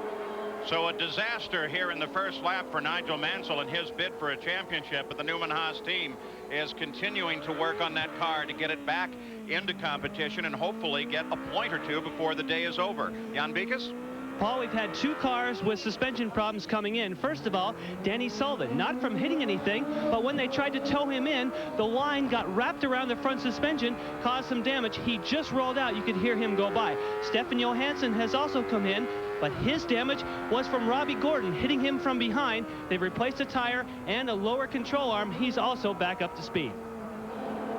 So a disaster here in the first lap for Nigel Mansell and his bid for a championship, but the Newman Haas team is continuing to work on that car to get it back into competition and hopefully get a point or two before the day is over. Jan Beekes? Paul, we've had 2 cars with suspension problems coming in. First of all, Danny Sullivan, not from hitting anything, but when they tried to tow him in, the line got wrapped around the front suspension, caused some damage. He just rolled out. You could hear him go by. Stefan Johansson has also come in, but his damage was from Robbie Gordon hitting him from behind. They've replaced a tire and a lower control arm. He's also back up to speed.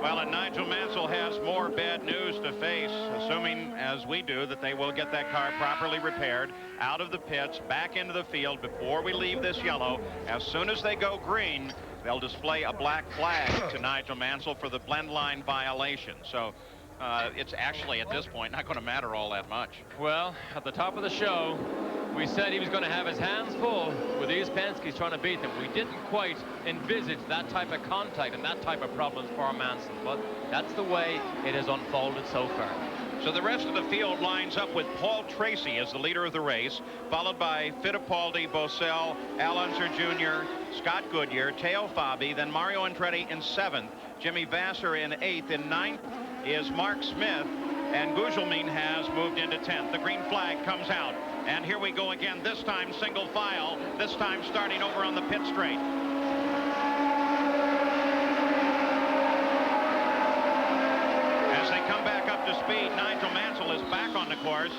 Well, and Nigel Mansell has more bad news to face, assuming, as we do, that they will get that car properly repaired, out of the pits, back into the field before we leave this yellow. As soon as they go green, they'll display a black flag to Nigel Mansell for the blend line violation. So it's actually, at this point, not going to matter all that much. Well, at the top of the show, we said he was going to have his hands full with these Penske's trying to beat them. We didn't quite envisage that type of contact and that type of problems for Mansell, but that's the way it has unfolded so far. So the rest of the field lines up with Paul Tracy as the leader of the race, followed by Fittipaldi, Bosell, Al Unser Jr., Scott Goodyear, Teo Fabi, then Mario Andretti in 7th, Jimmy Vasser in 8th, in 9th, is Mark Smith, and Gugelmin has moved into 10th. The green flag comes out, and here we go again, this time single file, this time starting over on the pit straight. As they come back up to speed, Nigel Mansell is back on the course,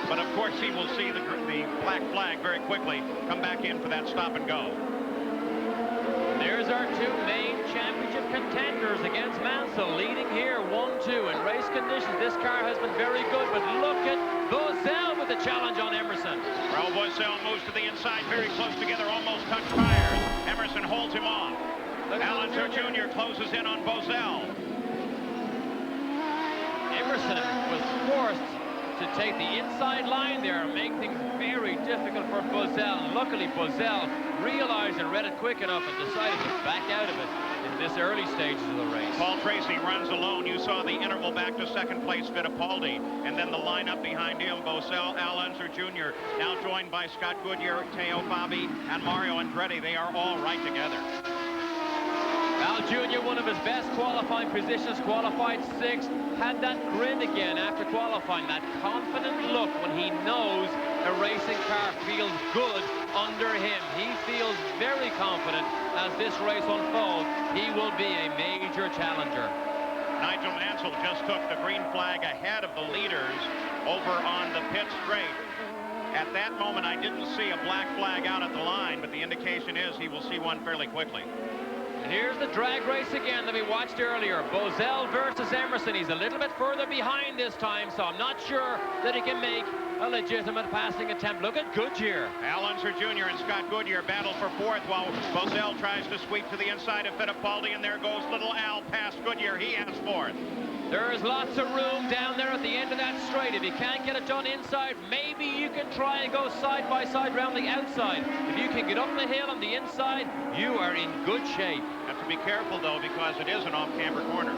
but of course he will see the black flag very quickly come back in for that stop and go. There's our two main championship contenders against Mansell, leading here 1-2 in race conditions. This car has been very good, but look at Vaudeville with the challenge on Emerson. Raul Boisel moves to the inside, very close together, almost touch tires. Emerson holds him off. Alonso Jr. closes in on Boisel. Emerson was forced to take the inside line there and make things very difficult for Boisel. Luckily, Boisel realized and read it quick enough and decided to back out of it in this early stages of the race. Paul Tracy runs alone. You saw the interval back to second place, Fittipaldi, and then the lineup behind him, Boisel, Al Unser Jr., now joined by Scott Goodyear, Teo Fabi, and Mario Andretti. They are all right together. Al Jr., one of his best qualifying positions, qualified 6th, had that grin again after qualifying, that confident look when he knows a racing car feels good under him. He feels very confident as this race unfolds. He will be a major challenger. Nigel Mansell just took the green flag ahead of the leaders over on the pit straight. At that moment, I didn't see a black flag out at the line, but the indication is he will see one fairly quickly. Here's the drag race again that we watched earlier. Boisel versus Emerson. He's a little bit further behind this time, so I'm not sure that he can make a legitimate passing attempt. Look at Goodyear. Al Unser Jr. and Scott Goodyear battle for 4th while Boisel tries to sweep to the inside of Fittipaldi, and there goes little Al past Goodyear. He has 4th. There is lots of room down there at the end of that straight. If you can't get it done inside, maybe you can try and go side by side around the outside. If you can get up the hill on the inside, you are in good shape. Have to be careful, though, because it is an off-camber corner.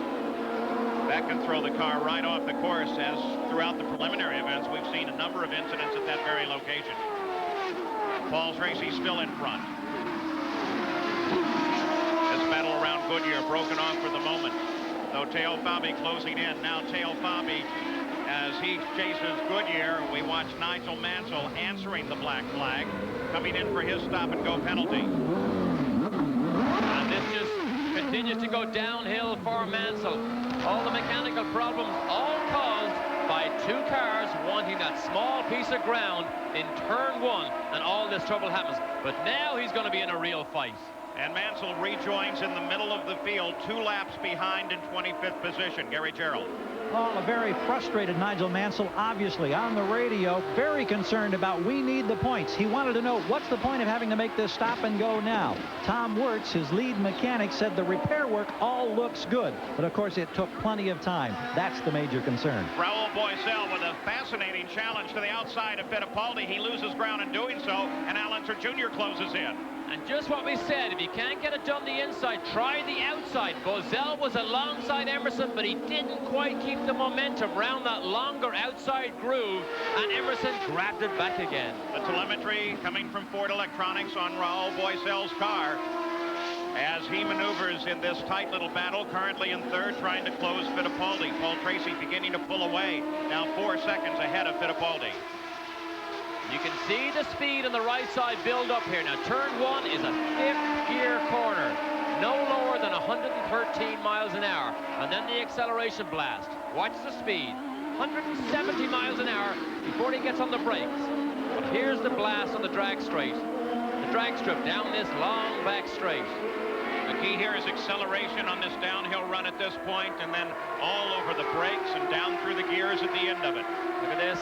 That can throw the car right off the course, as throughout the preliminary events, we've seen a number of incidents at that very location. Paul Tracy still in front. This battle around Goodyear broken off for the moment. So Teo Fabi closing in. Now Teo Fabi, as he chases Goodyear, we watch Nigel Mansell answering the black flag, coming in for his stop-and-go penalty. And this just continues to go downhill for Mansell. All the mechanical problems, all caused by two cars wanting that small piece of ground in turn 1, and all this trouble happens. But now he's going to be in a real fight. And Mansell rejoins in the middle of the field, 2 laps behind in 25th position. Gary Gerald. Well, a very frustrated Nigel Mansell, obviously on the radio, very concerned about we need the points. He wanted to know what's the point of having to make this stop and go now. Tom Wirtz, his lead mechanic, said the repair work all looks good, but of course it took plenty of time. That's the major concern. Raul Boisel with a fascinating challenge to the outside of Fittipaldi. He loses ground in doing so, and Al Unser Jr. closes in. And just what we said, if you can't get it done the inside, try the outside. Boisel was alongside Emerson, but he didn't quite keep the momentum around that longer outside groove, and Emerson grabbed it back again. The telemetry coming from Ford Electronics on Raul Boisel's car as he maneuvers in this tight little battle, currently in 3rd, trying to close Fittipaldi. Paul Tracy beginning to pull away, now 4 seconds ahead of Fittipaldi. You can see the speed on the right side build up here. Now, turn 1 is a 5th gear corner, no lower than 113 miles an hour. And then the acceleration blast. Watch the speed, 170 miles an hour before he gets on the brakes. But here's the blast on the drag straight. The drag strip down this long back straight. The key here is acceleration on this downhill run at this point, and then all over the brakes and down through the gears at the end of it. Look at this.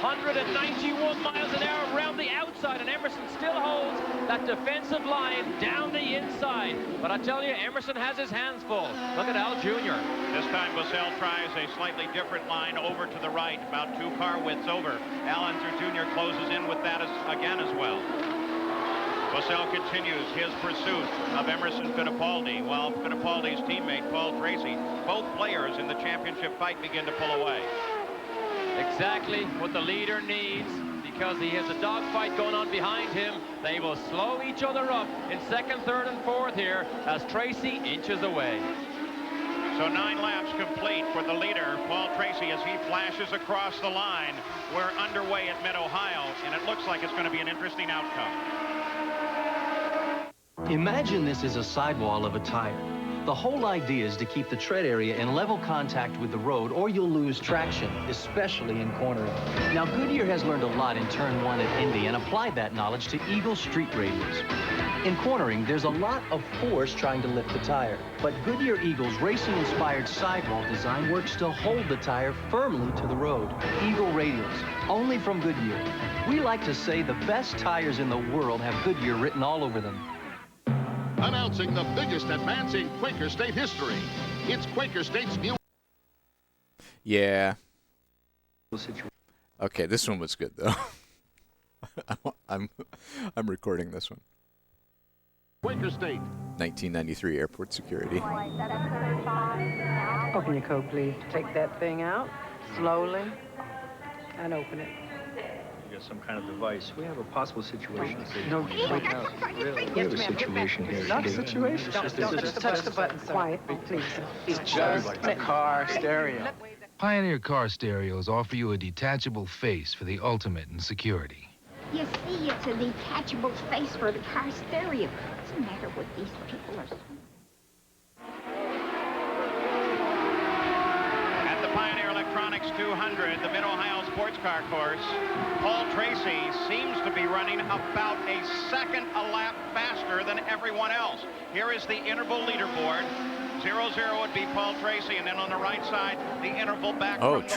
191 miles an hour around the outside, and Emerson still holds that defensive line down the inside. But I tell you, Emerson has his hands full. Look at Al Jr. This time Boisel tries a slightly different line over to the right, about 2 car widths over. Al Unser Jr. closes in with that again as well. Boisel continues his pursuit of Emerson Fittipaldi, while Fittipaldi's teammate Paul Tracy, both players in the championship fight, begin to pull away. Exactly what the leader needs, because he has a dogfight going on behind him. They will slow each other up in 2nd, 3rd, and 4th here as Tracy inches away. So 9 laps complete for the leader, Paul Tracy, as he flashes across the line. We're underway at Mid-Ohio, and it looks like it's going to be an interesting outcome. Imagine this is a sidewall of a tire. The whole idea is to keep the tread area in level contact with the road, or you'll lose traction, especially in cornering. Now, Goodyear has learned a lot in Turn 1 at Indy and applied that knowledge to Eagle street radials. In cornering, there's a lot of force trying to lift the tire, but Goodyear Eagle's racing-inspired sidewall design works to hold the tire firmly to the road. Eagle radials, only from Goodyear. We like to say the best tires in the world have Goodyear written all over them. Announcing the biggest advance in Quaker State history. It's Quaker State's new... Yeah. Okay, this one was good, though. I'm recording this one. Quaker State. 1993 airport security. Open your coat, please. Take that thing out slowly and open it. You got some kind of device. We have a possible situation. No, wait now. Really? We have a situation here. It's not a Steve. situation. Don't touch the button, quiet, please. It's just a car stereo. Pioneer car stereos offer you a detachable face for the ultimate in security. You see, it's a detachable face for the car stereo. What's the matter with these people? At the Pioneer Electronics 200, the Mid-Ohio Sports Car Course, Paul Tracy seems to be running about a second a lap faster than everyone else. Here is the interval leaderboard. 0-0 would be Paul Tracy, and then on the right side, the interval back. Oh, from the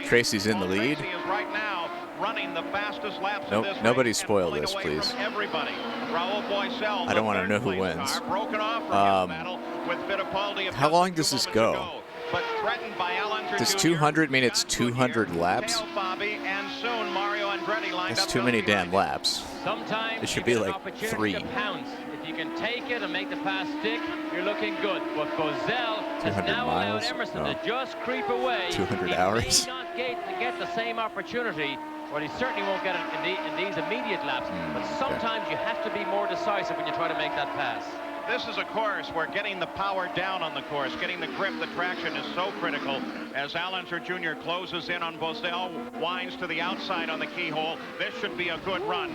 Tracy's in the lead. Tracy is right now running the fastest laps Nope, of this nobody race, spoil and this, pulling away please. from everybody. Raul Boisel, I don't want to the know who third-place wins. car, broken off from his battle with Fittipaldi How long does this go? but threatened by Alonso Does Jr., 200 mean it's 200 laps? Teo Fabi, and soon Mario Andretti lined That's up too many damn laps. Sometimes It should you be get an like opportunity 3. to pounce. If you can take it and make the pass stick, you're looking good. But Boisel has 200 now allowed miles? Emerson No. to just creep away. 200 he hours? may not get the same opportunity, but he certainly won't get it in these immediate laps. But sometimes you have to be more decisive when you try to make that pass. This is a course where getting the power down on the course, getting the grip, the traction is so critical. As Alonso Jr. closes in on Boisel, winds to the outside on the keyhole. This should be a good run.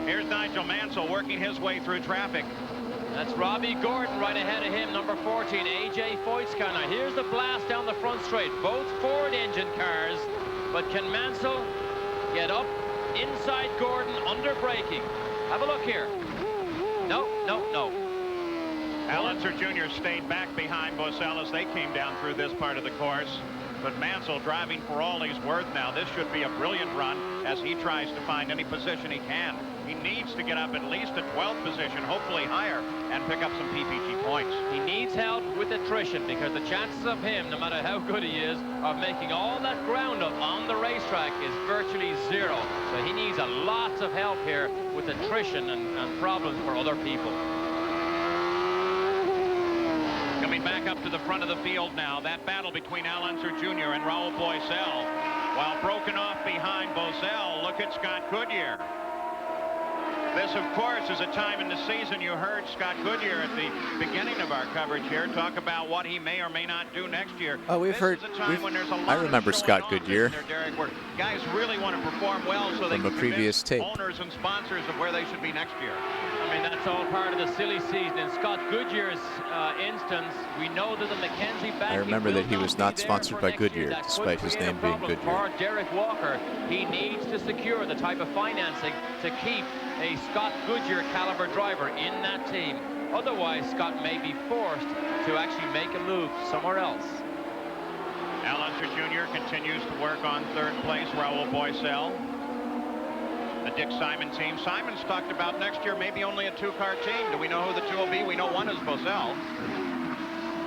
Here's Nigel Mansell working his way through traffic. That's Robbie Gordon right ahead of him, number 14, A.J. Foytska. Now here's the blast down the front straight. Both Ford engine cars, but can Mansell get up inside Gordon under braking? Have a look here. No. Alonso Jr. stayed back behind Boisel as they came down through this part of the course. But Mansell driving for all he's worth now. This should be a brilliant run as he tries to find any position he can. He needs to get up at least a 12th position, hopefully higher, and pick up some PPG points. He needs help with attrition because the chances of him, no matter how good he is, of making all that ground up on the racetrack is virtually 0. So he needs a lot of help here with attrition and problems for other people. Coming back up to the front of the field now, that battle between Alonso Jr. and Raul Boisel. While broken off behind Boisel, look at Scott Goodyear. This, of course, is a time in the season you heard Scott Goodyear at the beginning of our coverage here talk about what he may or may not do next year. Oh, we've heard. I remember Scott Goodyear Where guys really want to perform well so they from a can previous tape. owners and sponsors of where they should be next year. I mean, that's all part of the silly season. In Scott Goodyear's instance, we know that the McKenzie I backing remember that he will was be not there sponsored for by next year. Goodyear, That could despite his create a name being problem Goodyear. For Derek Walker, he needs to secure the type of financing to keep a Scott Goodyear caliber driver in that team. Otherwise, Scott may be forced to actually make a move somewhere else. Alonso Jr. continues to work on third place. Raul Boisel. The Dick Simon team. Simon's talked about next year maybe only a 2-car team. Do we know who the 2 will be? We know one is Boisel.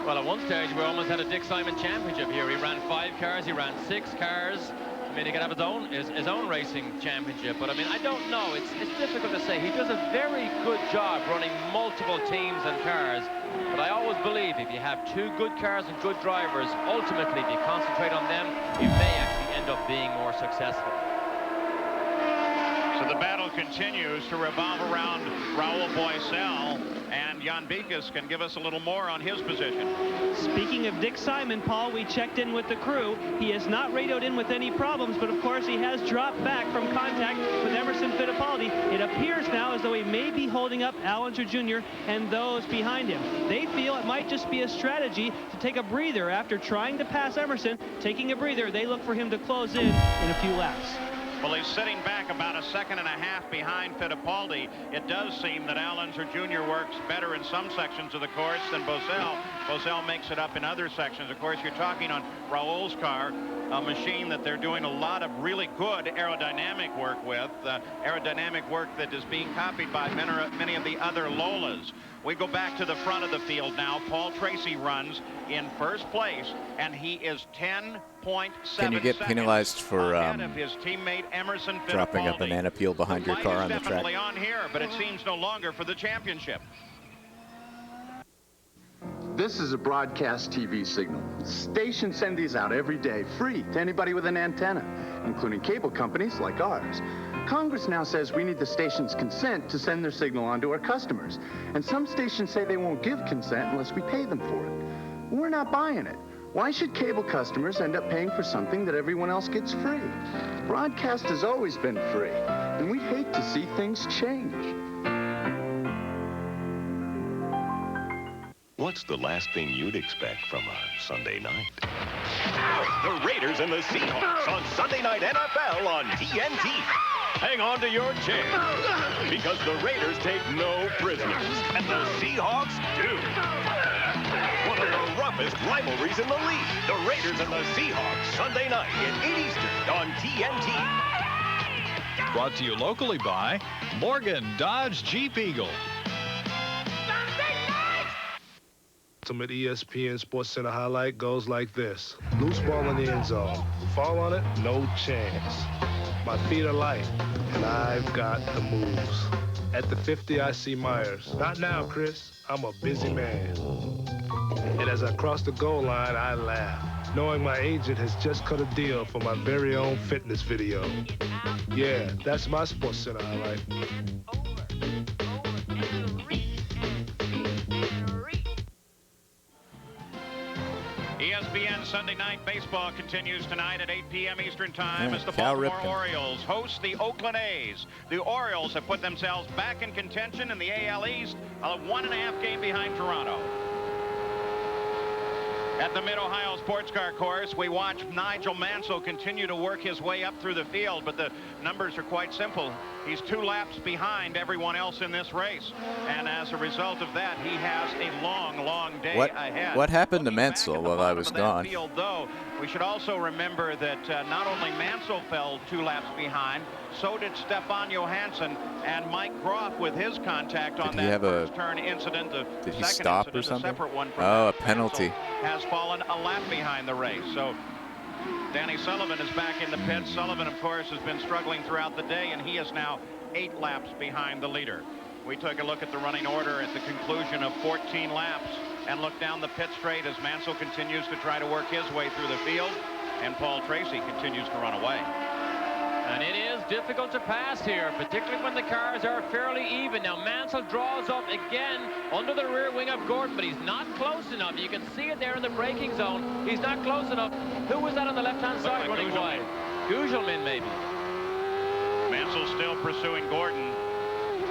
Well, at one stage, we almost had a Dick Simon championship here. He ran 5 cars. He ran 6 cars. I mean, he could have his own racing championship. But, I mean, I don't know. It's difficult to say. He does a very good job running multiple teams and cars. But I always believe if you have 2 good cars and good drivers, ultimately, if you concentrate on them, you may actually end up being more successful. So the battle continues to revolve around Raul Boisel, and Jan Beekes can give us a little more on his position. Speaking of Dick Simon, Paul, we checked in with the crew. He has not radioed in with any problems, but of course he has dropped back from contact with Emerson Fittipaldi. It appears now as though he may be holding up Allinger Jr. and those behind him. They feel it might just be a strategy to take a breather after trying to pass Emerson. Taking a breather, they look for him to close in a few laps. Well, he's sitting back about a second and a half behind Fittipaldi. It does seem that Allinger Jr. works better in some sections of the course than Boisel. Boisel makes it up in other sections. Of course, you're talking on Raul's car, a machine that they're doing a lot of really good aerodynamic work with, aerodynamic work that is being copied by many of the other Lolas. We go back to the front of the field now. Paul Tracy runs in first place, and he is 10.7 Can you get penalized for of his teammate Emerson Fittipaldi, dropping a banana peel behind your car on the track? definitely on here, but it seems no longer for the championship. This is a broadcast TV signal. Stations send these out every day, free to anybody with an antenna, including cable companies like ours. Congress now says we need the station's consent to send their signal on to our customers. And some stations say they won't give consent unless we pay them for it. We're not buying it. Why should cable customers end up paying for something that everyone else gets free? Broadcast has always been free, and we'd hate to see things change. What's the last thing you'd expect from a Sunday night? The Raiders and the Seahawks on Sunday Night NFL on TNT. Hang on to your chair, because the Raiders take no prisoners, and the Seahawks do. One of the roughest rivalries in the league. The Raiders and the Seahawks, Sunday night at 8 Eastern on TNT. Brought to you locally by Morgan Dodge Jeep Eagle. Ultimate ESPN Sports Center highlight goes like this. Loose ball in the end zone. Fall on it, no chance. My feet are light, and I've got the moves. At the 50, I see Myers. Not now, Chris. I'm a busy man. And as I cross the goal line, I laugh, knowing my agent has just cut a deal for my very own fitness video. Yeah, that's my Sports Center highlight. ESPN Sunday Night Baseball continues tonight at 8 p.m. Eastern Time as the Cal Baltimore Ripken. Orioles host the Oakland A's. The Orioles have put themselves back in contention in the AL East, a 1.5 game behind Toronto. At the Mid-Ohio Sports Car Course, we watch Nigel Mansell continue to work his way up through the field, but the numbers are quite simple. He's 2 laps behind everyone else in this race, and as a result of that, he has a long, long day ahead. What happened to Mansell while I was gone? Field, though, we should also remember that not only Mansell fell 2 laps behind, so did Stefan Johansson and Mike Groff with his contact on that first turn incident. Did he stop or something? A separate one from a penalty. Has fallen a lap behind the race. So Danny Sullivan is back in the pits. Sullivan, of course, has been struggling throughout the day, and he is now 8 laps behind the leader. We took a look at the running order at the conclusion of 14 laps and look down the pit straight as Mansell continues to try to work his way through the field, and Paul Tracy continues to run away. And it is difficult to pass here, particularly when the cars are fairly even. Now Mansell draws up again under the rear wing of Gordon, but he's not close enough. You can see it there in the braking zone. He's not close enough. Who was that on the left-hand side running wide? Gugelmin, maybe. Mansell still pursuing Gordon.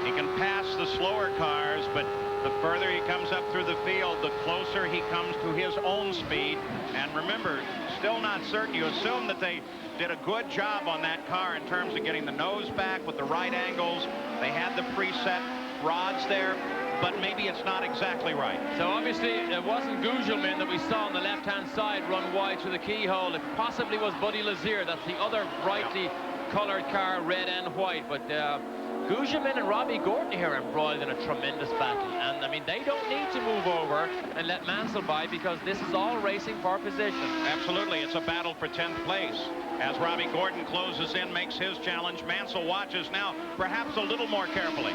He can pass the slower cars, but the further he comes up through the field, the closer he comes to his own speed. And remember, still not certain. You assume that they did a good job on that car in terms of getting the nose back with the right angles. They had the preset rods there, but maybe it's not exactly right. So obviously it wasn't Gugelmin that we saw on the left-hand side run wide through the keyhole. It possibly was Buddy Lazier. That's the other brightly colored car, red and white. But Gugelmin and Robbie Gordon here embroiled in a tremendous battle. And, I mean, they don't need to move over and let Mansell by, because this is all racing for position. Absolutely. It's a battle for 10th place. As Robbie Gordon closes in, makes his challenge, Mansell watches now, perhaps a little more carefully.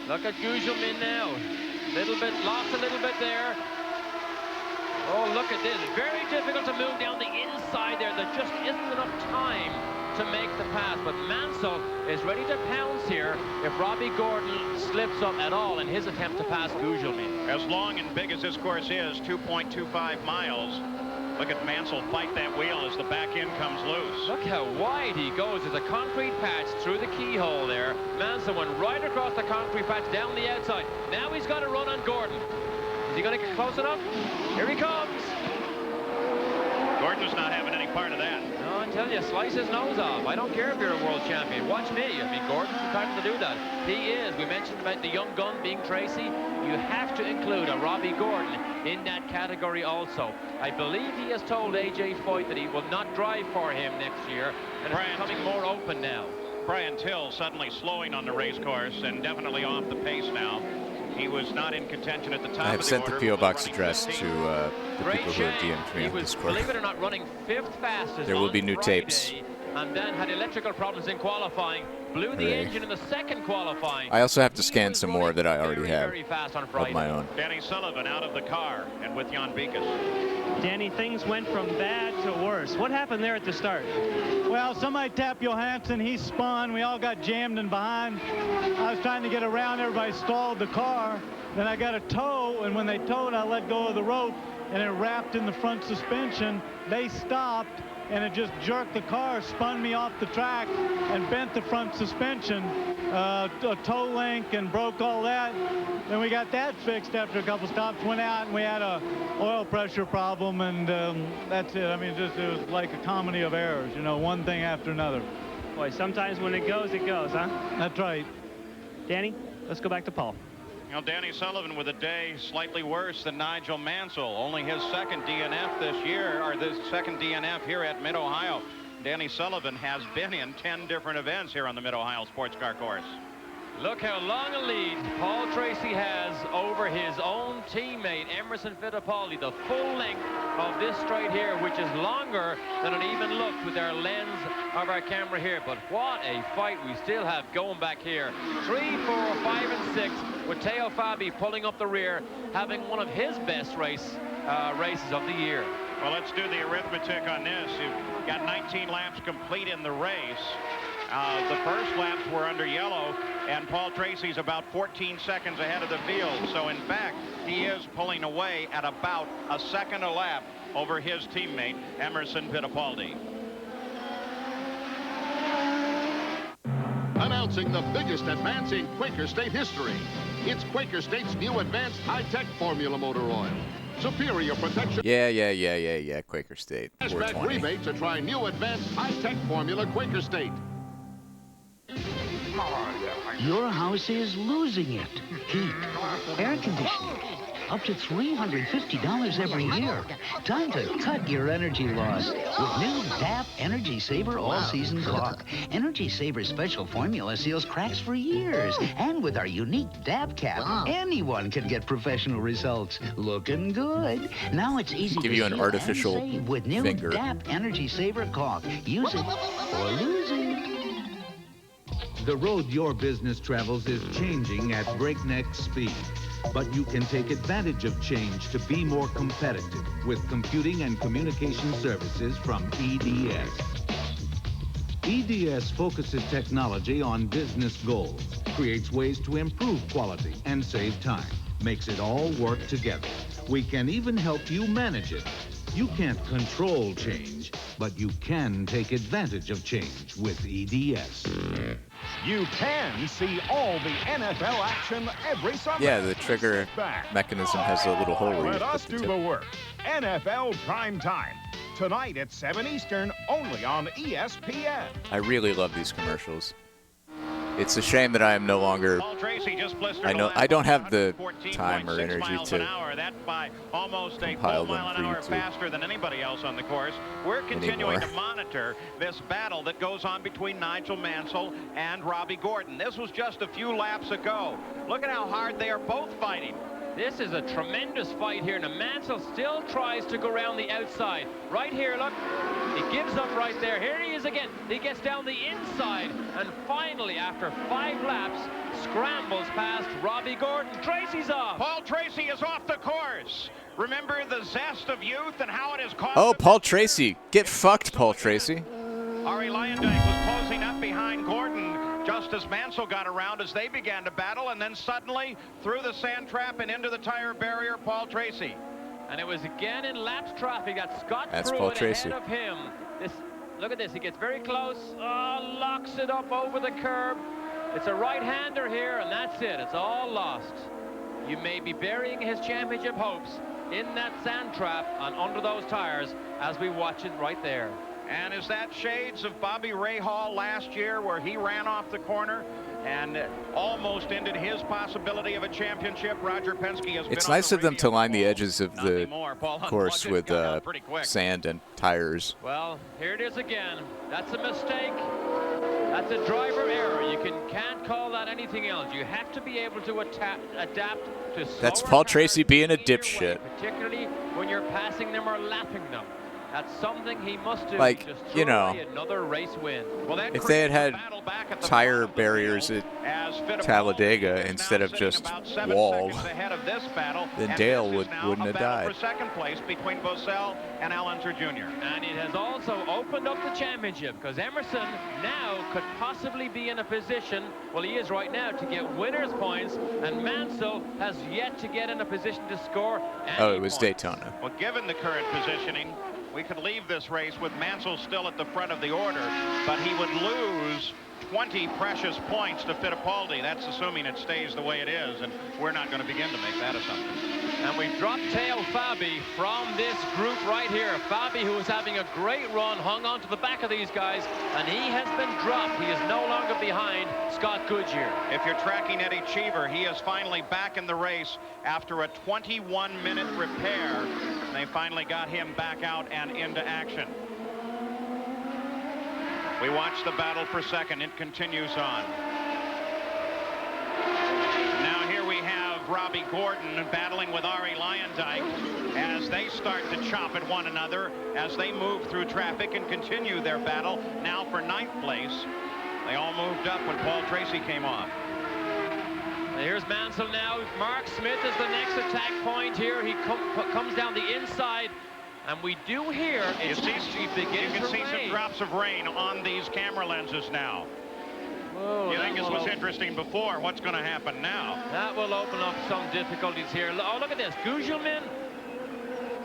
Look at Gugelmin now. Lost a little bit there. Oh, look at this. Very difficult to move down the inside there. There just isn't enough time to make the pass, but Mansell is ready to pounce here if Robbie Gordon slips up at all in his attempt to pass Gugelmin. As long and big as this course is, 2.25 miles, look at Mansell fight that wheel as the back end comes loose. Look how wide he goes. There's a concrete patch through the keyhole there. Mansell went right across the concrete patch down the outside. Now he's got to run on Gordon. Is he going to get close enough? Here he comes. Gordon's not having any part of that. No, I tell you, slice his nose off. I don't care if you're a world champion. Watch me. I mean, Gordon's entitled to do that. He is. We mentioned about the young gun being Tracy. You have to include a Robbie Gordon in that category also. I believe he has told A.J. Foyt that he will not drive for him next year, and it's becoming more open now. Brian Till suddenly slowing on the race course and definitely off the pace now. He was not in contention at the top. I have sent the P.O. Box address to the people who have DM'd me on Discord. Believe it or not, running 5th fastest. There will be new Friday, tapes. And then had electrical problems in qualifying. Blew the engine in the second qualifying. I also have to scan some more that I already have very fast on of Friday. my own. Danny Sullivan out of the car and with Jan Beekes. Danny, things went from bad to worse. What happened there at the start? Well, somebody tapped Johansson. He spun. We all got jammed in behind. I was trying to get around. Everybody stalled the car. Then I got a tow, and when they towed, I let go of the rope, and it wrapped in the front suspension. They stopped, and it just jerked the car, spun me off the track, and bent the front suspension, a toe link, and broke all that. Then we got that fixed after a couple stops, went out, and we had a oil pressure problem, and that's it. I mean, it was like a comedy of errors, you know, one thing after another. Boy, sometimes when it goes, huh? That's right. Danny, let's go back to Paul. You know, Danny Sullivan with a day slightly worse than Nigel Mansell. Only his second DNF this year, or the second DNF here at Mid-Ohio. Danny Sullivan has been in 10 different events here on the Mid-Ohio Sports Car Course. Look how long a lead Paul Tracy has over his own teammate, Emerson Fittipaldi. The full length of this straight here, which is longer than it even looked with our lens of our camera here. But what a fight we still have going back here. 3, 4, 5, and 6, with Teo Fabi pulling up the rear, having one of his best races of the year. Well, let's do the arithmetic on this. You've got 19 laps complete in the race. The first laps were under yellow, and Paul Tracy's about 14 seconds ahead of the field. So, in fact, he is pulling away at about a second a lap over his teammate, Emerson Fittipaldi. Announcing the biggest advance in Quaker State history. It's Quaker State's new advanced high-tech formula motor oil. Superior protection. Yeah. Quaker State. Cashback rebate to try new advanced high-tech formula Quaker State. Your house is losing it. Heat, air conditioning, up to $350 every year. Time to cut your energy loss with new DAP Energy Saver All-Season Caulk. Energy Saver's special formula seals cracks for years. And with our unique DAP cap, anyone can get professional results. Looking good. Now it's easy give to you an save artificial and save with new finger. DAP Energy Saver Caulk. Use it or lose it. The road your business travels is changing at breakneck speed. But you can take advantage of change to be more competitive with computing and communication services from EDS. EDS focuses technology on business goals, creates ways to improve quality and save time, makes it all work together. We can even help you manage it. You can't control change, but you can take advantage of change with EDS. You can see all the NFL action every summer. Yeah, the trigger mechanism has a little hole where you Let put us the do tip. the work. NFL Prime Time. Tonight at 7 Eastern, only on ESPN. I really love these commercials. It's a shame that I am no longer. Paul Tracy just blistered I don't have the time or energy miles an to hour. That's by almost a compile full them mile for an hour YouTube faster than anybody else on the course. We're continuing anymore. to monitor this battle that goes on between Nigel Mansell and Robbie Gordon. This was just a few laps ago. Look at how hard they are both fighting. This is a tremendous fight here. Now, Mansell still tries to go around the outside. Right here, look. He gives up right there. Here he is again. He gets down the inside. And finally, after 5 laps, scrambles past Robbie Gordon. Tracy's off. Paul Tracy is off the course. Remember the zest of youth and how it has cost. Oh, Paul Tracy. Get fucked, Paul Tracy. Ari Lyondike was closing up behind Gordon just as Mansell got around as they began to battle, and then suddenly through the sand trap and into the tire barrier, Paul Tracy. And it was again in lapped traffic that Scott That's Pruitt Paul Tracy. ahead of him. Look at this, he gets very close, locks it up over the curb. It's a right-hander here, and that's it, it's all lost. You may be burying his championship hopes in that sand trap and under those tires as we watch it right there. And is that shades of Bobby Rahal last year, where he ran off the corner and almost ended his possibility of a championship? Roger Penske has It's been nice on of them to line the edges of the Paul course with sand and tires. Well, here it is again. That's a mistake. That's a driver error. You can't call that anything else. You have to be able to adapt to That's slower Paul cars Tracy being a either dipshit. way, particularly when you're passing them or lapping them. That's something he must do. Like, just you know, away another race win. Well, that if they had tire barriers at Talladega instead of just wall, then Dale wouldn't have died. For second place between Bosell and Al Unser Jr. And it has also opened up the championship, because Emerson now could possibly be in a position, well, he is right now, to get winner's points, and Mansell has yet to get in a position to score any Oh, it was points. Daytona. Well, given the current positioning, we could leave this race with Mansell still at the front of the order, but he would lose 20 precious points to Fittipaldi. That's assuming it stays the way it is, and we're not going to begin to make that assumption. And we've dropped Teo Fabi from this group right here. Fabi, who was having a great run, hung on to the back of these guys, and he has been dropped. He is no longer behind Scott Goodyear. If you're tracking Eddie Cheever, he is finally back in the race after a 21-minute repair. They finally got him back out and into action. We watch the battle for second. It continues on. Now here we have Robbie Gordon battling with Ari Lyondike as they start to chop at one another as they move through traffic and continue their battle now for 9th place. They all moved up when Paul Tracy came off. Here's Mansell now. Mark Smith is the next attack point here. He comes down the inside. And we do hear you can see some drops of rain on these camera lenses now. Whoa, you think this was interesting before? What's going to happen now? That will open up some difficulties here. Oh, look at this. Gugelmin,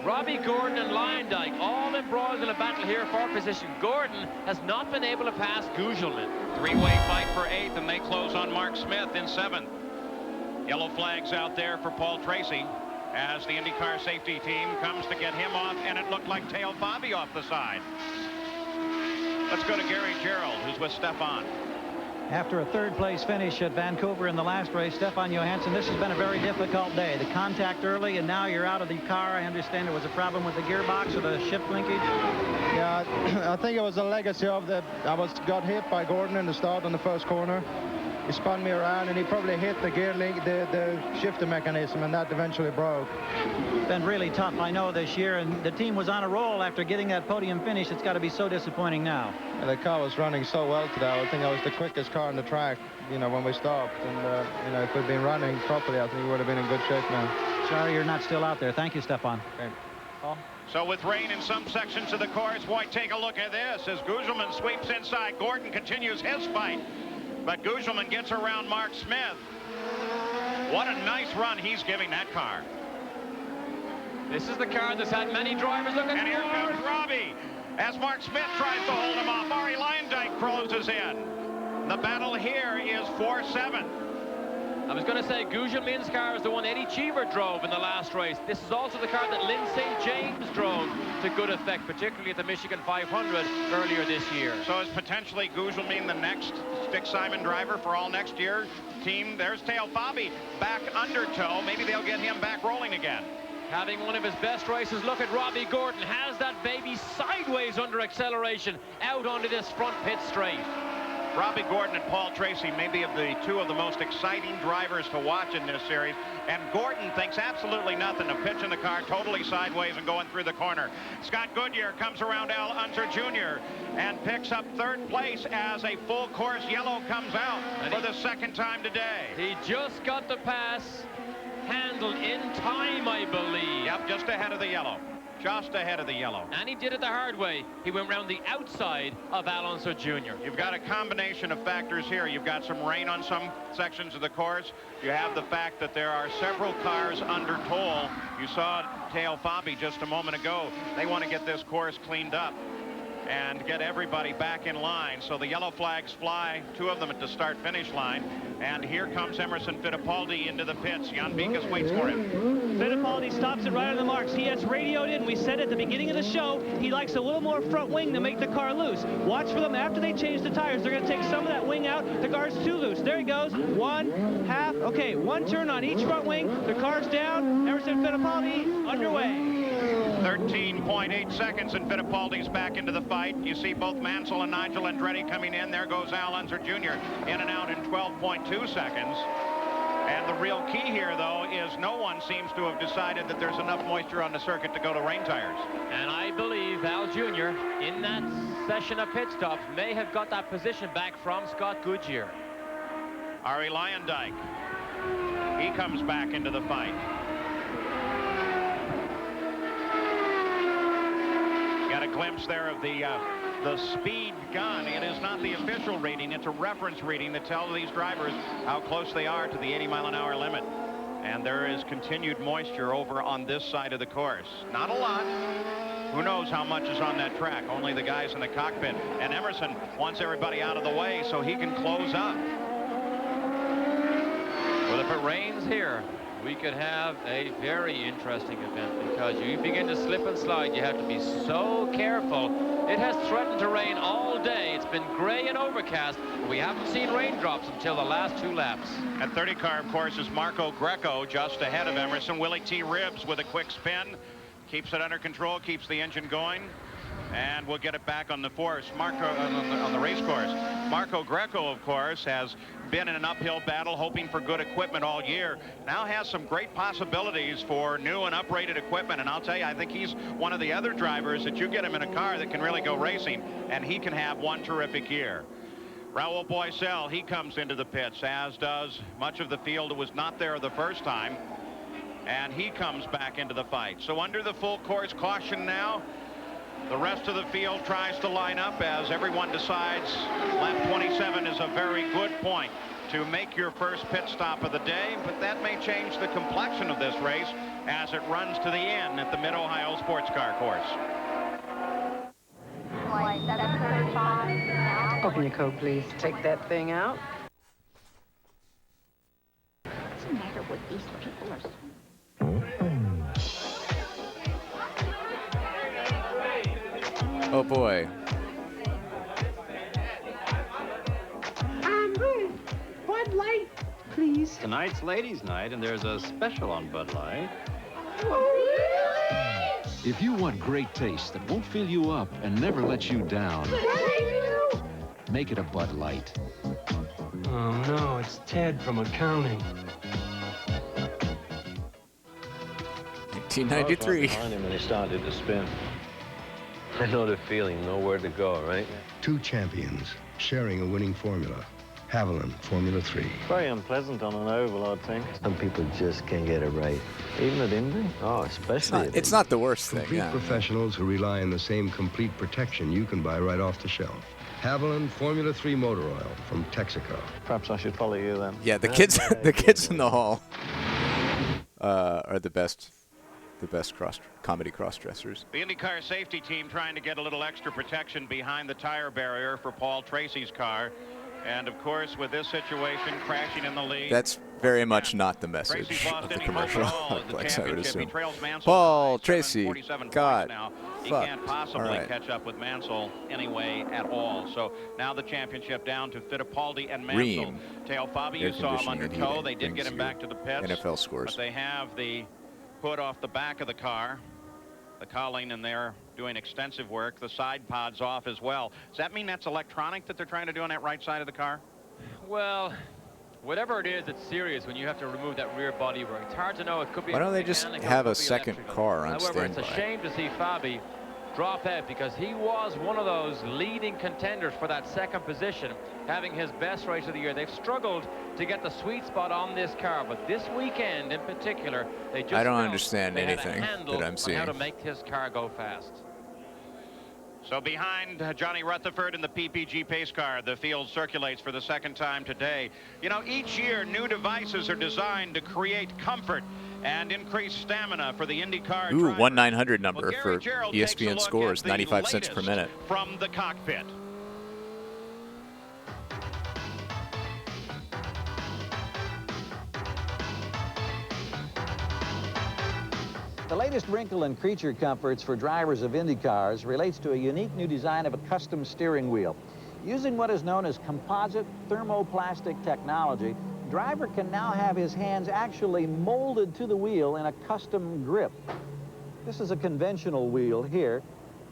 Robbie Gordon, and Lyondike all embroiled in a battle here for position. Gordon has not been able to pass Gugelmin. Three-way fight for 8th, and they close on Mark Smith in 7th. Yellow flags out there for Paul Tracy as the IndyCar safety team comes to get him off, and it looked like Teo Fabi off the side. Let's go to Gary Gerald, who's with Stefan. After a third-place finish at Vancouver in the last race, Stefan Johansson, this has been a very difficult day. The contact early, and now you're out of the car. I understand there was a problem with the gearbox or the shift linkage. Yeah, I think it was a legacy of got hit by Gordon in the start on the first corner. He spun me around, and he probably hit the gear link, the shifter mechanism, and that eventually broke. Been really tough, I know, this year, and the team was on a roll after getting that podium finish. It's got to be so disappointing now. Yeah, the car was running so well today. I think I was the quickest car on the track, you know, when we stopped. And, you know, if we'd been running properly, I think we would have been in good shape now. Sorry you're not still out there. Thank you, Stefan. Okay. Paul? So with rain in some sections of the course, boy, take a look at this. As Gugelmin sweeps inside, Gordon continues his fight. But Gugelmin gets around Mark Smith. What a nice run he's giving that car. This is the car that's had many drivers looking And here comes Robbie as Mark Smith tries to hold him off. Ari Lyondike closes in. The battle here is 4-7. I was going to say Gugelmin's car is the one Eddie Cheever drove in the last race. This is also the car that Lynn St. James drove to good effect, particularly at the Michigan 500 earlier this year. So is potentially Gugelmin the next Stick Simon driver for all next year team? There's Teo Fabi back under tow. Maybe they'll get him back rolling again. Having one of his best races, look at Robbie Gordon. Has that baby sideways under acceleration out onto this front pit straight. Robbie Gordon and Paul Tracy may be two of the most exciting drivers to watch in this series. And Gordon thinks absolutely nothing of pitching the car totally sideways and going through the corner. Scott Goodyear comes around Al Unser Jr. and picks up 3rd place as a full course yellow comes out for the second time today. He just got the pass handled in time, I believe. Yep, just ahead of the yellow. just ahead of the yellow. And he did it the hard way. He went around the outside of Alonso Jr. You've got a combination of factors here. You've got some rain on some sections of the course. You have the fact that there are several cars under toll. You saw Teo Fabi just a moment ago. They want to get this course cleaned up and get everybody back in line. So the yellow flags fly, 2 of them at the start-finish line. And here comes Emerson Fittipaldi into the pits. Jan Beekes waits for him. Fittipaldi stops it right on the marks. He has radioed in. We said at the beginning of the show, he likes a little more front wing to make the car loose. Watch for them after they change the tires. They're going to take some of that wing out. The car's too loose. There he goes. 1 half. Okay, 1 turn on each front wing. The car's down. Emerson Fittipaldi underway. 13.8 seconds and Fittipaldi's back into the fight. You see both Mansell and Nigel Andretti coming in. There goes Al Unser Jr. in and out in 12.2 seconds. And the real key here, though, is no one seems to have decided that there's enough moisture on the circuit to go to rain tires. And I believe Al Jr. in that session of pit stops may have got that position back from Scott Goodyear. Arie Luyendyk, he comes back into the fight. Got a glimpse there of the speed gun. It is not the official reading. It's a reference reading that tells these drivers how close they are to the 80-mile-an-hour limit. And there is continued moisture over on this side of the course. Not a lot. Who knows how much is on that track? Only the guys in the cockpit. And Emerson wants everybody out of the way so he can close up. Well, if it rains here, we could have a very interesting event, because you begin to slip and slide. You have to be so careful. It has threatened to rain all day. It's been gray and overcast. We haven't seen raindrops until the last 2 laps. At 30 car, of course, is Marco Greco just ahead of Emerson. Willie T. Ribbs with a quick spin. Keeps it under control, keeps the engine going. And we'll get it back on the on the race course. Marco Greco, of course, has been in an uphill battle hoping for good equipment all year. Now has some great possibilities for new and uprated equipment. And I'll tell you, I think he's one of the other drivers that you get him in a car that can really go racing, and he can have one terrific year. Raul Boisel, he comes into the pits, as does much of the field that was not there the first time. And he comes back into the fight. So under the full course caution now, the rest of the field tries to line up as everyone decides lap 27 is a very good point to make your first pit stop of the day, but that may change the complexion of this race as it runs to the end at the Mid-Ohio Sports Car Course. Open your coat, please. Take that thing out. What's the matter with these people? Oh boy. Bud Light, please. Tonight's ladies' night, and there's a special on Bud Light. If you want great taste that won't fill you up and never let you down, make it a Bud Light. Oh, no, it's Ted from accounting. 1993. Behind him and he started to spin. I know the feeling, know where to go, right? 2 champions sharing a winning formula. Haviland Formula 3. Very unpleasant on an oval, I think. Some people just can't get it right. Even at Indy? Oh, especially It's not the worst thing, Complete yeah. professionals who rely on the same complete protection you can buy right off the shelf. Haviland Formula 3 motor oil from Texaco. Perhaps I should follow you then. Yeah, the kids in the hall are the best comedy cross-dressers. The IndyCar safety team trying to get a little extra protection behind the tire barrier for Paul Tracy's car. And of course, with this situation, crashing in the lead. That's very much not the message of the commercial complex, I would assume. Paul Tracy, God, He fuck. can't possibly All right. catch up with Mansell anyway at all. So now the championship down to Fittipaldi and Mansell. Ream. Teo Fabi, you Air saw him conditioning under and tow. heating They did get brings him you back to the pits. NFL scores. But they have the hood off the back of the car. The cowling, and they're doing extensive work. The side pod's off as well. Does that mean that's electronic that they're trying to do on that right side of the car? Well, whatever it is, it's serious when you have to remove that rear bodywork. It's hard to know. It could be. Why don't they just mechanical, have it a could be second electrical. car on However, it's a standby? shame to see Fabi drop out, because he was one of those leading contenders for that second position, having his best race of the year. They've struggled to get the sweet spot on this car, but this weekend in particular, they just I don't felt understand they had a anything handle that I'm on seeing. how to make this car go fast. So behind Johnny Rutherford in the PPG pace car, the field circulates for the second time today. You know, each year new devices are designed to create comfort and increase stamina for the IndyCar Ooh, drivers. 1/900 number Well, Gary for Gerald takes a ESPN look scores, at the 95 cents per latest minute. from the cockpit. The latest wrinkle in creature comforts for drivers of Indy cars relates to a unique new design of a custom steering wheel. Using what is known as composite thermoplastic technology, the driver can now have his hands actually molded to the wheel in a custom grip. This is a conventional wheel here,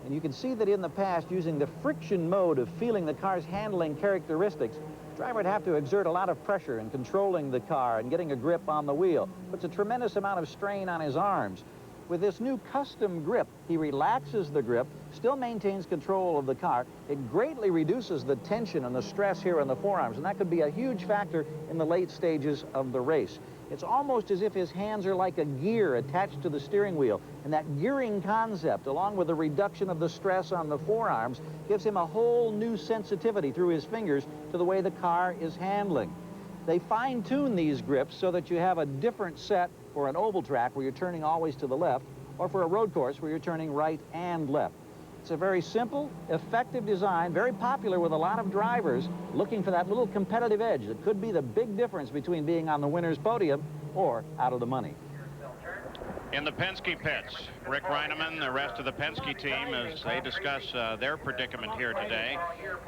and you can see that in the past, using the friction mode of feeling the car's handling characteristics, the driver would have to exert a lot of pressure in controlling the car and getting a grip on the wheel. Puts a tremendous amount of strain on his arms. With this new custom grip, he relaxes the grip, still maintains control of the car. It greatly reduces the tension and the stress here on the forearms, and that could be a huge factor in the late stages of the race. It's almost as if his hands are like a gear attached to the steering wheel, and that gearing concept, along with the reduction of the stress on the forearms, gives him a whole new sensitivity through his fingers to the way the car is handling. They fine-tune these grips so that you have a different set for an oval track where you're turning always to the left, or for a road course where you're turning right and left. It's a very simple, effective design, very popular with a lot of drivers looking for that little competitive edge that could be the big difference between being on the winner's podium or out of the money. In the Penske pits, Rick Reineman, the rest of the Penske team, as they discuss their predicament here today.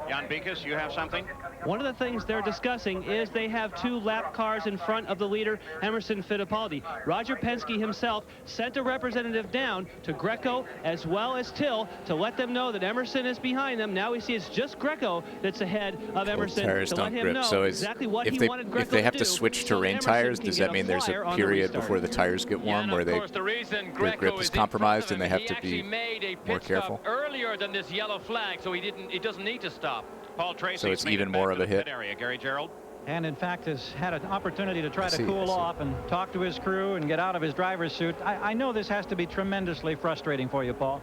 Jan Beekes, you have something? One of the things they're discussing is they have two lap cars in front of the leader, Emerson Fittipaldi. Roger Penske himself sent a representative down to Greco as well as Till to let them know that Emerson is behind them. Now we see it's just Greco that's ahead of Emerson Tires to don't let him grip. know So exactly what he wanted Greco if they have to to do switch to so rain Emerson tires, can does get that mean there's flyer a on the period restart. before the tires get warm where Of course, the reason their Greco grip is in compromised front and of they him, have to he be actually made a more pit careful? stop earlier than this yellow flag, so he doesn't need to stop. Paul Tracy. So it's even more of a hit. Area. Gary Gerald. And in fact has had an opportunity to try to I cool see. off and talk to his crew and get out of his driver's suit. I know this has to be tremendously frustrating for you, Paul.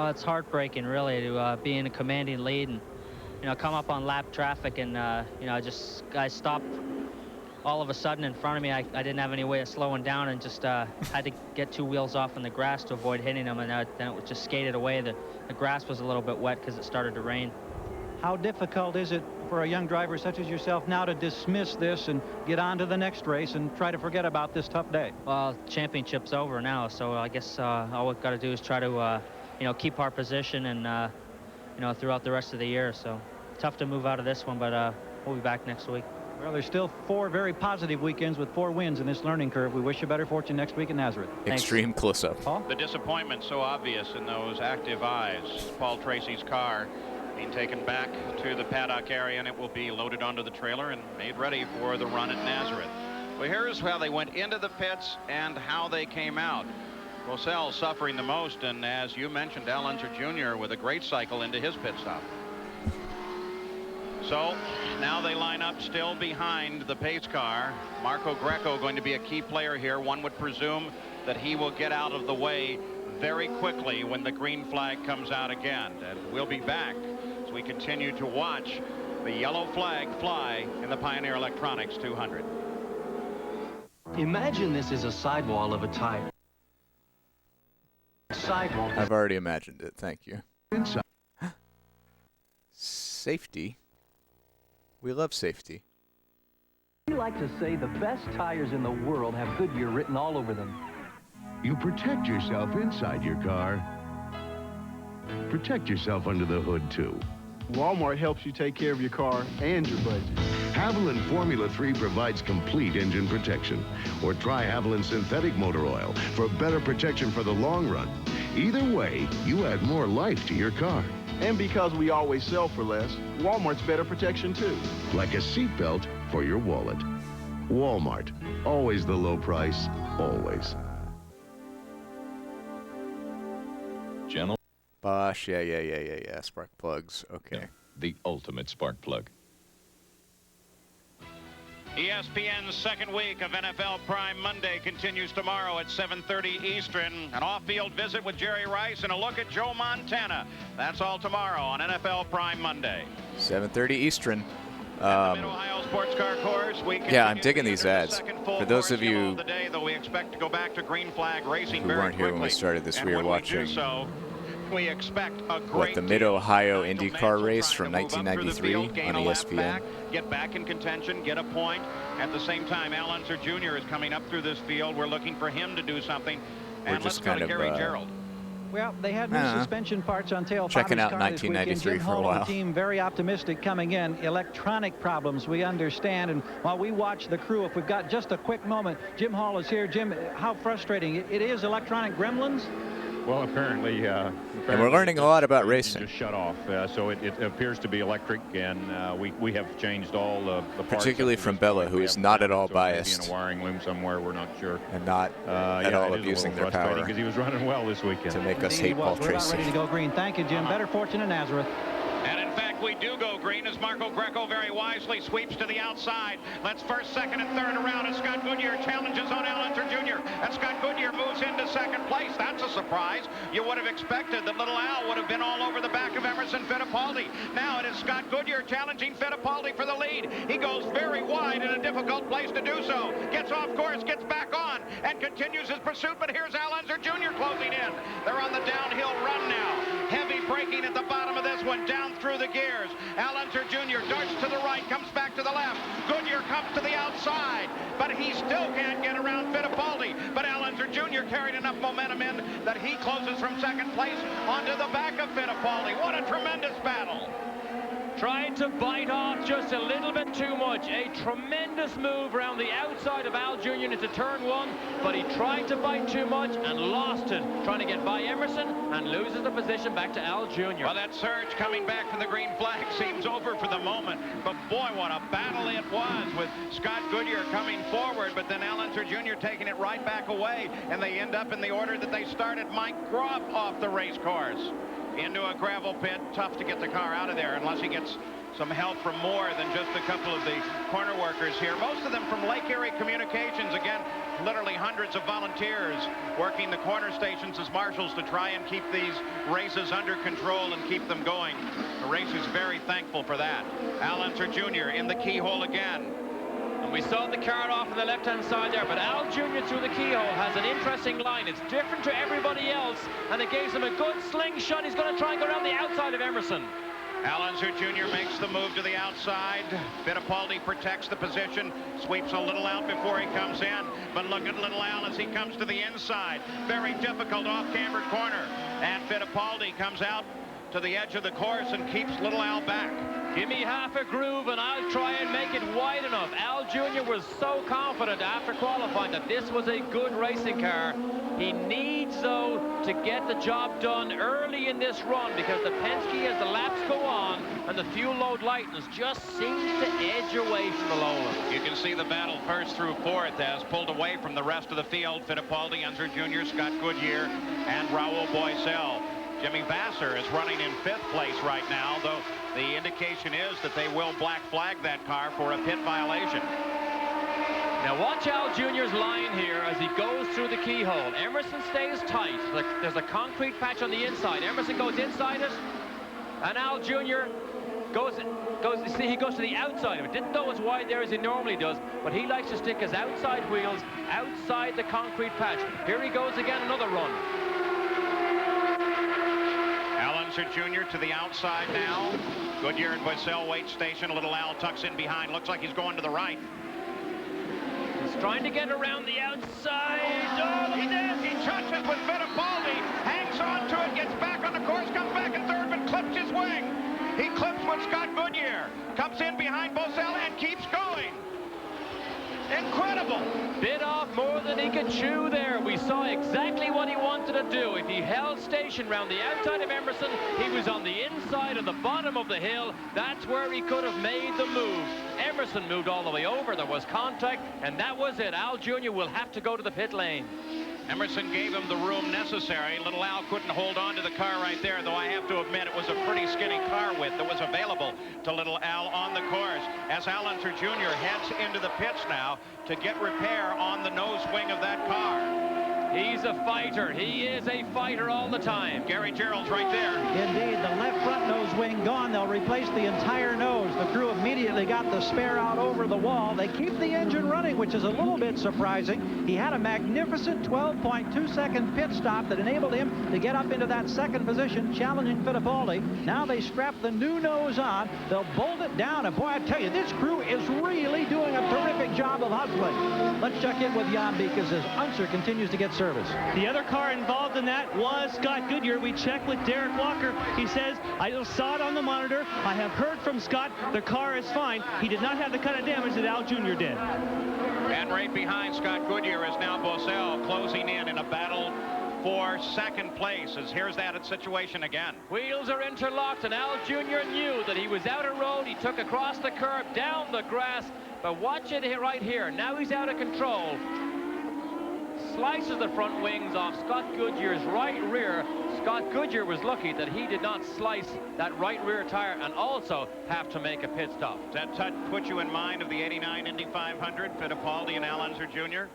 It's heartbreaking, really, to be in a commanding lead and, come up on lap traffic and, just guys stopped all of a sudden in front of me. I didn't have any way of slowing down and just had to get two wheels off in the grass to avoid hitting them, and then it was just skated away. The grass was a little bit wet because it started to rain. How difficult is it for a young driver such as yourself now to dismiss this and get on to the next race and try to forget about this tough day? Well, championship's over now, so I guess all we've got to do is try to, keep our position and, throughout the rest of the year. So tough to move out of this one, but we'll be back next week. Well, there's still 4 very positive weekends with 4 wins in this learning curve. We wish you better fortune next week in Nazareth. Extreme close-up. The disappointment so obvious in those active eyes. Paul Tracy's car being taken back to the paddock area, and it will be loaded onto the trailer and made ready for the run at Nazareth. Well, here's how they went into the pits and how they came out. Rosell suffering the most, and as you mentioned, Al Unser Jr. with a great cycle into his pit stop. So now they line up still behind the pace car. Marco Greco going to be a key player here. One would presume that he will get out of the way very quickly when the green flag comes out again. And we'll be back as we continue to watch the yellow flag fly in the Pioneer Electronics 200. Imagine this is a sidewall of a tire. Sidewall. I've already imagined it. Thank you. Safety. We love safety. We like to say the best tires in the world have Goodyear written all over them. You protect yourself inside your car. Protect yourself under the hood, too. Walmart helps you take care of your car and your budget. Haviland Formula 3 provides complete engine protection. Or try Haviland Synthetic Motor Oil for better protection for the long run. Either way, you add more life to your car. And because we always sell for less, Walmart's better protection, too. Like a seatbelt for your wallet. Walmart. Always the low price. Always. Gentle. Bosch, yeah. Spark plugs, okay. The ultimate spark plug. ESPN's second week of NFL Prime Monday continues tomorrow at 7:30 Eastern. An off-field visit with Jerry Rice and a look at Joe Montana. That's all tomorrow on NFL Prime Monday. 7:30 Eastern. Mid-Ohio Sports Car Course. Yeah, I'm digging these ads. For those of you the day, though we expect to go back to green flag racing who very weren't here when we quickly. started this, And we were when watching do so, we expect a great the Mid-Ohio IndyCar race from 1993 on ESPN. Back, get back in contention, get a point. At the same time, Al Unser Jr. is coming up through this field. We're looking for him to do something. We're And just let's go kind to of Gary Gerald. Well, they had new suspension parts on tail checking out car 1993 this weekend. Jim for a Hall and while. the team very optimistic coming in. Electronic problems, we understand. And while we watch the crew, if we've got just a quick moment, Jim Hall is here. Jim, how frustrating. It is electronic gremlins? Well, apparently, And we're learning a lot about racing. Just shut off, so it appears to be electric, and we have changed all the parts. Particularly from Bella, who is not at all biased. In a wiring loom somewhere, we're not sure. And not at all abusing their power. Because he was running well this weekend. To make us hate Paul We're about Tracy. ready to go green. Thank you, Jim. Better fortune in Nazareth. And in fact, we do go green as Marco Greco very wisely sweeps to the outside. Let's first, second, and third around as Scott Goodyear challenges on Al Unser Jr. And Scott Goodyear moves into second place. That's a surprise. You would have expected that little Al would have been all over the back of Emerson Fittipaldi. Now it is Scott Goodyear challenging Fittipaldi for the lead. He goes very wide in a difficult place to do so. Gets off course, gets back on, and continues his pursuit. But here's Al Unser Jr. closing in. They're on the downhill run now. Heavy braking at the bottom of this one, down through the gears. Al Unser Jr. darts to the right, comes back to the left. Goodyear comes to the outside, but he still can't get around Fittipaldi. But Al Unser Jr. carried enough momentum in that he closes from second place onto the back of Fittipaldi. What a tremendous battle. Trying to bite off just a little bit too much. A tremendous move around the outside of Al Jr. into turn one, but he tried to bite too much and lost it, trying to get by Emerson and loses the position back to Al Jr. Well, that surge coming back from the green flag seems over for the moment, but boy, what a battle it was with Scott Goodyear coming forward, but then Al Unser Jr. taking it right back away, and they end up in the order that they started. Mike Groff off the race course into a gravel pit. Tough to get the car out of there unless he gets some help from more than just a couple of the corner workers here. Most of them from Lake Erie Communications. Again, literally hundreds of volunteers working the corner stations as marshals to try and keep these races under control and keep them going. The race is very thankful for that. Al Unser Jr. in the keyhole again. And we saw the card off on the left-hand side there, but Al Jr. through the keyhole has an interesting line. It's different to everybody else, and it gives him a good slingshot. He's going to try and go around the outside of Emerson. Al Unser Jr. makes the move to the outside. Fittipaldi protects the position, sweeps a little out before he comes in. But look at little Al as he comes to the inside. Very difficult off-cambered corner. And Fittipaldi comes out to the edge of the course and keeps little Al back. Give me half a groove and I'll try and make it wide enough. Al Jr. was so confident after qualifying that this was a good racing car. He needs, though, to get the job done early in this run because the Penske, as the laps go on and the fuel load lightens, just seems to edge away from the lowland. You can see the battle first through fourth as pulled away from the rest of the field. Fittipaldi, Unser Jr., Scott Goodyear, and Raul Boisel. Jimmy Vasser is running in fifth place right now, though the indication is that they will black flag that car for a pit violation. Now watch Al Jr.'s line here as he goes through the keyhole. Emerson stays tight. There's a concrete patch on the inside. Emerson goes inside it, and Al Jr. goes to the outside of it. Didn't go as wide there as he normally does, but he likes to stick his outside wheels outside the concrete patch. Here he goes again, another run. Al Unser Jr. to the outside now. Goodyear and Boisel wait station. Little Al tucks in behind. Looks like he's going to the right. He's trying to get around the outside. Oh, He does. He touches with Fittipaldi. Hangs on to it. Gets back on the course. Comes back in third, but clips his wing. He clips with Scott Goodyear. Comes in behind Boisel and keeps going. Incredible. Bit off more than he could chew there. We saw exactly what he wanted to do. If he held station round the outside of Emerson, he was on the inside of the bottom of the hill. That's where he could have made the move. Emerson moved all the way over. There was contact, and that was it. Al Jr. will have to go to the pit lane. Emerson gave him the room necessary. Little Al couldn't hold on to the car right there, though I have to admit it was a pretty skinny car width that was available to Little Al on the course. As Al Unser Jr. heads into the pits now to get repair on the nose wing of that car. He's a fighter. He is a fighter all the time. Gary Gerald's right there. Indeed, the left front nose wing gone. They'll replace the entire nose. The crew immediately got the spare out over the wall. They keep the engine running, which is a little bit surprising. He had a magnificent 12.2-second pit stop that enabled him to get up into that second position, challenging Fittipaldi. Now they strap the new nose on. They'll bolt it down. And boy, I tell you, this crew is really doing a terrific job of hustling. Let's check in with Jan Beekes as Unser continues to get service. The other car involved in that was Scott Goodyear. We checked with Derek Walker. He says, I saw it on the monitor. I have heard from Scott. The car is fine. He did not have the kind of damage that Al Jr. did. And right behind Scott Goodyear is now Bosell closing in a battle for second place. As here's that situation again. Wheels are interlocked, and Al Jr. knew that he was out of road. He took across the curb, down the grass. But watch it here, right here. Now he's out of control. Slices the front wings off Scott Goodyear's right rear. Scott Goodyear was lucky that he did not slice that right rear tire and also have to make a pit stop. Does that put you in mind of the '89 Indy 500, Fittipaldi and Al Unser Jr.?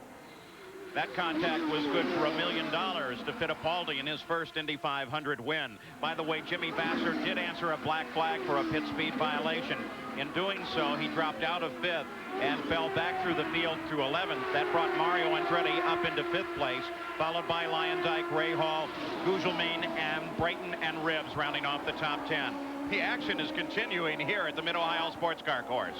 That contact was good for $1 million to Fittipaldi in his first Indy 500 win. By the way, Jimmy Vasser did answer a black flag for a pit speed violation. In doing so, he dropped out of 5th and fell back through the field to 11th. That brought Mario Andretti up into 5th place, followed by Lyondike, Ray Hall, Gugelmin, and Brayton and Ribbs rounding off the top 10. The action is continuing here at the Mid-Ohio Sports Car Course.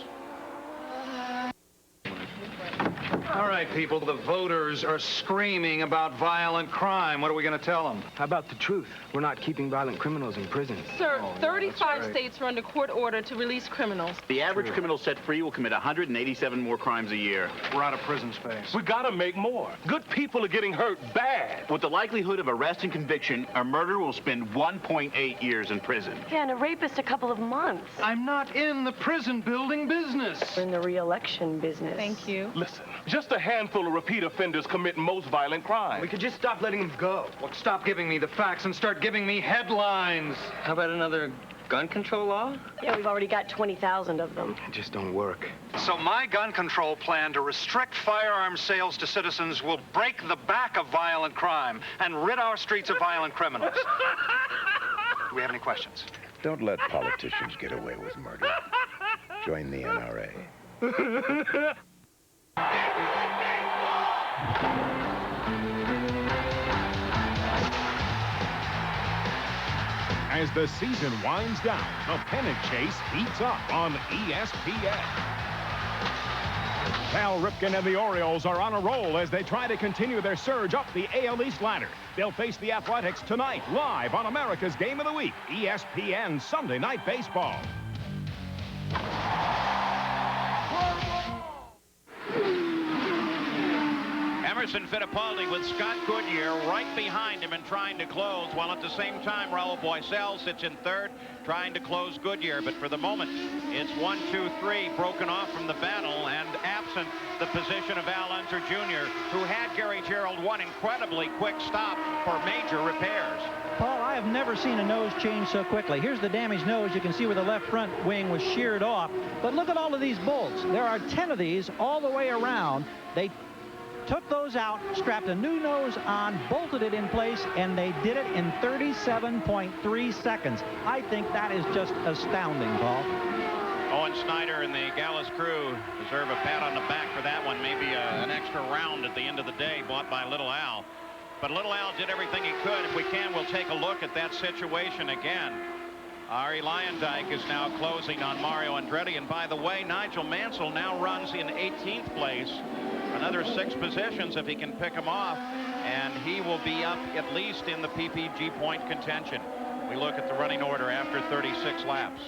All right, people, the voters are screaming about violent crime. What are we going to tell them? How about the truth? We're not keeping violent criminals in prison. Sir, 35 states are under court order to release criminals. The average criminal set free will commit 187 more crimes a year. We're out of prison space. We gotta make more. Good people are getting hurt bad. With the likelihood of arrest and conviction, a murderer will spend 1.8 years in prison. Yeah, and a rapist a couple of months. I'm not in the prison building business. We're in the re-election business. Thank you. Listen, just a handful of repeat offenders commit most violent crimes. We could just stop letting them go. Well, stop giving me the facts and start giving me headlines. How about another gun control law? Yeah, we've already got 20,000 of them. It just don't work. So my gun control plan to restrict firearms sales to citizens will break the back of violent crime and rid our streets of violent criminals. Do we have any questions? Don't let politicians get away with murder. Join the NRA. As the season winds down, the pennant chase heats up on ESPN. Cal Ripken and the Orioles are on a roll as they try to continue their surge up the AL East ladder. They'll face the Athletics tonight, live on America's Game of the Week, ESPN Sunday Night Baseball. Emerson Fittipaldi with Scott Goodyear right behind him and trying to close, while at the same time Raul Boisel sits in 3rd trying to close Goodyear. But for the moment, it's 1, 2, 3 broken off from the battle and absent the position of Al Unser Jr., who had Gary Gerald one incredibly quick stop for major repairs. Paul, I have never seen a nose change so quickly. Here's the damaged nose. You can see where the left front wing was sheared off. But look at all of these bolts. There are 10 of these all the way around. They took those out, strapped a new nose on, bolted it in place, and they did it in 37.3 seconds. I think that is just astounding, Paul. Owen Snyder and the Gallus crew deserve a pat on the back for that one. Maybe an extra round at the end of the day bought by Little Al. But Little Al did everything he could. If we can, we'll take a look at that situation again. Ari Lyondike is now closing on Mario Andretti. And by the way, Nigel Mansell now runs in 18th place. Another 6 positions if he can pick him off. And he will be up at least in the PPG point contention. We look at the running order after 36 laps.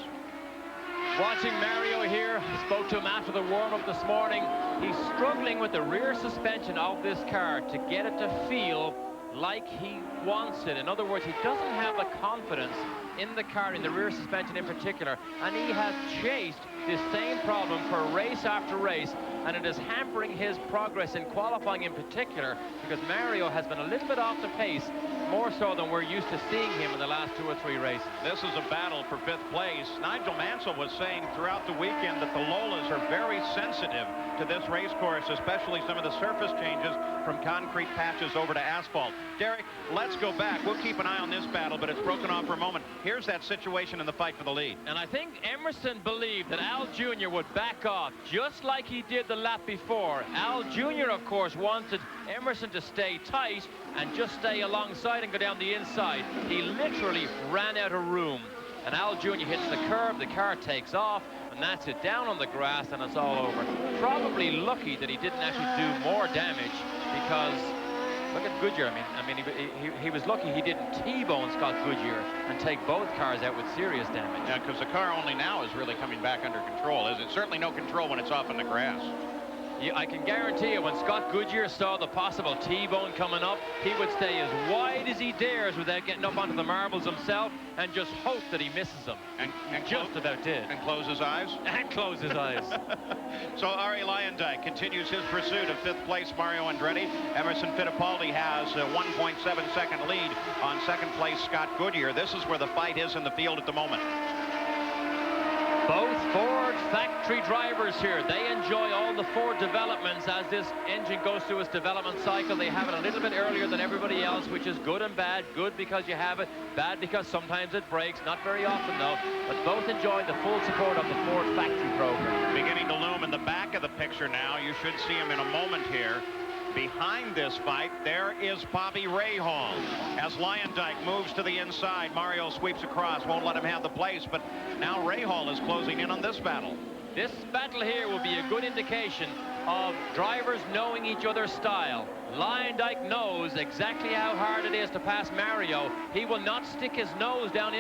Watching Mario here, I spoke to him after the warm-up this morning. He's struggling with the rear suspension of this car to get it to feel like he wants it. In other words, he doesn't have the confidence in the car, in the rear suspension in particular, and he has chased this same problem for race after race, and it is hampering his progress in qualifying in particular, because Mario has been a little bit off the pace, more so than we're used to seeing him in the last 2 or 3 races. This is a battle for 5th place. Nigel Mansell was saying throughout the weekend that the Lolas are very sensitive to this race course, especially some of the surface changes from concrete patches over to asphalt. Derek, let's go back. We'll keep an eye on this battle, but it's broken off for a moment. Here's that situation in the fight for the lead. And I think Emerson believed that Al Jr. would back off, just like he did the lap before. Al Jr., of course, wanted Emerson to stay tight and just stay alongside and go down the inside. He literally ran out of room. And Al Jr. hits the curb, the car takes off, and that's it, down on the grass, and it's all over. Probably lucky that he didn't actually do more damage, because look at Goodyear. I mean, he was lucky he didn't T-bone Scott Goodyear and take both cars out with serious damage. Yeah, because the car only now is really coming back under control. Is it? Certainly no control when it's off in the grass. Yeah, I can guarantee you, when Scott Goodyear saw the possible T-bone coming up, he would stay as wide as he dares without getting up onto the marbles himself and just hope that he misses them. And just about did. And close his eyes? And close his eyes. So Ari Leyendijk continues his pursuit of 5th place Mario Andretti. Emerson Fittipaldi has a 1.7-second lead on 2nd place Scott Goodyear. This is where the fight is in the field at the moment. Both Ford factory drivers here, they enjoy all the Ford developments as this engine goes through its development cycle. They have it a little bit earlier than everybody else, which is good and bad. Good because you have it, bad because sometimes it breaks. Not very often, though. But both enjoy the full support of the Ford factory program. Beginning to loom in the back of the picture now. You should see him in a moment here. Behind this fight, there is Bobby Rahal. As Leyendijk moves to the inside, Mario sweeps across, won't let him have the place, but now Rahal is closing in on this battle. This battle here will be a good indication of drivers knowing each other's style. Leyendijk knows exactly how hard it is to pass Mario. He will not stick his nose down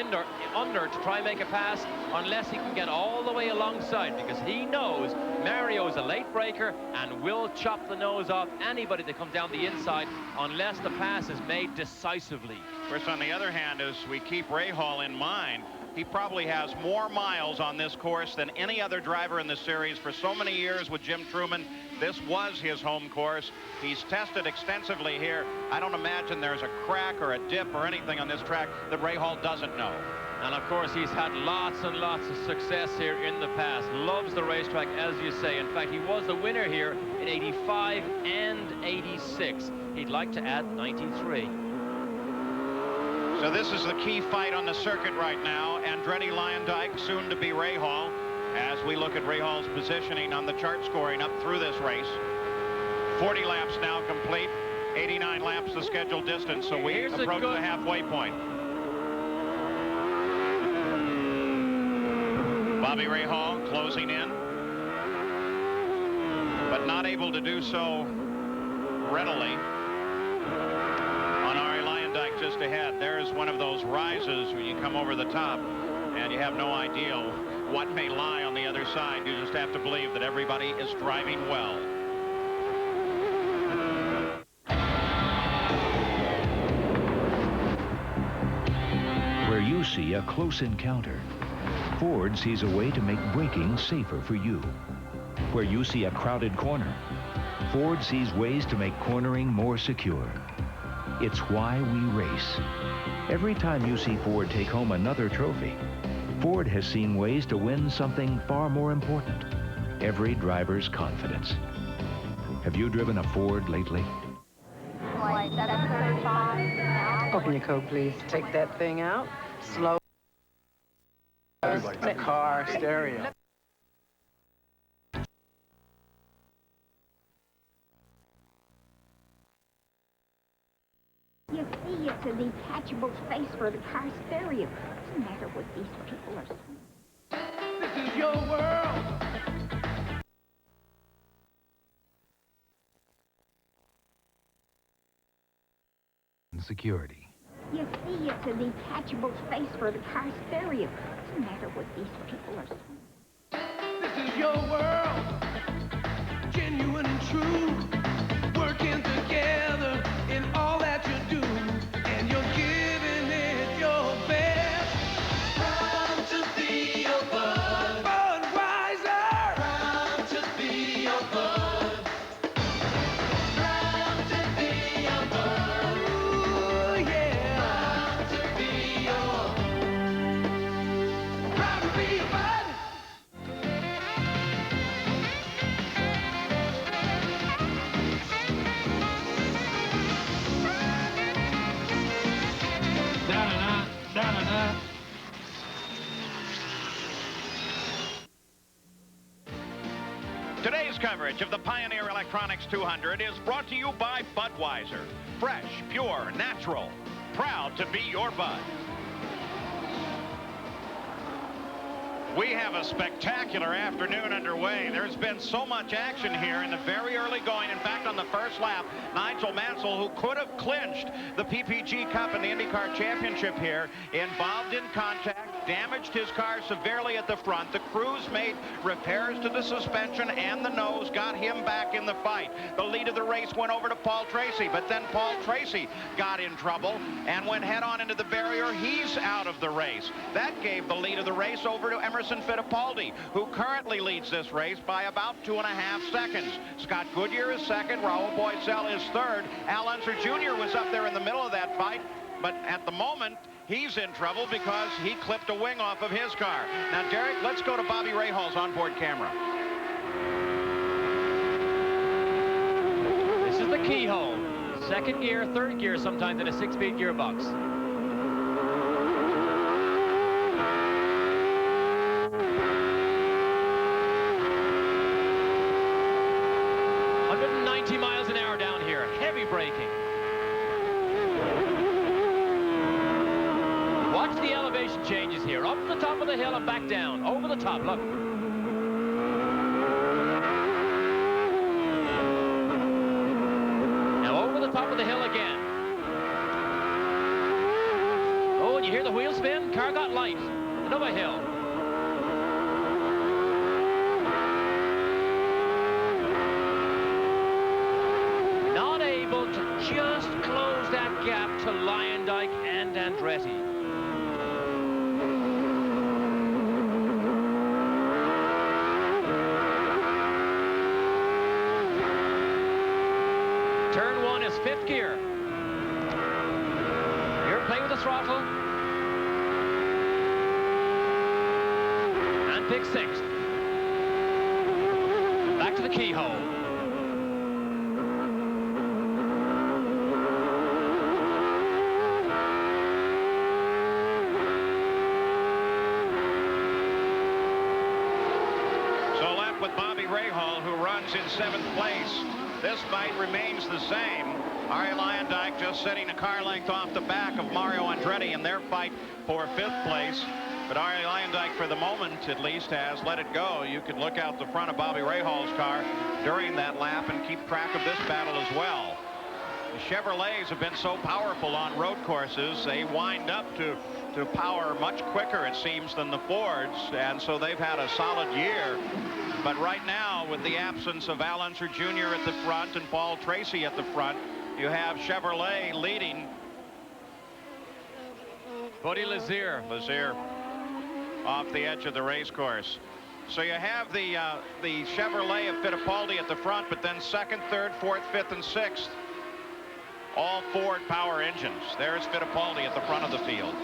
under to try and make a pass unless he can get all the way alongside, because he knows Mario is a late breaker and will chop the nose off anybody that comes down the inside unless the pass is made decisively. Of course, on the other hand, as we keep Rahal in mind, he probably has more miles on this course than any other driver in the series. For so many years with Jim Truman, this was his home course. He's tested extensively here. I don't imagine there's a crack or a dip or anything on this track that Rahal doesn't know. And of course, he's had lots and lots of success here in the past. Loves the racetrack, as you say. In fact, he was the winner here in '85 and '86. He'd like to add '93. So this is the key fight on the circuit right now. Andretti Leyendijk, soon to be Rahal, as we look at Rahal's positioning on the chart scoring up through this race. 40 laps now complete, 89 laps the scheduled distance, so we approach the halfway point. Bobby Rahal closing in, but not able to do so readily. On Ari Leyendijk just ahead, there's one of those rises when you come over the top and you have no idea what may lie on the other side. You just have to believe that everybody is driving well. Where you see a close encounter, Ford sees a way to make braking safer for you. Where you see a crowded corner, Ford sees ways to make cornering more secure. It's why we race. Every time you see Ford take home another trophy, Ford has seen ways to win something far more important: every driver's confidence. Have you driven a Ford lately? Flight 735. Open your code, please. Take that thing out. Slow. The car stereo. You see, it's a detachable space for the car stereo. What's the matter with these people? This is your world. Security. You see, it's a detachable space for the car stereo. What's the matter with these people? This is your world. Genuine and true. Working together in all that you do. And you're giving it your best. Proud to be a bud. Budweiser. coverage of the Pioneer Electronics 200 is brought to you by Budweiser. Fresh, pure, natural. Proud to be your Bud. We have a spectacular afternoon underway. There's been so much action here in the very early going. In fact, on the first lap, Nigel Mansell, who could have clinched the PPG Cup and the IndyCar Championship here, involved in contact, damaged his car severely at the front. The crews made repairs to the suspension and the nose, got him back in the fight. The lead of the race went over to Paul Tracy, but then Paul Tracy got in trouble and went head-on into the barrier. He's out of the race. That gave the lead of the race over to Emerson Fittipaldi, who currently leads this race by about 2.5 seconds. Scott Goodyear is second. Raul Boisel is third. Al Unser Jr. was up there in the middle of that fight, but at the moment, he's in trouble because he clipped a wing off of his car. Now, Derek, let's go to Bobby Rahall's onboard camera. This is the keyhole. Second gear, third gear, sometimes in a 6-speed gearbox. Miles an hour down here. Heavy braking. Watch the elevation changes here. Up the top of the hill and back down. Over the top. Look. Now over the top of the hill again. Oh, and you hear the wheel spin? Car got light. Another hill. Just close that gap to Lyondike and Andretti. Turn 1 is 5th gear. You're playing with the throttle. And pick 6th. Back to the keyhole. In 7th place. This fight remains the same. Arie Luyendyk just sitting a car length off the back of Mario Andretti in their fight for 5th place. But Arie Luyendyk, for the moment at least, has let it go. You could look out the front of Bobby Rahall's car during that lap and keep track of this battle as well. The Chevrolets have been so powerful on road courses. They wind up to power much quicker, it seems, than the Fords, and so they've had a solid year. But right now, with the absence of Al Unser Jr. at the front and Paul Tracy at the front, you have Chevrolet leading. Buddy Lazier off the edge of the race course. So you have the Chevrolet of Fittipaldi at the front, but then 2nd, 3rd, 4th, 5th, and 6th, all Ford power engines. There's Fittipaldi at the front of the field.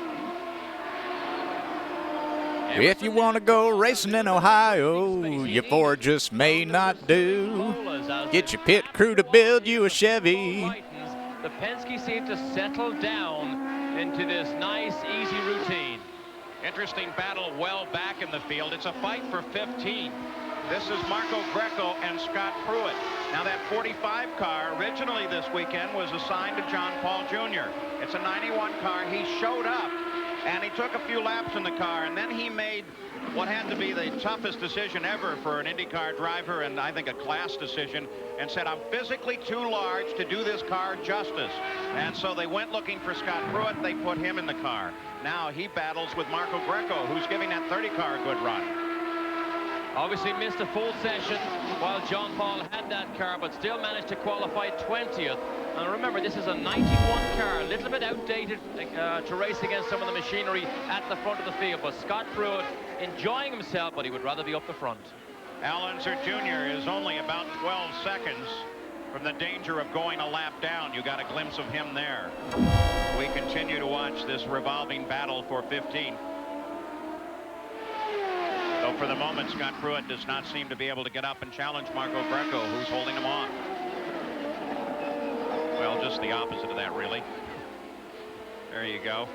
If you want to go racing in Ohio, your Ford just may not do. Get your pit crew to build you a Chevy. The Penske seem to settle down into this nice, easy routine. Interesting battle well back in the field. It's a fight for 15. This is Marco Greco and Scott Pruitt. Now that 45 car originally this weekend was assigned to John Paul Jr. It's a 91 car. He showed up and he took a few laps in the car, and then he made what had to be the toughest decision ever for an IndyCar driver, and I think a class decision, and said, I'm physically too large to do this car justice. And so they went looking for Scott Pruitt. They put him in the car. Now he battles with Marco Greco, who's giving that 30 car a good run. Obviously missed a full session while John Paul had that car, but still managed to qualify 20th. And remember, this is a 91 car, a little bit outdated to race against some of the machinery at the front of the field. But Scott Pruitt enjoying himself, but he would rather be up the front. Al Unser Jr. is only about 12 seconds from the danger of going a lap down. You got a glimpse of him there. We continue to watch this revolving battle for 15. Though for the moment, Scott Pruitt does not seem to be able to get up and challenge Marco Greco, who's holding him off. Well, just the opposite of that, really. There you go.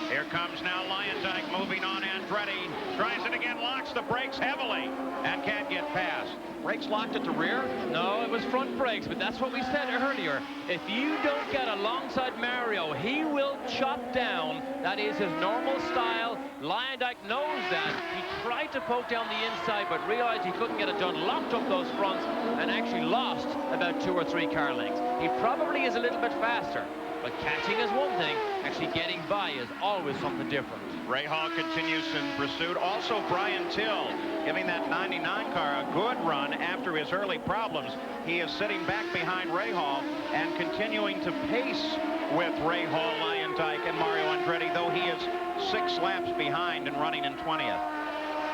Here comes now Luyendyk moving on Andretti. Tries it again, locks the brakes heavily, and can't get past. Brakes locked at the rear? No, it was front brakes, but that's what we said earlier. If you don't get alongside Mario, he will chop down. That is his normal style. Lyondike knows that. He tried to poke down the inside, but realized he couldn't get it done. Locked up those fronts and actually lost about 2 or 3 car lengths. He probably is a little bit faster, but catching is one thing. Actually getting by is always something different. Ray Hall continues in pursuit. Also, Brian Till giving that 99 car a good run after his early problems. He is sitting back behind Ray Hall and continuing to pace with Ray Hall, Lyondike, and Mario Andretti, though he is 6 laps behind and running in 20th.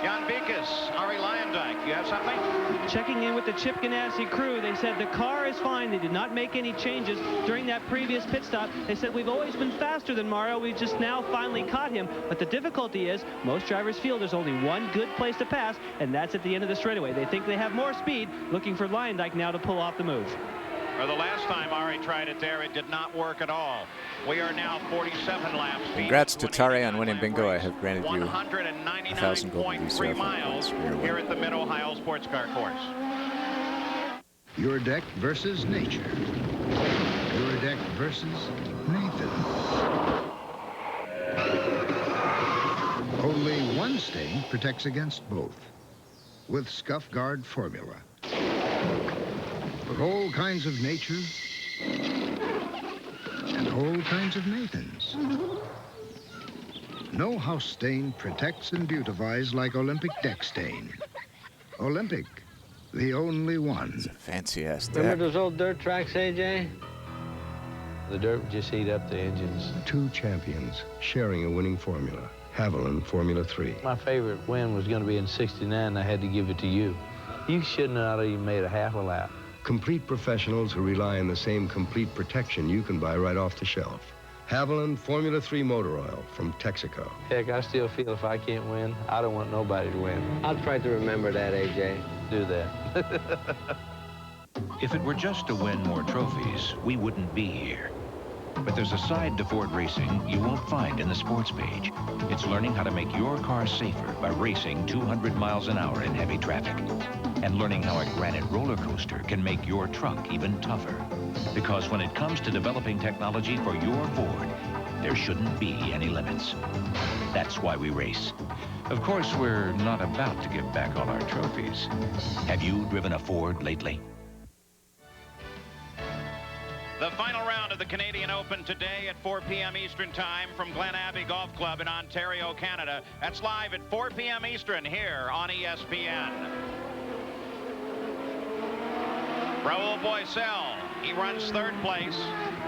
Jan Bikas, Ari Lyondike, you have something? Checking in with the Chip Ganassi crew, they said the car is fine. They did not make any changes during that previous pit stop. They said we've always been faster than Mario. We've just now finally caught him. But the difficulty is most drivers feel there's only one good place to pass, and that's at the end of the straightaway. They think they have more speed, looking for Lyondike now to pull off the move. Or the last time Ari tried it there, it did not work at all. We are now 47 laps. Congrats to Tare on winning bingo. I have granted you 199.3 golden VCR miles here at the Mid-Ohio Sports Car Course. Your deck versus nature. Your deck versus Nathan. Only one stain protects against both. With Scuff Guard formula. For all kinds of nature and all kinds of Nathans. No house stain protects and beautifies like Olympic deck stain. Olympic, the only one. It's a fancy-ass deck. Remember those old dirt tracks, AJ? The dirt would just eat up the engines. 2 champions sharing a winning formula. Haviland Formula 3. My favorite win was going to be in '69. I had to give it to you. You shouldn't have even made a half a lap. Complete professionals who rely on the same complete protection you can buy right off the shelf. Haviland Formula 3 motor oil from Texaco. Heck, I still feel if I can't win, I don't want nobody to win. I'll try to remember that, AJ. Do that. If it were just to win more trophies, we wouldn't be here. But there's a side to Ford racing you won't find in the sports page. It's learning how to make your car safer by racing 200 miles an hour in heavy traffic. And learning how a granite roller coaster can make your truck even tougher. Because when it comes to developing technology for your Ford, there shouldn't be any limits. That's why we race. Of course, we're not about to give back all our trophies. Have you driven a Ford lately? The final round of the Canadian Open today at 4 p.m. Eastern Time from Glen Abbey Golf Club in Ontario, Canada. That's live at 4 p.m. Eastern here on ESPN. Raul Boisel, he runs 3rd place,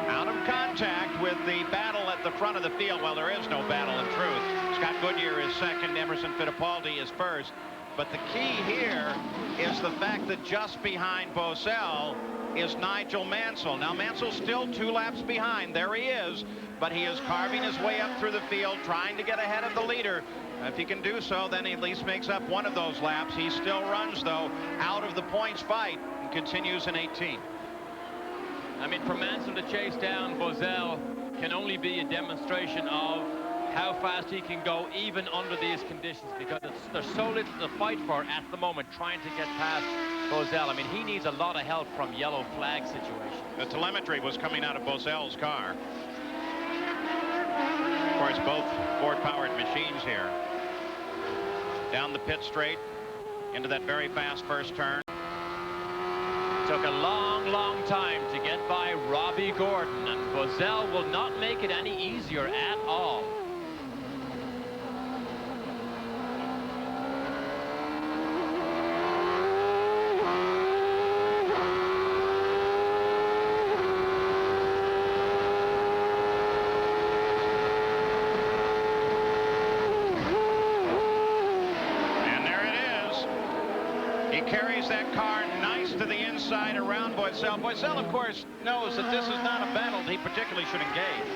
out of contact with the battle at the front of the field. Well, there is no battle in truth. Scott Goodyear is 2nd, Emerson Fittipaldi is 1st. But the key here is the fact that just behind Boisel is Nigel Mansell. Now, Mansell's still 2 laps behind. There he is, but he is carving his way up through the field, trying to get ahead of the leader. If he can do so, then he at least makes up one of those laps. He still runs, though, out of the points fight and continues in 18. I mean, for Mansell to chase down Boisel can only be a demonstration of how fast he can go even under these conditions, because there's so little to fight for at the moment trying to get past Boisel. I mean, he needs a lot of help from yellow flag situation. The telemetry was coming out of Boisel's car. Of course, both Ford-powered machines here. Down the pit straight into that very fast first turn. Took a long, long time to get by Robbie Gordon, and Boisel will not make it any easier at all. Carries that car nice to the inside around Boisel. Boisel, of course, knows that this is not a battle he particularly should engage.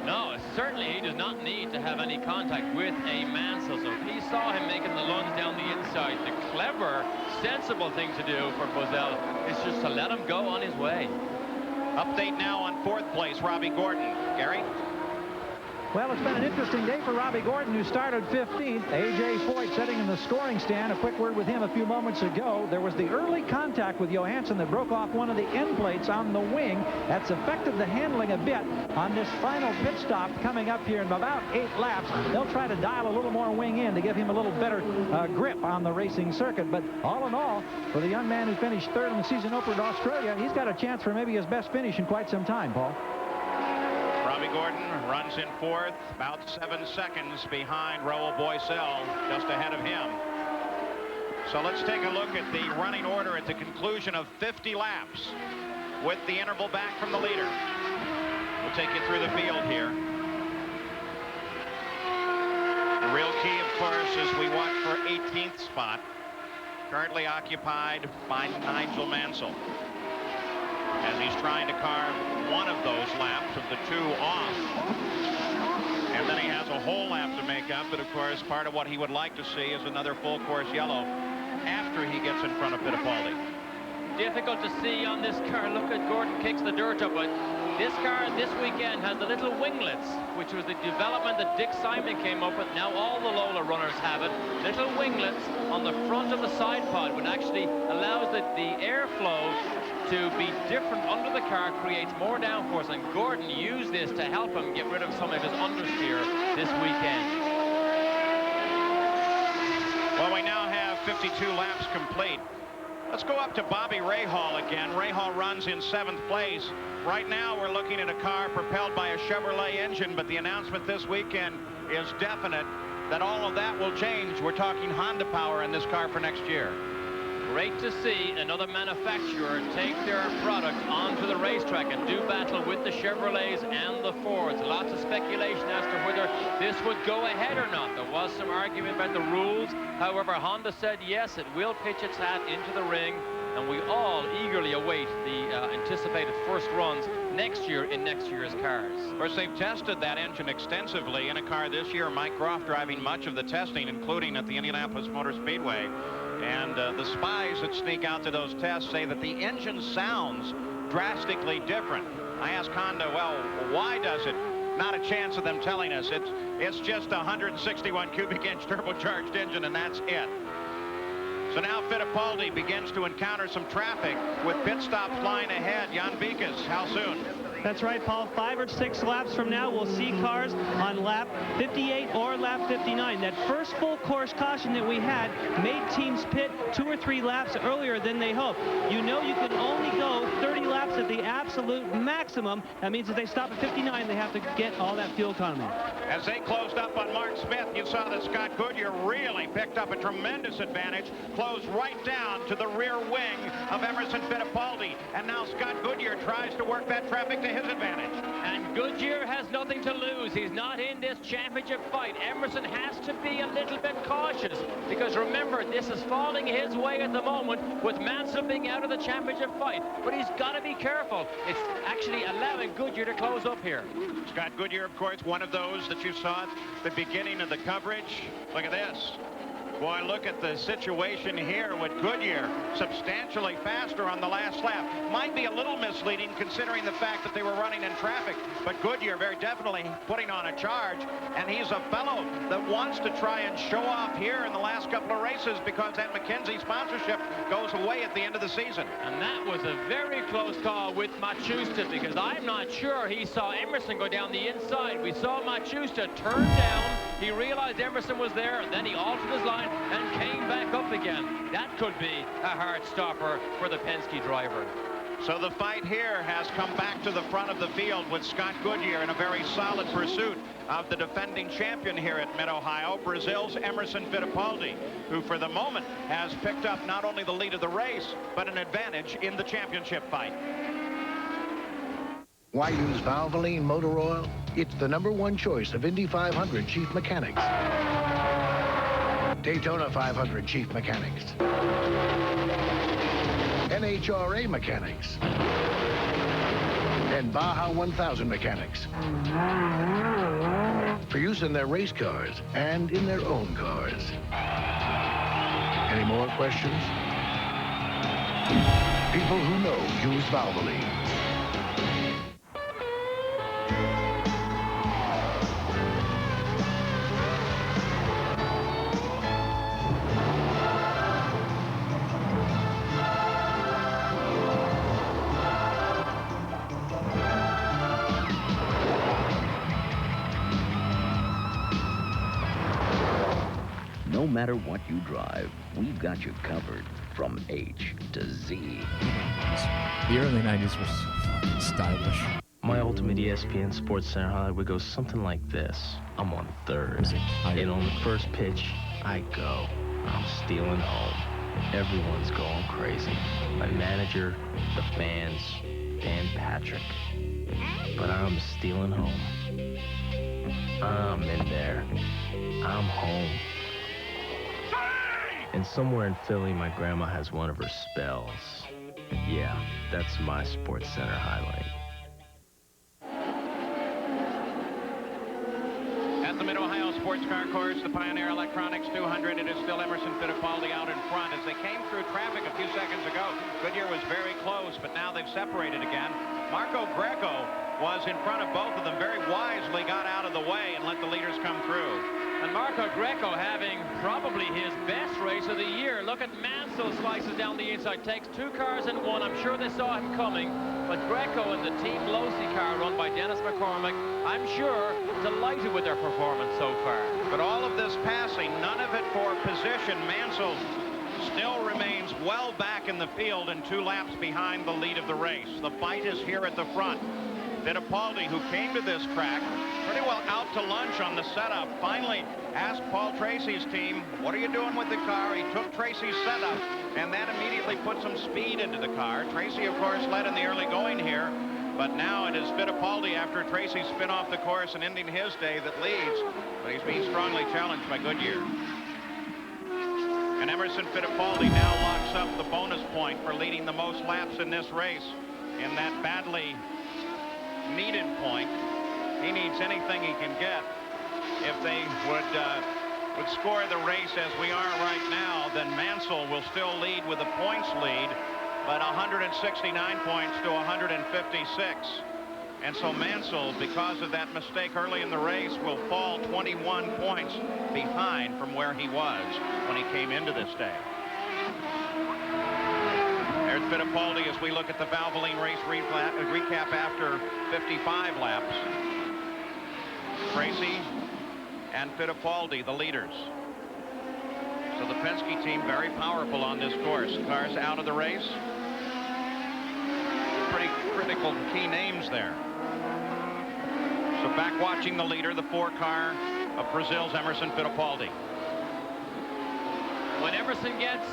No, certainly he does not need to have any contact with a Mansell. So he saw him making the lunge down the inside. The clever, sensible thing to do for Boisel is just to let him go on his way. Update now on 4th place, Robbie Gordon. Gary? Well, it's been an interesting day for Robbie Gordon, who started 15th. A.J. Foyt sitting in the scoring stand. A quick word with him a few moments ago. There was the early contact with Johansson that broke off one of the end plates on the wing. That's affected the handling a bit on this final pit stop coming up here in about 8 laps. They'll try to dial a little more wing in to give him a little better grip on the racing circuit. But all in all, for the young man who finished 3rd in the season opener at Australia, he's got a chance for maybe his best finish in quite some time, Paul. Robbie Gordon runs in 4th, about 7 seconds behind Raul Boisel, just ahead of him. So let's take a look at the running order at the conclusion of 50 laps with the interval back from the leader. We'll take you through the field here. The real key, of course, is we watch for 18th spot, currently occupied by Nigel Mansell, as he's trying to carve one of those laps of the 2 off. And then he has a whole lap to make up, but of course part of what he would like to see is another full course yellow after he gets in front of Fittipaldi. Difficult to see on this car. Look at Gordon kicks the dirt up, but this car this weekend has the little winglets, which was the development that Dick Simon came up with. Now all the Lola runners have it. Little winglets on the front of the side pod, which actually allows the airflow to be different under the car, creates more downforce, and Gordon used this to help him get rid of some of his understeer this weekend. Well, we now have 52 laps complete. Let's go up to Bobby Rahal again. Rahal runs in 7th place. Right now we're looking at a car propelled by a Chevrolet engine, but the announcement this weekend is definite that all of that will change. We're talking Honda power in this car for next year. Great to see another manufacturer take their product onto the racetrack and do battle with the Chevrolets and the Fords. Lots of speculation as to whether this would go ahead or not. There was some argument about the rules. However, Honda said yes, it will pitch its hat into the ring, and we all eagerly await the anticipated first runs next year in next year's cars. Of course, they've tested that engine extensively in a car this year. Mike Groff driving much of the testing, including at the Indianapolis Motor Speedway. And the spies that sneak out to those tests say that the engine sounds drastically different. I asked Honda, well, why does it? Not a chance of them telling us. It's just a 161 cubic inch turbocharged engine, and that's it. So now Fittipaldi begins to encounter some traffic with pit stop flying ahead. Jan Bikas, how soon? That's right, Paul. 5 or 6 laps from now, we'll see cars on lap 58 or lap 59. That first full course caution that we had made teams pit 2 or 3 laps earlier than they hoped. You know you can only go 30 laps at the absolute maximum. That means if they stop at 59, they have to get all that fuel economy. As they closed up on Mark Smith, you saw that Scott Goodyear really picked up a tremendous advantage, closed right down to the rear wing of Emerson Fittipaldi. And now Scott Goodyear tries to work that traffic to his advantage. And Goodyear has nothing to lose. He's not in this championship fight. Emerson has to be a little bit cautious, because remember, this is falling his way at the moment with Mansell being out of the championship fight. But he's got to be careful. It's actually allowing Goodyear to close up here. Scott Goodyear, of course, one of those that you saw at the beginning of the coverage. Look at this. Boy, look at the situation here with Goodyear substantially faster on the last lap. Might be a little misleading considering the fact that they were running in traffic, but Goodyear very definitely putting on a charge, and he's a fellow that wants to try and show off here in the last couple of races, because that McKenzie sponsorship goes away at the end of the season. And that was a very close call with Machusta, because I'm not sure he saw Emerson go down the inside. We saw Machusta turn down. He realized Emerson was there, and then he altered his line and came back up again. That could be a hard stopper for the Penske driver. So the fight here has come back to the front of the field with Scott Goodyear in a very solid pursuit of the defending champion here at Mid-Ohio, Brazil's Emerson Fittipaldi, who for the moment has picked up not only the lead of the race, but an advantage in the championship fight. Why use Valvoline motor oil? It's the #1 choice of Indy 500 chief mechanics, Daytona 500 chief mechanics, NHRA mechanics, and Baja 1000 mechanics, for use in their race cars and in their own cars. Any more questions? People who know use Valvoline. matter what you drive, we've got you covered from H to Z. The early 90s were so fucking stylish. My ultimate ESPN Sports Center highlight would go something like this. I'm on third. And on the first pitch, I go. I'm stealing home. Everyone's going crazy. My manager, the fans, Dan Patrick. But I'm stealing home. I'm in there. I'm home. And somewhere in Philly, my grandma has one of her spells. Yeah, that's my Sports Center highlight. At the Mid-Ohio Sports Car Course, the Pioneer Electronics 200, it is still Emerson Fittipaldi out in front. As they came through traffic a few seconds ago, Goodyear was very close, but now they've separated again. Marco Greco was in front of both of them, very wisely got out of the way and let the leaders come through. And Marco Greco having probably his best race of the year. Look at Mansell slices down the inside, takes 2 cars in one. I'm sure they saw him coming, but Greco and the Team Losey car run by Dennis McCormick, I'm sure delighted with their performance so far. But all of this passing, none of it for position. Mansell still remains well back in the field and 2 laps behind the lead of the race. The fight is here at the front. Fittipaldi, who came to this track pretty well out to lunch on the setup, finally asked Paul Tracy's team, what are you doing with the car? He took Tracy's setup, and that immediately put some speed into the car. Tracy, of course, led in the early going here, but now it is Fittipaldi, after Tracy's spin off the course and ending his day, that leads, but he's being strongly challenged by Goodyear. And Emerson Fittipaldi now locks up the bonus point for leading the most laps in this race in that badly needed point. He needs anything he can get. If they would score the race as we are right now, then Mansell will still lead with a points lead, but 169 points to 156. And so Mansell, because of that mistake early in the race, will fall 21 points behind from where he was when he came into this day. There's Fittipaldi as we look at the Valvoline race recap after 55 laps. Tracy and Fittipaldi, the leaders. So the Penske team very powerful on this course. Cars out of the race. Pretty critical key names there. So back watching the leader, the 4-car of Brazil's Emerson Fittipaldi. When Emerson gets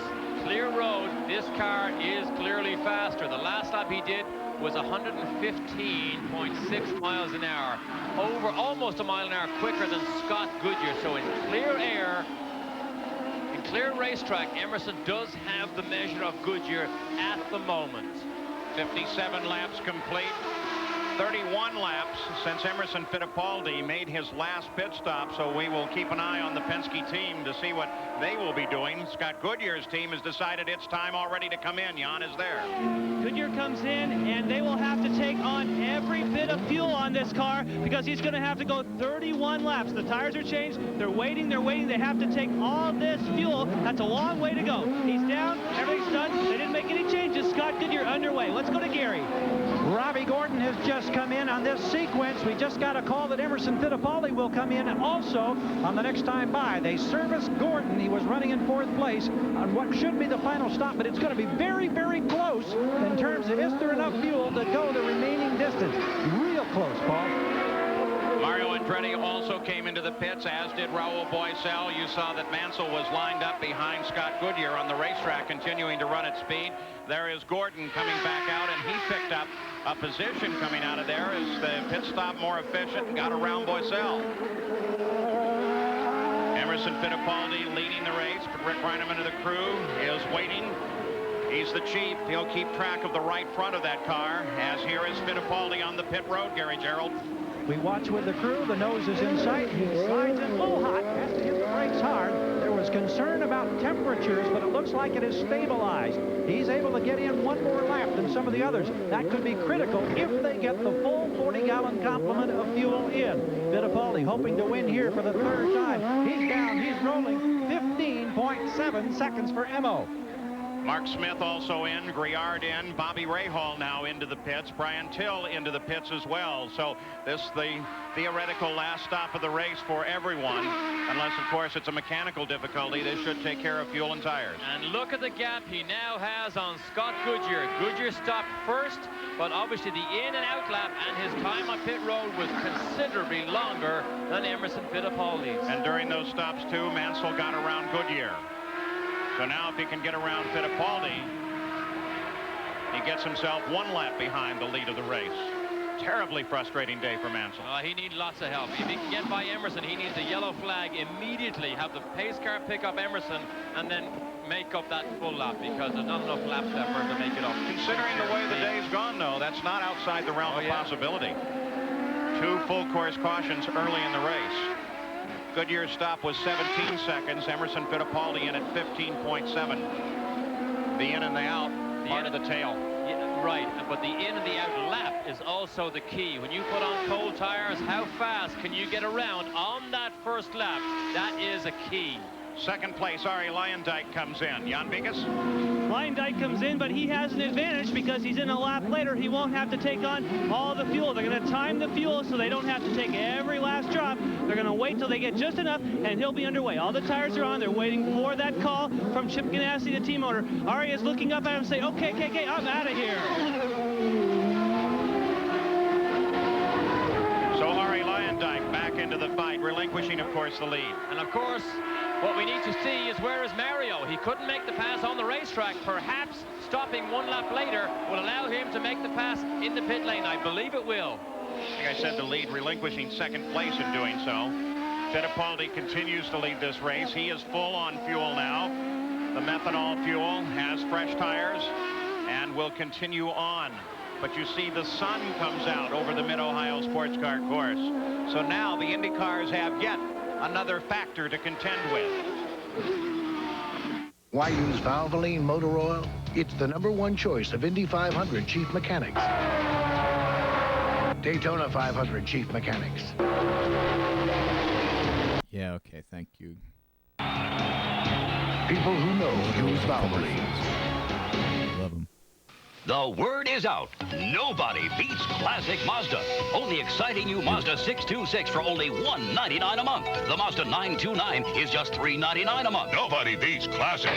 clear road, this car is clearly faster. The last lap he did was 115.6 miles an hour, over almost a mile an hour quicker than Scott Goodyear. So in clear air, in clear racetrack, Emerson does have the measure of Goodyear at the moment. 57 laps complete. 31 laps since Emerson Fittipaldi made his last pit stop, so we will keep an eye on the Penske team to see what they will be doing. Scott Goodyear's team has decided it's time already to come in. Jan is there. Goodyear comes in, and they will have to take on every bit of fuel on this car because he's going to have to go 31 laps. The tires are changed. They're waiting. They have to take all this fuel. That's a long way to go. He's down. Everything's done. They didn't make any changes. Scott Goodyear underway. Let's go to Gary. Robbie Gordon has just come in on this sequence. We just got a call that Emerson Fittipaldi will come in also on the next time by. They service Gordon. He was running in 4th place on what should be the final stop, but it's going to be very, very close in terms of is there enough fuel to go the remaining distance. Real close, Paul. Mario Andretti also came into the pits, as did Raul Boisel. You saw that Mansell was lined up behind Scott Goodyear on the racetrack, continuing to run at speed. There is Gordon coming back out, and he picked up a position coming out of there as the pit stop more efficient and got around Boisel. Emerson Fittipaldi leading the race. Rick Reineman of the crew is waiting. He's the chief. He'll keep track of the right front of that car, as here is Fittipaldi on the pit road, Gary Gerald. We watch with the crew. The nose is in sight. He slides in a little hot. Has to hit the brakes hard. There was concern about temperatures, but it looks like it is stabilized. He's able to get in one more lap than some of the others. That could be critical if they get the full 40-gallon complement of fuel in. Fittipaldi hoping to win here for the 3rd time. He's down. He's rolling. 15.7 seconds for Emo. Mark Smith also in, Griard in, Bobby Rahal now into the pits, Brian Till into the pits as well. So this the theoretical last stop of the race for everyone, unless of course it's a mechanical difficulty. This should take care of fuel and tires. And look at the gap he now has on Scott Goodyear. Goodyear stopped first, but obviously the in and out lap and his time on pit road was considerably longer than Emerson Fittipaldi's. And during those stops too, Mansell got around Goodyear. So now if he can get around Fittipaldi, he gets himself 1 lap behind the lead of the race. Terribly frustrating day for Mansell. He needs lots of help. If he can get by Emerson, he needs a yellow flag immediately, have the pace car pick up Emerson, and then make up that full lap, because there's not enough laps left for him to make it up. Considering the way the day's gone, though, that's not outside the realm of possibility. 2 full course cautions early in the race. Goodyear's stop was 17 seconds. Emerson Fittipaldi in at 15.7. The in and the out, part of the tail. Yeah, right, but the in and the out lap is also the key. When you put on cold tires, how fast can you get around on that first lap? That is a key. Second place, Ari Leyendijk comes in. Jan Bigas? Leyendijk comes in, but he has an advantage because he's in a lap later. He won't have to take on all the fuel. They're going to time the fuel so they don't have to take every last drop. They're going to wait till they get just enough, and he'll be underway. All the tires are on. They're waiting for that call from Chip Ganassi, the team owner. Ari is looking up at him saying, okay, I'm out of here. So Ari Leyendijk back into the fight, relinquishing, of course, the lead. And, of course, what we need to see is where is Mario. He couldn't make the pass on the racetrack. Perhaps stopping 1 lap later will allow him to make the pass in the pit lane. I believe it will. Like I said, the lead relinquishing second place in doing so. Fittipaldi continues to lead this race. He is full on fuel now. The methanol fuel has fresh tires and will continue on. But you see the sun comes out over the Mid-Ohio Sports Car course. So now the Indy cars have yet another factor to contend with. Why use Valvoline motor oil? It's the #1 choice of Indy 500 chief mechanics. Daytona 500 chief mechanics. Yeah, okay, thank you. People who know use Valvoline. Love them. The word is out. Nobody beats classic Mazda. Only exciting new Mazda 626 for only $199 a month. The Mazda 929 is just $399 a month. Nobody beats classic.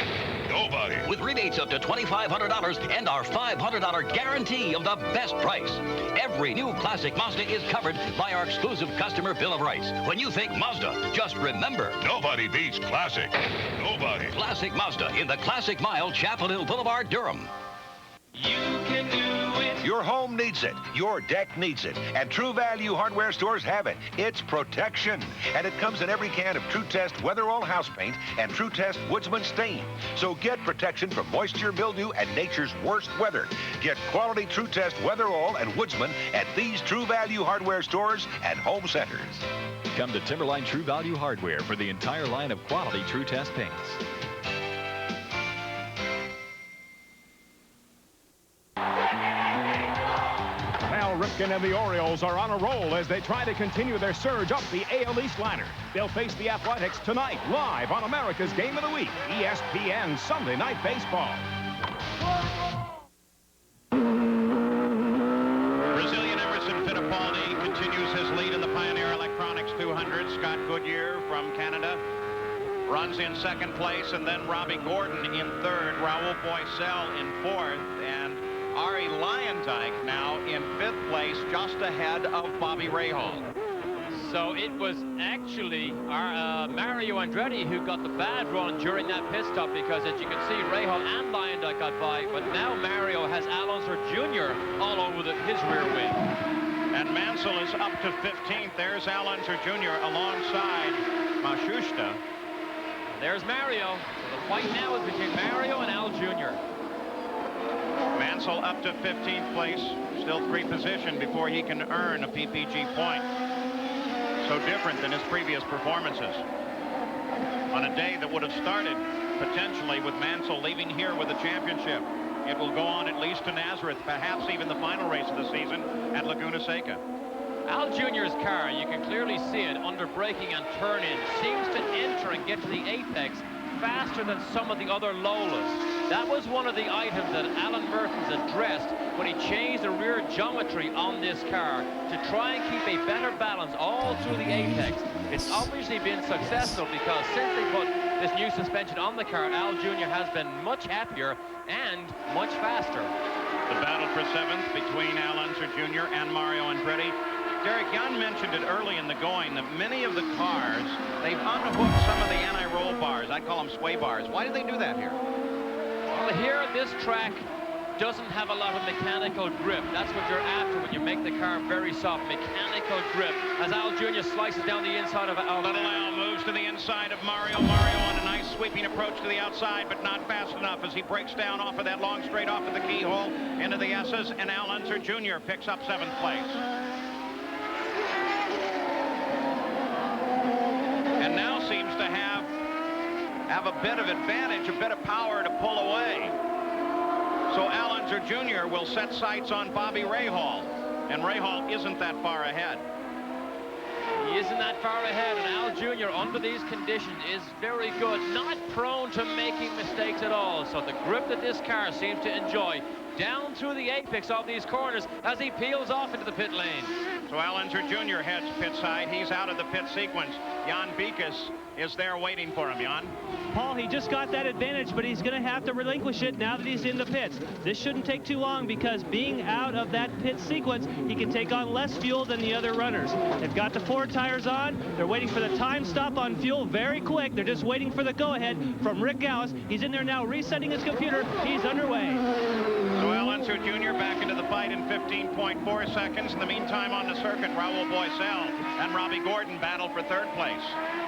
Nobody. With rebates up to $2,500 and our $500 guarantee of the best price. Every new classic Mazda is covered by our exclusive customer Bill of Rights. When you think Mazda, just remember. Nobody beats classic. Nobody. Classic Mazda in the Classic Mile, Chapel Hill Boulevard, Durham. You can do it. Your home needs it. Your deck needs it. And True Value hardware stores have it. It's protection. And it comes in every can of True Test Weatherall house paint and True Test Woodsman stain. So get protection from moisture, mildew, and nature's worst weather. Get quality True Test Weatherall and Woodsman at these True Value hardware stores and home centers. Come to Timberline True Value Hardware for the entire line of quality True Test paints. Cal Ripken and the Orioles are on a roll as they try to continue their surge up the AL East ladder. They'll face the Athletics tonight, live on America's Game of the Week, ESPN Sunday Night Baseball. Brazilian Emerson Fittipaldi continues his lead in the Pioneer Electronics 200. Scott Goodyear from Canada runs in second place, and then Robbie Gordon in third, Raul Boisel in fourth, and Ari Leyendijk now in fifth place, just ahead of Bobby Rahal. So it was actually our, Mario Andretti who got the bad run during that pit stop, because as you can see, Rahal and Leyendijk got by, but now Mario has Alonso Jr. all over his rear wing. And Mansell is up to 15th. There's Alonso Jr. alongside Mashushta. There's Mario. So the fight now is between Mario and Al Jr. Mansell up to 15th place, still 3 position before he can earn a PPG point. So different than his previous performances. On a day that would have started potentially with Mansell leaving here with a championship, it will go on at least to Nazareth, perhaps even the final race of the season at Laguna Seca. Al Jr.'s car, you can clearly see it under braking and turn-in, seems to enter and get to the apex faster than some of the other Lolas. That was one of the items that Alan Mertens addressed when he changed the rear geometry on this car to try and keep a better balance all through the apex. It's obviously been successful because since they put this new suspension on the car, Al Jr. has been much happier and much faster. The battle for 7th between Al Unser Jr. and Mario Andretti. Derek, Jan mentioned it early in the going that many of the cars, they've unhooked some of the anti-roll bars. I call them sway bars. Why do they do that here? Well, here this track doesn't have a lot of mechanical grip. That's what you're after when you make the car very soft. Mechanical grip. As Al Jr. slices down the inside of Al. Little Al moves to the inside of Mario. Mario on a nice sweeping approach to the outside, but not fast enough as he breaks down off of that long straight off of the keyhole into the S's, and Al Unser Jr. picks up 7th place. And now seems to have a bit of advantage, a bit of power to pull away. So Al Unser Jr. will set sights on Bobby Rahal, and Rahal isn't that far ahead. He isn't that far ahead, and Al Jr. under these conditions is very good, not prone to making mistakes at all. So the grip that this car seems to enjoy down through the apex of these corners as he peels off into the pit lane. So Al Unser Jr. heads pit side. He's out of the pit sequence. Jan Beekes is there waiting for him. Jan? Paul, he just got that advantage, but he's going to have to relinquish it now that he's in the pits. This shouldn't take too long because being out of that pit sequence, he can take on less fuel than the other runners. They've got the 4 tires on. They're waiting for the time stop on fuel very quick. They're just waiting for the go-ahead from Rick Gauss. He's in there now resetting his computer. He's underway. So Al Unser Jr. back into the fight in 15.4 seconds. In the meantime, on the circuit, Raul Boisel and Robbie Gordon battle for 3rd place.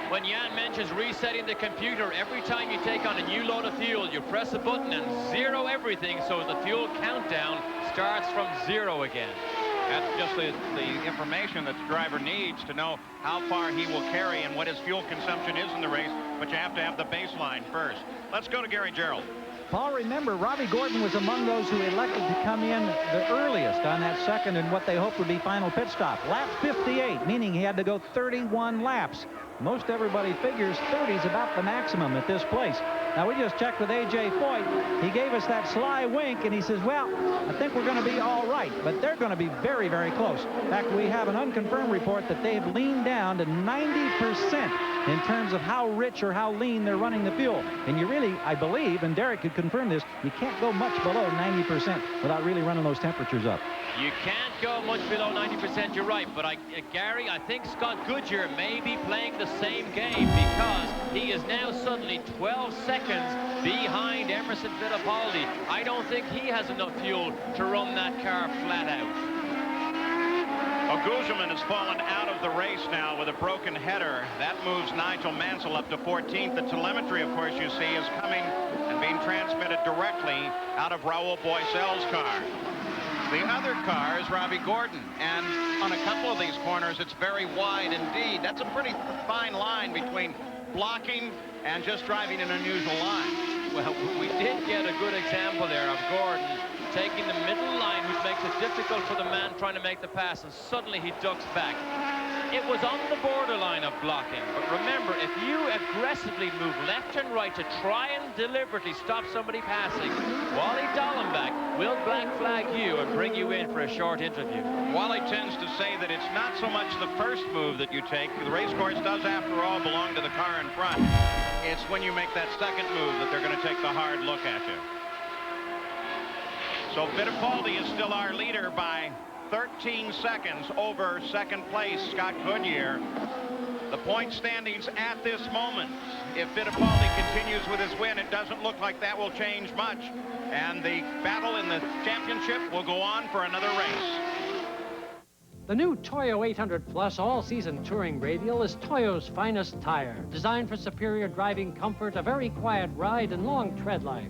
When Jan mentions resetting the computer, every time you take on a new load of fuel, you press a button and zero everything, so the fuel countdown starts from 0 again. That's just the information that the driver needs to know how far he will carry and what his fuel consumption is in the race, but you have to have the baseline first. Let's go to Gary Gerald. Paul, remember, Robbie Gordon was among those who elected to come in the earliest on that second and what they hoped would be final pit stop. Lap 58, meaning he had to go 31 laps. Most everybody figures 30 is about the maximum at this place. Now, we just checked with A.J. Foyt. He gave us that sly wink, and he says, well, I think we're going to be all right, but they're going to be very, very close. In fact, we have an unconfirmed report that they've leaned down to 90% in terms of how rich or how lean they're running the fuel. And you really, I believe, and Derek could confirm this, you can't go much below 90% without really running those temperatures up. You can't go much below 90%, you're right, but Gary, I think Scott Goodyear may be playing the same game because he is now suddenly 12 seconds behind Emerson Fittipaldi. I don't think he has enough fuel to run that car flat out. Guzman has fallen out of the race now with a broken header. That moves Nigel Mansell up to 14th. The telemetry, of course, you see, is coming and being transmitted directly out of Raul Boisel's car. The other car is Robbie Gordon, and on a couple of these corners, it's very wide indeed. That's a pretty fine line between blocking and just driving an unusual line. Well, we did get a good example there of Gordon taking the middle line, which makes it difficult for the man trying to make the pass, and suddenly he ducks back. It was on the borderline of blocking, but remember, if you aggressively move left and right to try and deliberately stop somebody passing, Wally Dallenbach will black flag you and bring you in for a short interview. Wally tends to say that it's not so much the first move that you take. The race course does, after all, belong to the car in front. It's when you make that second move that they're going to take the hard look at you. So Fittipaldi is still our leader by 13 seconds over second place, Scott Goodyear. The point standings at this moment, if Fittipaldi continues with his win, it doesn't look like that will change much. And the battle in the championship will go on for another race. The new Toyo 800 Plus all-season touring radial is Toyo's finest tire, designed for superior driving comfort, a very quiet ride, and long tread life.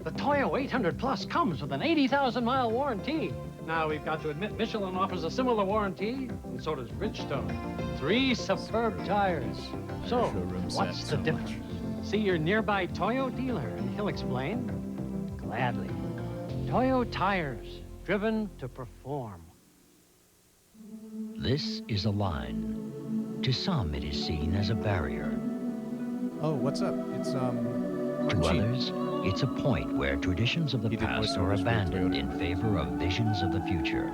The Toyo 800 Plus comes with an 80,000-mile warranty. Now, we've got to admit, Michelin offers a similar warranty, and so does Bridgestone. 3 superb tires. So, what's the difference? See your nearby Toyo dealer, and he'll explain gladly. Toyo tires, driven to perform. This is a line. To some, it is seen as a barrier. Oh, what's up? It's, To others, it's a point where traditions of the past are abandoned in favor of visions of the future.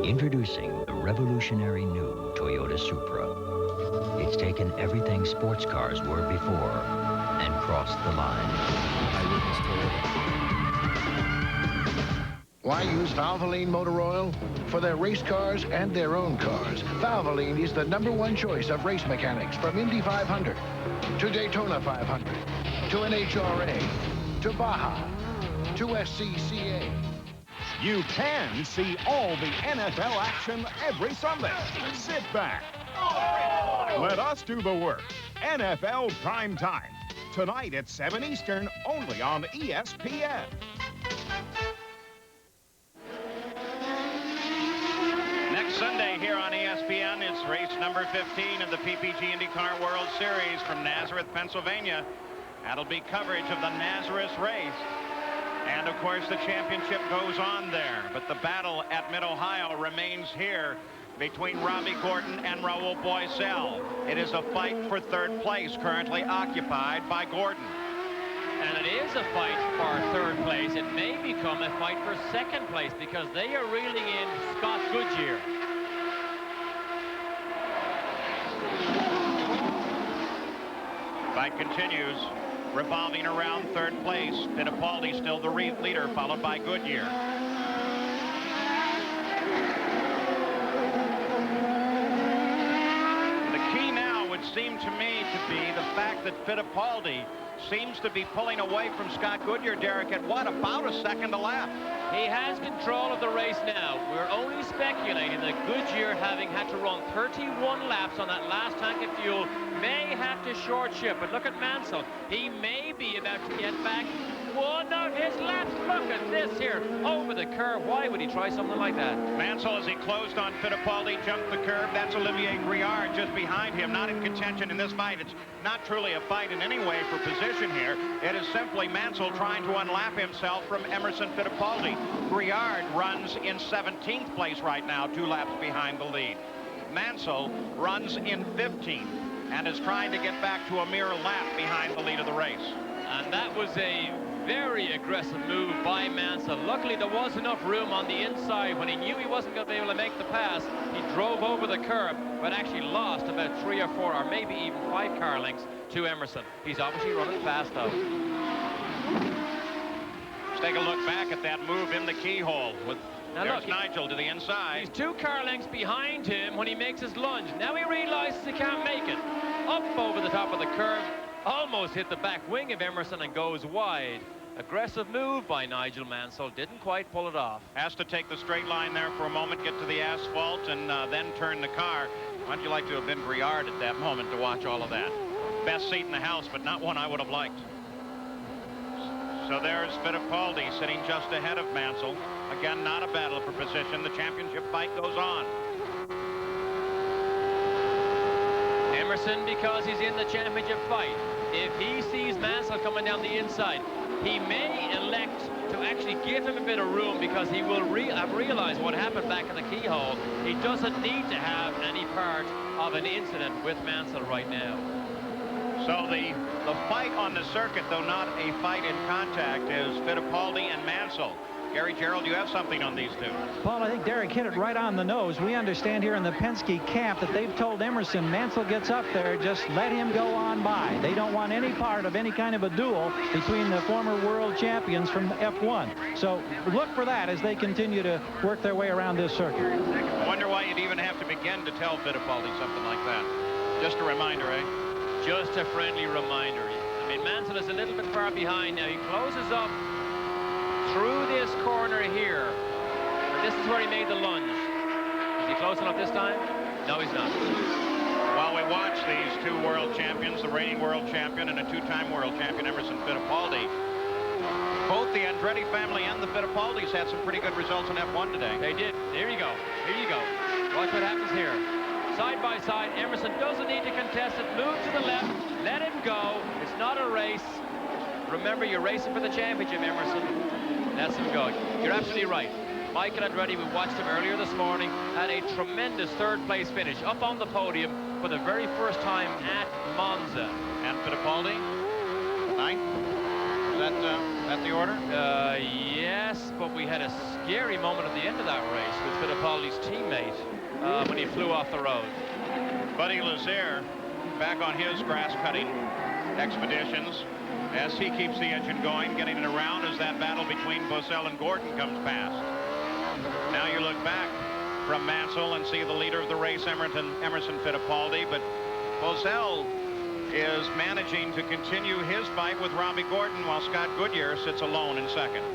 Introducing the revolutionary new Toyota Supra. It's taken everything sports cars were before and crossed the line. Why use Valvoline motor oil? For their race cars and their own cars, Valvoline is the #1 choice of race mechanics, from Indy 500 to Daytona 500 to NHRA to Baja to SCCA. You can see all the NFL action every Sunday. Sit back. Let us do the work. NFL Prime Time. Tonight at 7 Eastern, only on ESPN. Next Sunday here on ESPN, it's race number 15 of the PPG IndyCar World Series from Nazareth, Pennsylvania. That'll be coverage of the Nazareth race. And, of course, the championship goes on there. But the battle at Mid-Ohio remains here between Robbie Gordon and Raul Boisel. It is a fight for third place, currently occupied by Gordon. And it is a fight for third place. It may become a fight for second place because they are reeling in Scott Goodyear. Fight continues, revolving around third place. Fittipaldi still the leader, followed by Goodyear. The key now would seem to me to be the fact that Fittipaldi seems to be pulling away from Scott Goodyear, Derek, at what, about a second a lap? He has control of the race now. We're only speculating that Goodyear, having had to run 31 laps on that last tank of fuel, may have to short shift. But look at Mansell. He may be about to get back one of his laps. Look at this here, over the curve. Why would he try something like that? Mansell, as he closed on Fittipaldi, jumped the curve. That's Olivier Briard just behind him, not in contention in this fight. It's not truly a fight in any way for position here. It is simply Mansell trying to unlap himself from Emerson Fittipaldi. Briard runs in 17th place right now, 2 laps behind the lead. Mansell runs in 15th and is trying to get back to a mere lap behind the lead of the race. And that was a very aggressive move by Mansell. Luckily, there was enough room on the inside. When he knew he wasn't going to be able to make the pass, he drove over the curb, but actually lost about 3 or 4 or maybe even 5 car lengths to Emerson. He's obviously running fast, though. Let's take a look back at that move in the keyhole. There's Nigel to the inside. He's 2 car lengths behind him when he makes his lunge. Now he realizes he can't make it. Up over the top of the curve. Almost hit the back wing of Emerson and goes wide. Aggressive move by Nigel Mansell. Didn't quite pull it off. Has to take the straight line there for a moment, get to the asphalt, and then turn the car. How'd you like to have been Briard at that moment to watch all of that? Best seat in the house, but not one I would have liked. So there's Fittipaldi sitting just ahead of Mansell. Again, not a battle for position. The championship fight goes on. Emerson, because he's in the championship fight, if he sees Mansell coming down the inside, he may elect to actually give him a bit of room because he will have realized what happened back in the keyhole. He doesn't need to have any part of an incident with Mansell right now. So the fight on the circuit, though not a fight in contact, is Fittipaldi and Mansell. Gary Gerald, you have something on these two. Paul, I think Derek hit it right on the nose. We understand here in the Penske camp that they've told Emerson, Mansell gets up there, just let him go on by. They don't want any part of any kind of a duel between the former world champions from F1. So look for that as they continue to work their way around this circuit. I wonder why you'd even have to begin to tell Fittipaldi something like that. Just a reminder, eh? Just a friendly reminder. I mean, Mansell is a little bit far behind now. He closes up through this corner here. And this is where he made the lunge. Is he close enough this time? No, he's not. While we watch these 2 world champions, the reigning world champion and a 2-time world champion, Emerson Fittipaldi, both the Andretti family and the Fittipaldis had some pretty good results in F1 today. They did. There you go. Here you go. Watch what happens here. Side by side, Emerson doesn't need to contest it. Move to the left. Let him go. It's not a race. Remember, you're racing for the championship, Emerson. That's him going. You're absolutely right. Michael Andretti, we watched him earlier this morning, had a tremendous 3rd place finish. Up on the podium, for the very first time at Monza. And Fittipaldi, ninth. Is that the order? Yes, but we had a scary moment at the end of that race with Fittipaldi's teammate when he flew off the road. Buddy Lazier back on his grass-cutting expeditions as he keeps the engine going, getting it around as that battle between Bosell and Gordon comes past. Now you look back from Mansell and see the leader of the race, Emerson Fittipaldi, but Bosell is managing to continue his fight with Robbie Gordon while Scott Goodyear sits alone in second.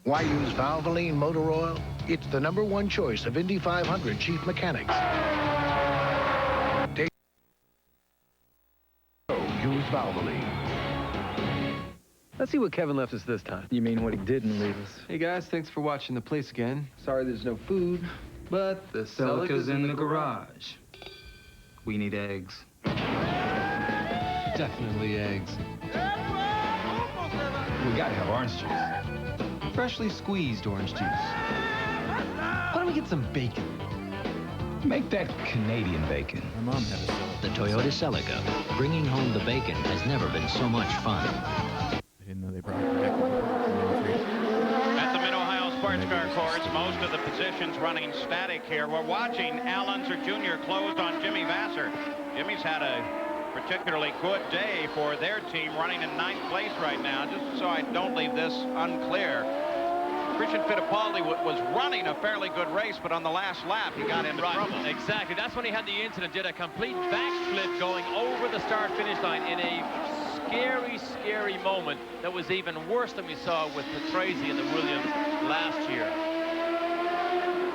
Why use Valvoline motor oil? It's the #1 choice of Indy 500 chief mechanics. Use Valvoline. Let's see what Kevin left us this time. You mean what he didn't leave us? Hey guys, thanks for watching the place again. Sorry there's no food, but the Celica's in the garage. We need eggs. Definitely eggs. We gotta have orange juice. Freshly squeezed orange juice. Why don't we get some bacon? Make that Canadian bacon. My mom had a Celica. The Toyota Celica. Bringing home the bacon has never been so much fun. I didn't know they brought it back. At the Mid-Ohio Sports Car Course, most of the positions running static here. We're watching Al Unser Jr. closed on Jimmy Vasser. Jimmy's had a particularly good day for their team, running in 9th place right now. Just so I don't leave this unclear, Christian Fittipaldi was running a fairly good race, but on the last lap he got into trouble. Exactly. That's when he had the incident, did a complete backflip going over the start-finish line in a scary, scary moment that was even worse than we saw with Patrese and the Williams last year.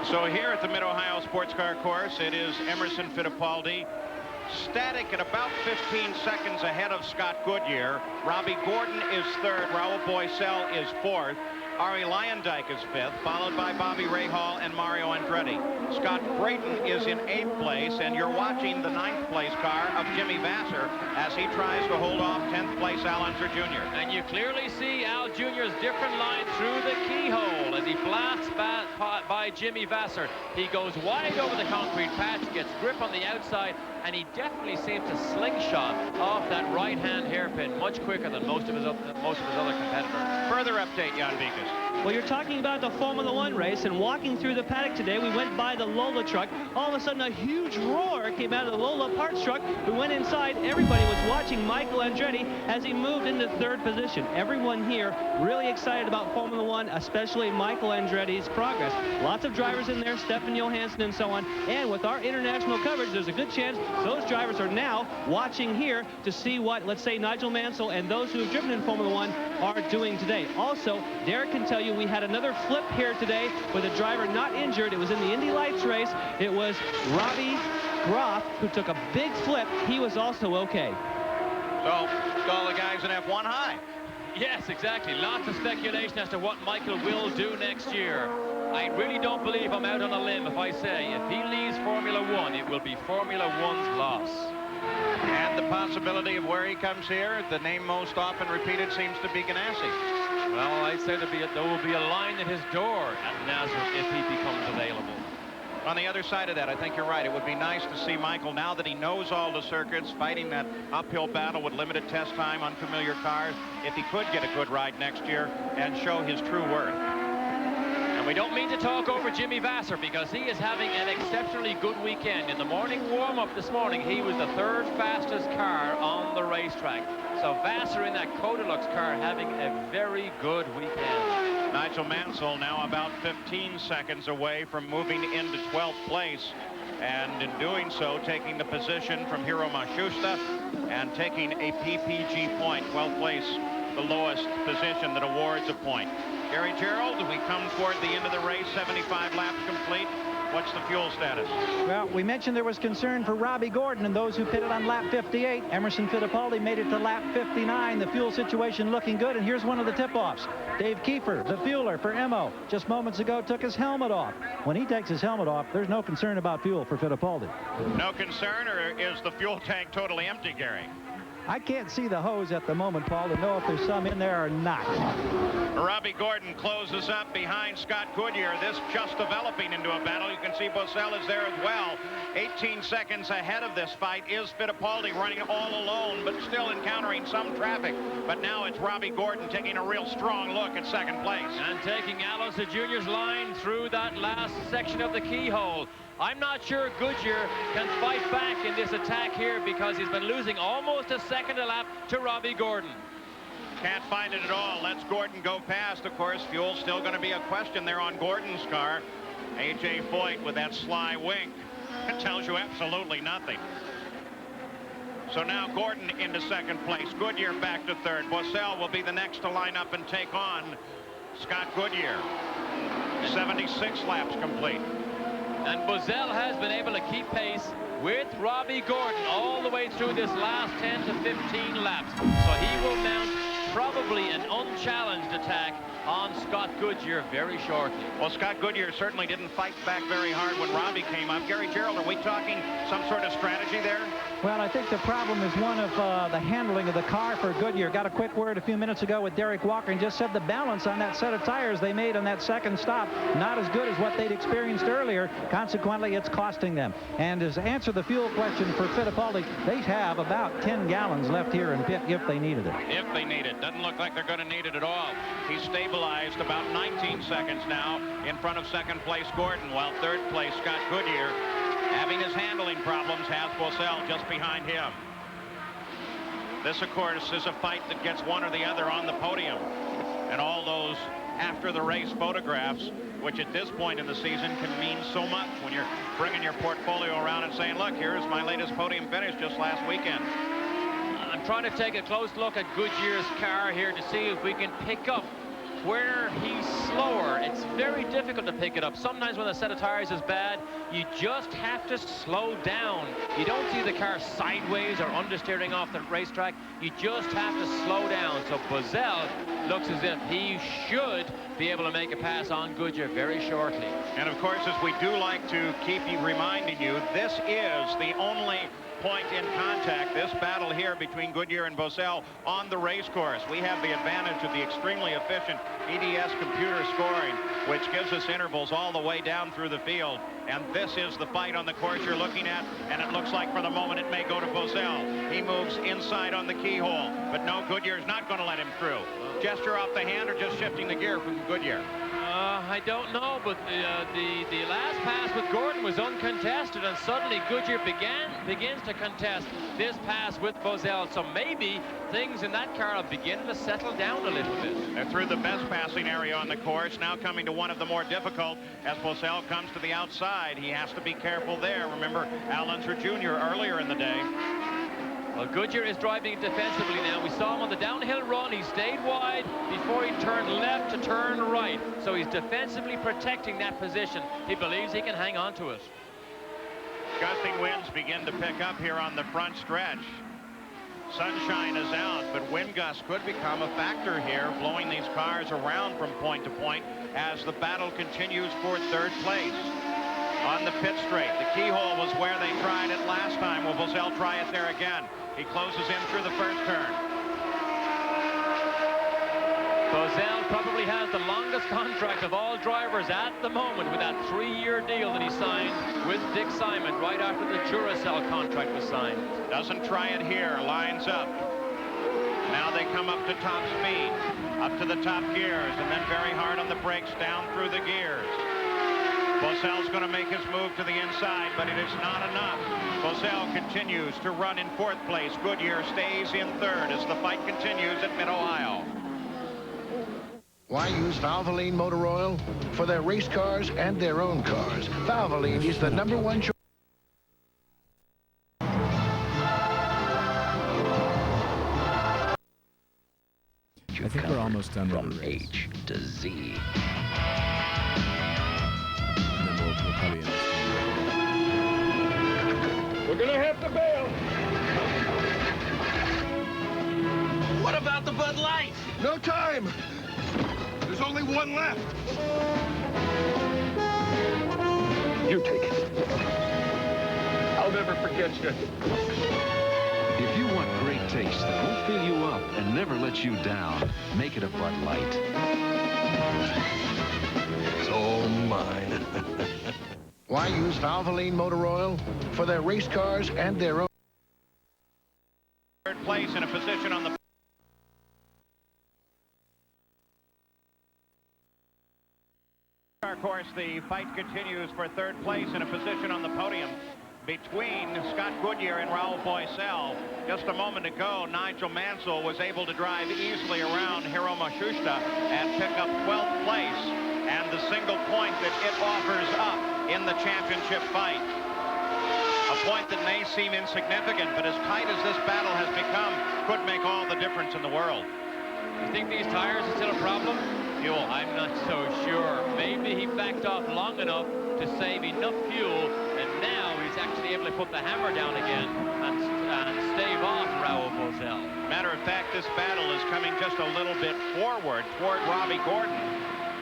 So here at the Mid-Ohio Sports Car Course, it is Emerson Fittipaldi, static at about 15 seconds ahead of Scott Goodyear. Robbie Gordon is third. Raul Boisel is fourth. Ari Leyendijk is fifth, followed by Bobby Rahal and Mario Andretti. Scott Brayton is in 8th place, and you're watching the 9th place car of Jimmy Vasser as he tries to hold off 10th place Al Unser Jr. And you clearly see Al Jr.'s different line through the keyhole as he blasts by Jimmy Vasser. He goes wide over the concrete patch, gets grip on the outside, and he definitely seems to slingshot off that right-hand hairpin much quicker than most of his other competitors. Further update, Jan Vikas. Well, you're talking about the Formula One race, and walking through the paddock today, we went by the Lola truck. All of a sudden, a huge roar came out of the Lola parts truck. We went inside. Everybody was watching Michael Andretti as he moved into 3rd position. Everyone here really excited about Formula One, especially Michael Andretti's progress. Lots of drivers in there, Stefan Johansson and so on. And with our international coverage, there's a good chance those drivers are now watching here to see what, let's say, Nigel Mansell and those who have driven in Formula One are doing today. Also, Derek can tell you we had another flip here today with a driver not injured. It was in the Indy Lights race. It was Robbie Groff who took a big flip. He was also okay. So, all the guys in F1 high. Yes, exactly. Lots of speculation as to what Michael will do next year. I really don't believe I'm out on a limb if I say if he leaves Formula One, it will be Formula One's loss. And the possibility of where he comes here, the name most often repeated seems to be Ganassi. Well, I'd say there will be a line at his door at Nazareth if he becomes available. On the other side of that, I think you're right. It would be nice to see Michael, now that he knows all the circuits, fighting that uphill battle with limited test time, unfamiliar cars, if he could get a good ride next year and show his true worth. And we don't mean to talk over Jimmy Vasser because he is having an exceptionally good weekend. In the morning warm-up this morning, he was the 3rd fastest car on the racetrack. So Vasser in that Codilux car having a very good weekend. Nigel Mansell now about 15 seconds away from moving into 12th place, and in doing so taking the position from Hiro Matsushita and taking a PPG point. 12th place, the lowest position that awards a point. Gary Gerald, we come toward the end of the race, 75 laps complete. What's the fuel status? Well, we mentioned there was concern for Robbie Gordon and those who pitted on lap 58. Emerson Fittipaldi made it to lap 59. The fuel situation looking good, and here's one of the tip-offs. Dave Kiefer, the fueler for Emo, just moments ago took his helmet off. When he takes his helmet off, there's no concern about fuel for Fittipaldi. No concern, or is the fuel tank totally empty, Gary? I can't see the hose at the moment, Paul, to know if there's some in there or not. Robbie Gordon closes up behind Scott Goodyear. This just developing into a battle. You can see Bosell is there as well. 18 seconds ahead of this fight is Fittipaldi running all alone, but still encountering some traffic. But now it's Robbie Gordon taking a real strong look at second place. And taking Alonso Jr.'s line through that last section of the keyhole. I'm not sure Goodyear can fight back in this attack here because he's been losing almost a second a lap to Robbie Gordon. Can't find it at all. Lets Gordon go past. Of course, fuel's still going to be a question there on Gordon's car. A.J. Foyt with that sly wink. It tells you absolutely nothing. So now Gordon into second place. Goodyear back to third. Bosell will be the next to line up and take on Scott Goodyear. 76 laps complete. And Bosell has been able to keep pace with Robbie Gordon all the way through this last 10 to 15 laps. So he will mount probably an unchallenged attack on Scott Goodyear very shortly. Well, Scott Goodyear certainly didn't fight back very hard when Robbie came up. Gary Gerald, are we talking some sort of strategy there? Well, I think the problem is one of the handling of the car for Goodyear. Got a quick word a few minutes ago with Derek Walker and just said the balance on that set of tires they made on that second stop not as good as what they'd experienced earlier. Consequently, it's costing them. And to answer the fuel question for Fittipaldi, they have about 10 gallons left here in pit if they needed it. If they need it. Doesn't look like they're going to need it at all. He's stabilized about 19 seconds now in front of second place Gordon, while third place Scott Goodyear, having his handling problems, has Bosell just behind him. This, of course, is a fight that gets one or the other on the podium. And all those after the race photographs, which at this point in the season can mean so much when you're bringing your portfolio around and saying, look, here's my latest podium finish just last weekend. I'm trying to take a close look at Goodyear's car here to see if we can pick up where he's slower. It's very difficult to pick it up. Sometimes when the set of tires is bad, you just have to slow down. You don't see the car sideways or understeering off the racetrack. You just have to slow down. So Bosell looks as if he should be able to make a pass on Goodyear very shortly. And of course, as we do like to keep reminding you, this is the only point in contact, this battle here between Goodyear and Bosell on the race course. We have the advantage of the extremely efficient EDS computer scoring, which gives us intervals all the way down through the field. And this is the fight on the course you're looking at, and it looks like for the moment it may go to Bosell. He moves inside on the keyhole, but no, Goodyear's not going to let him through. Gesture off the hand or just shifting the gear from Goodyear? I don't know, but the last pass with Gordon was uncontested, and suddenly Goodyear begins to contest this pass with Bosell. So maybe things in that car are beginning to settle down a little bit. They're through the best passing area on the course, now coming to one of the more difficult as Bosell comes to the outside. He has to be careful there. Remember Al Unser Jr. earlier in the day. Well, Goodyear is driving defensively now. We saw him on the downhill run. He stayed wide before he turned left to turn right. So he's defensively protecting that position. He believes he can hang on to it. Gusting winds begin to pick up here on the front stretch. Sunshine is out, but wind gusts could become a factor here, blowing these cars around from point to point as the battle continues for third place. On the pit straight, the keyhole was where they tried it last time. Will Bosell try it there again? He closes in through the first turn. Bosell probably has the longest contract of all drivers at the moment with that 3-year deal that he signed with Dick Simon right after the Duracell contract was signed. Doesn't try it here, lines up. Now they come up to top speed, up to the top gears, and then very hard on the brakes down through the gears. Bosell's going to make his move to the inside, but it is not enough. Bosell continues to run in fourth place. Goodyear stays in third as the fight continues at Mid-Ohio. Why use Valvoline motor oil? For their race cars and their own cars. Valvoline is the #1 choice. I think we're almost done from H to Z. And then we'll much of a cubby in this game. We're gonna have to bail. What about the Bud Light? No time. There's only one left. You take it. I'll never forget you. If you want great taste that won't fill you up and never let you down, make it a Bud Light. It's all mine. Why use Valvoline motor oil? For their race cars and their own. Third place in a position on the course. The fight continues for third place in a position on the podium between Scott Goodyear and Raul Boisel. Just a moment ago, Nigel Mansell was able to drive easily around Hiro Matsushita and pick up 12th place and the single point that it offers up in the championship fight. A point that may seem insignificant, but as tight as this battle has become, could make all the difference in the world. You think these tires are still a problem? Fuel, I'm not so sure. Maybe he backed off long enough to save enough fuel, and now he's actually able to put the hammer down again and stave off Raul Boisel. Matter of fact, this battle is coming just a little bit forward toward Robbie Gordon,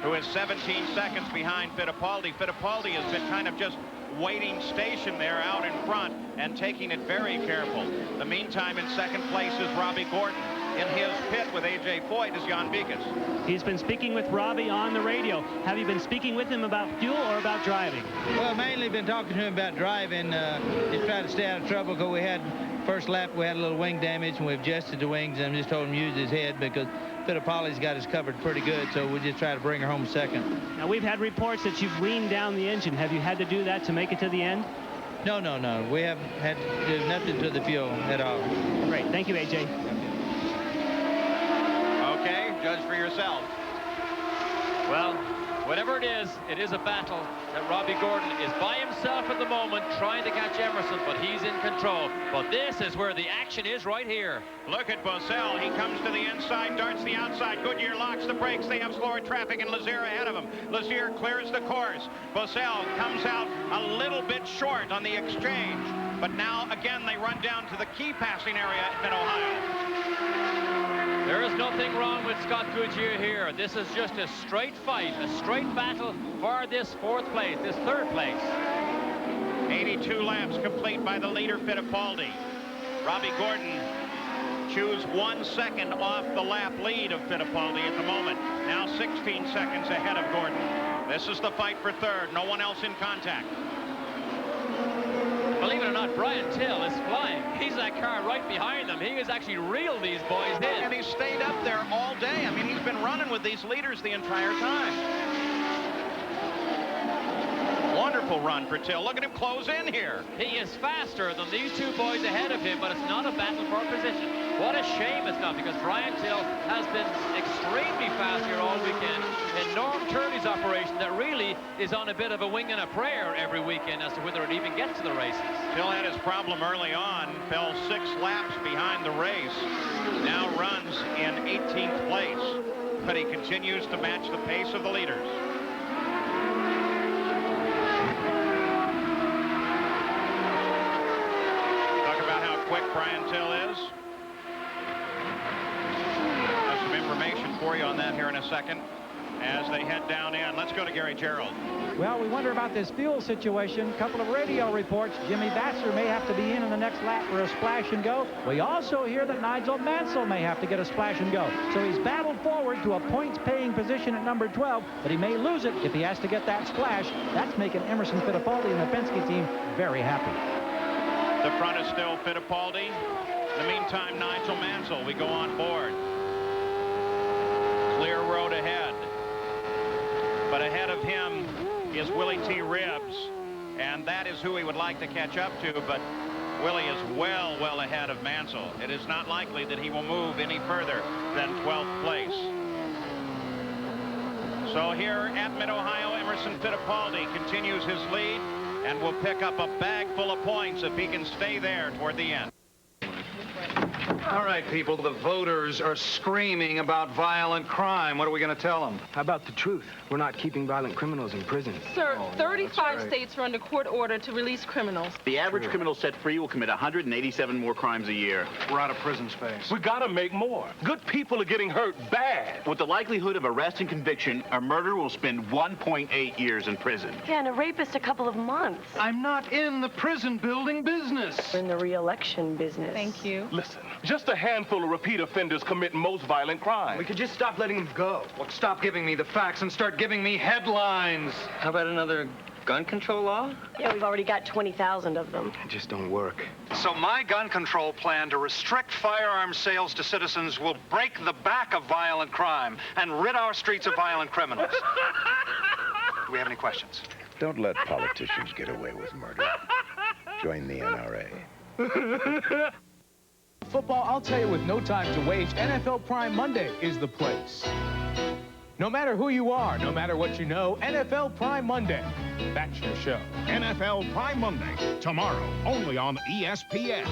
who is 17 seconds behind Fittipaldi. Fittipaldi has been kind of just waiting station there out in front and taking it very careful. The meantime, in second place is Robbie Gordon. In his pit with A.J. Foyt is Jan Bikas. He's been speaking with Robbie on the radio. Have you been speaking with him about fuel or about driving? Well, mainly been talking to him about driving. Just trying to stay out of trouble because we had first lap, we had a little wing damage, and we adjusted the wings, and just told him to use his head because Fittipaldi's got us covered pretty good, so we just try to bring her home second. Now, we've had reports that you've weaned down the engine. Have you had to do that to make it to the end? No. We haven't had to do nothing to the fuel at all. Great. Thank you, A.J. Okay, judge for yourself. Well, whatever it is a battle that Robbie Gordon is by himself at the moment trying to catch Emerson, but he's in control. But this is where the action is right here. Look at Boisel. He comes to the inside, darts the outside. Goodyear locks the brakes. They have slower traffic, and Lazier ahead of him. Lazier clears the course. Boisel comes out a little bit short on the exchange. But now, again, they run down to the key passing area at Mid-Ohio. There is nothing wrong with Scott Goodyear here. This is just a straight fight, a straight battle for this fourth place, this third place. 82 laps complete by the leader, Fittipaldi. Robbie Gordon chews 1 second off the lap lead of Fittipaldi at the moment. Now 16 seconds ahead of Gordon. This is the fight for third. No one else in contact. Believe it or not, Brian Till is flying. He's that car right behind them. He has actually reeled these boys in. And he's stayed up there all day. I mean, he's been running with these leaders the entire time. Wonderful run for Till. Look at him close in here. He is faster than these two boys ahead of him, but it's not a battle for position. What a shame it's not, because Brian Till has been extremely fast here all weekend in Norm Turney's operation that really is on a bit of a wing and a prayer every weekend as to whether it even gets to the races. Till had his problem early on, fell 6 laps behind the race, now runs in 18th place, but he continues to match the pace of the leaders. Talk about how quick Brian Till is. Have some information for you on that here in a second as they head down in. Let's go to Gary Gerald. Well, we wonder about this fuel situation. A couple of radio reports. Jimmy Vassar may have to be in the next lap for a splash and go. We also hear that Nigel Mansell may have to get a splash and go. So he's battled forward to a points-paying position at number 12, but he may lose it if he has to get that splash. That's making Emerson Fittipaldi and the Penske team very happy. The front is still Fittipaldi. In the meantime, Nigel Mansell, we go on board. Clear road ahead. But ahead of him is Willie T. Ribbs, and that is who he would like to catch up to, but Willie is well ahead of Mansell. It is not likely that he will move any further than 12th place. So here at Mid-Ohio, Emerson Fittipaldi continues his lead and will pick up a bag full of points if he can stay there toward the end. All right, people, the voters are screaming about violent crime. What are we going to tell them? How about the truth? We're not keeping violent criminals in prison. Sir, 35 states are under court order to release criminals. The average criminal set free will commit 187 more crimes a year. We're out of prison space. We gotta make more. Good people are getting hurt bad. With the likelihood of arrest and conviction, a murderer will spend 1.8 years in prison. Yeah, and a rapist a couple of months. I'm not in the prison building business. We're in the re-election business. Thank you. Listen, just a handful of repeat offenders commit most violent crimes. We could just stop letting them go. Well, stop giving me the facts and start giving me headlines. How about another gun control law? Yeah, we've already got 20,000 of them. It just don't work. So my gun control plan to restrict firearms sales to citizens will break the back of violent crime and rid our streets of violent criminals. Do we have any questions? Don't let politicians get away with murder. Join the NRA. Football, I'll tell you with no time to waste, NFL Prime Monday is the place. No matter who you are, no matter what you know, NFL Prime Monday. That's your show. NFL Prime Monday, tomorrow, only on ESPN.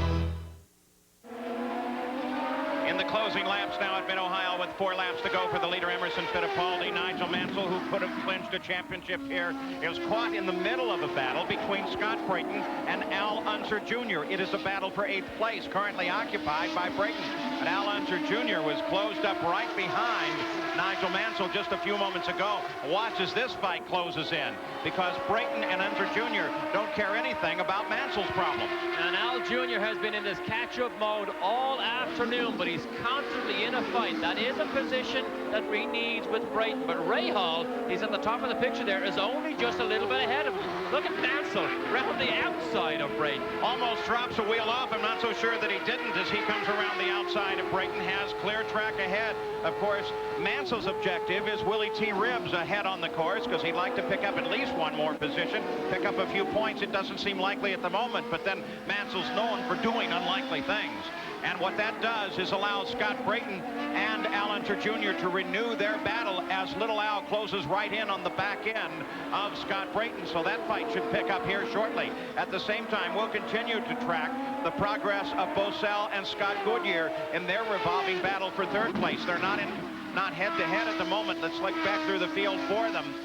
In the closing laps now at Mid-Ohio with 4 laps to go for the leader, Emerson Fittipaldi. Nigel Mansell, who could have clinched a championship here, is caught in the middle of a battle between Scott Brayton and Al Unser Jr. It is a battle for 8th place, currently occupied by Brayton. But Al Unser Jr. was closed up right behind Nigel Mansell just a few moments ago. Watch as this fight closes in, because Brayton and Unser Jr. don't care anything about Mansell's problem. And Al Jr. has been in this catch-up mode all afternoon, but he's constantly in a fight. That is a position that he needs with Brayton. But Ray Hall, he's at the top of the picture there, is only just a little bit ahead of him. Look at Mansell, around the outside of Brayton. Almost drops a wheel off. I'm not so sure that he didn't as he comes around the outside, and Brayton has clear track ahead. Of course, Mansell's objective is Willie T. Ribbs ahead on the course, because he'd like to pick up at least one more position, pick up a few points. It doesn't seem likely at the moment, but then Mansell's known for doing unlikely things. And what that does is allow Scott Brayton and Al Unser Jr. to renew their battle as Little Al closes right in on the back end of Scott Brayton. So that fight should pick up here shortly. At the same time, we'll continue to track the progress of Bosell and Scott Goodyear in their revolving battle for 3rd place. They're not head-to-head at the moment. Let's look back through the field for them.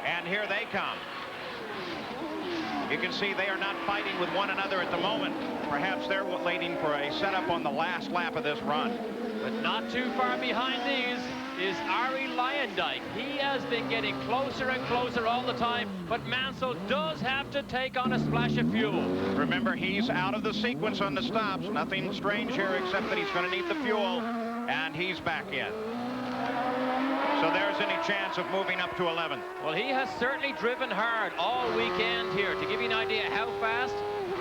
And here they come. You can see they are not fighting with one another at the moment. Perhaps they're waiting for a setup on the last lap of this run. But not too far behind these is Ari Lyondike. He has been getting closer and closer all the time, but Mansell does have to take on a splash of fuel. Remember, he's out of the sequence on the stops. Nothing strange here except that he's going to need the fuel, and he's back in. So there's any chance of moving up to 11th. Well, he has certainly driven hard all weekend here. To give you an idea how fast,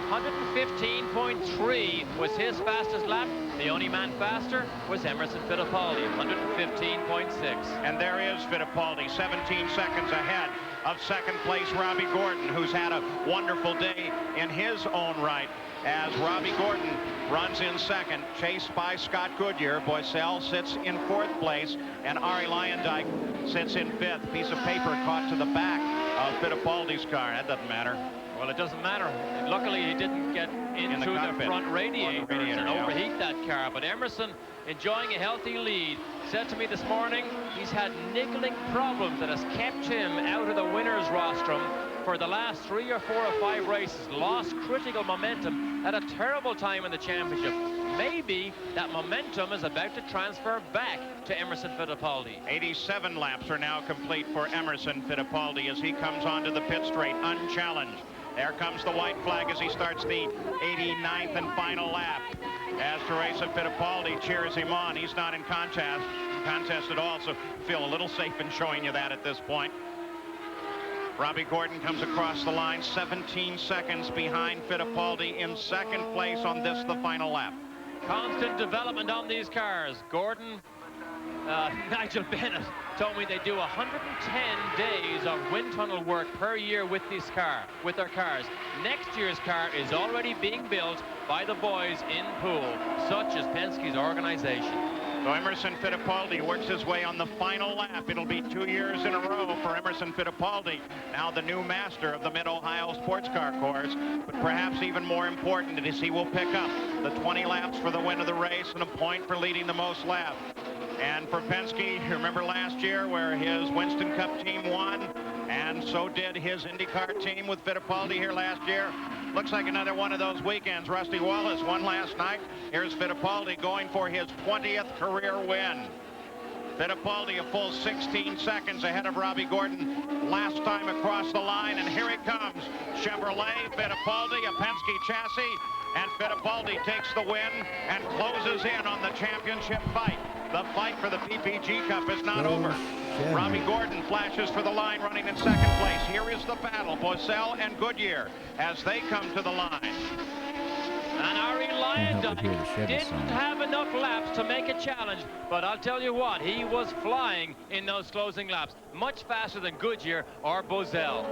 115.3 was his fastest lap. The only man faster was Emerson Fittipaldi, 115.6. And there is Fittipaldi, 17 seconds ahead of 2nd place Robbie Gordon, who's had a wonderful day in his own right, as Robbie Gordon runs in 2nd, chased by Scott Goodyear. Boiselle sits in 4th place, and Ari Lyondike sits in 5th. Piece of paper caught to the back of Fittipaldi's car. That doesn't matter. Well, it doesn't matter. Luckily, he didn't get into the front radiator and overheat that car. But Emerson, enjoying a healthy lead, said to me this morning he's had niggling problems that has kept him out of the winner's rostrum for the last 3 or 4 or 5 races. Lost critical momentum at a terrible time in the championship. Maybe that momentum is about to transfer back to Emerson Fittipaldi. 87 laps are now complete for Emerson Fittipaldi as he comes onto the pit straight unchallenged. There comes the white flag as he starts the 89th and final lap. As Teresa Fittipaldi cheers him on, he's not in contest at all, so feel a little safe in showing you that at this point. Robbie Gordon comes across the line, 17 seconds behind Fittipaldi in 2nd place on this, the final lap. Constant development on these cars. Gordon, Nigel Bennett told me they do 110 days of wind tunnel work per year with their cars. Next year's car is already being built by the boys in Poole, such as Penske's organization. So Emerson Fittipaldi works his way on the final lap. It'll be 2 years in a row for Emerson Fittipaldi, now the new master of the Mid-Ohio Sports Car Course. But perhaps even more important is he will pick up the 20 laps for the win of the race and a point for leading the most laps. And for Penske, you remember last year where his Winston Cup team won, and so did his IndyCar team with Fittipaldi here last year. Looks like another one of those weekends. Rusty Wallace won last night. Here's Fittipaldi going for his 20th career win. Fittipaldi a full 16 seconds ahead of Robbie Gordon last time across the line, and here he comes. Chevrolet, Fittipaldi, a Penske chassis, and Fittipaldi takes the win and closes in on the championship fight. The fight for the PPG Cup is not over. Robbie Gordon flashes for the line, running in second place. Here is the battle, Boissel and Goodyear, as they come to the line. And Ari Lyondike didn't have enough laps to make a challenge, but I'll tell you what, he was flying in those closing laps, much faster than Goodyear or Boissel.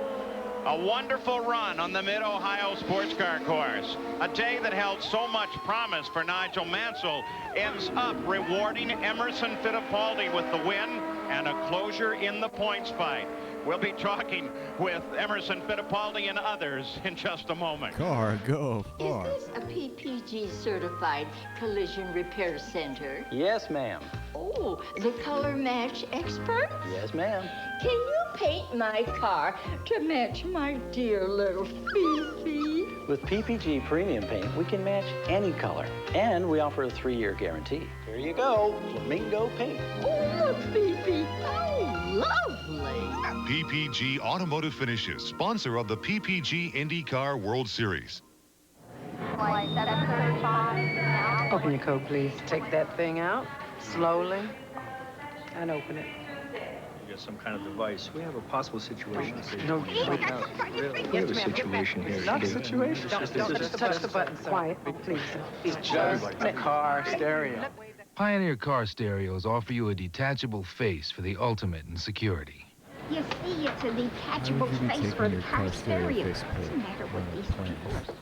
A wonderful run on the Mid-Ohio Sports Car Course. A day that held so much promise for Nigel Mansell ends up rewarding Emerson Fittipaldi with the win and a closure in the points fight. We'll be talking with Emerson Fittipaldi and others in just a moment. Car, go far. Is this a PPG certified collision repair center? Yes, ma'am. Oh, the color match expert? Yes, ma'am. Can you paint my car to match my dear little Fifi? With PPG premium paint, we can match any color, and we offer a 3-year guarantee. Here you go, Flamingo paint. Oh, look, Fifi, how lovely. PPG Automotive Finishes, sponsor of the PPG IndyCar World Series. Open your coat, please. Take that thing out slowly and open it. You got some kind of device. We have a possible situation. No, we have a situation here. Not a situation. Don't just touch the button, sir. Quiet, please. It's just a car stereo. Pioneer car stereos offer you a detachable face for the ultimate in security. You see, it's a detachable face for the car stereo. What's the matter with these people?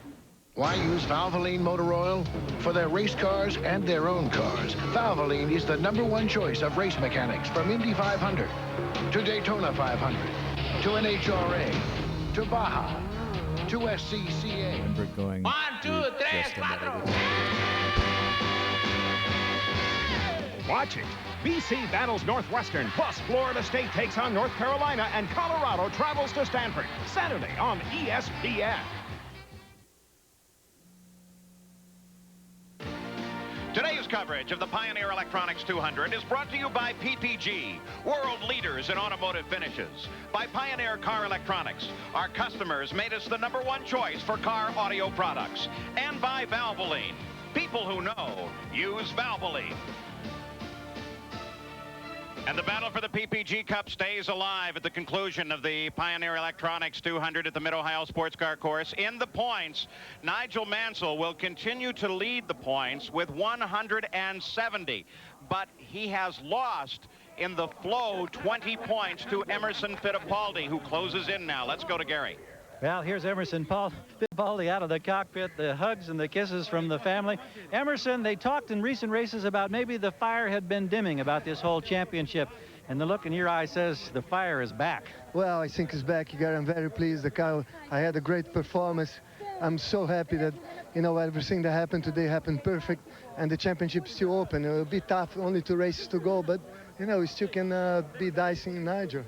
Why use Valvoline motor oil? For their race cars and their own cars, Valvoline is the #1 choice of race mechanics, from Indy 500 to Daytona 500 to NHRA to Baja to SCCA. Remember going 1, 2, 3, 4. Watch it. BC battles Northwestern, plus Florida State takes on North Carolina, and Colorado travels to Stanford. Saturday on ESPN. Today's coverage of the Pioneer Electronics 200 is brought to you by PPG, world leaders in automotive finishes. By Pioneer Car Electronics, our customers made us the #1 choice for car audio products. And by Valvoline, people who know use Valvoline. And the battle for the PPG Cup stays alive at the conclusion of the Pioneer Electronics 200 at the Mid-Ohio Sports Car Course. In the points, Nigel Mansell will continue to lead the points with 170, but he has lost in the flow 20 points to Emerson Fittipaldi, who closes in now. Let's go to Gary. Well, here's Emerson Fittipaldi out of the cockpit, the hugs and the kisses from the family. Emerson, they talked in recent races about maybe the fire had been dimming about this whole championship. And the look in your eye says the fire is back. Well, I think it's back, Gary. I'm very pleased. The car, I had a great performance. I'm so happy that, you know, everything that happened today happened perfect. And the championship's still open. It'll be tough, only 2 races to go, but you know, we still can be dicing Nigel.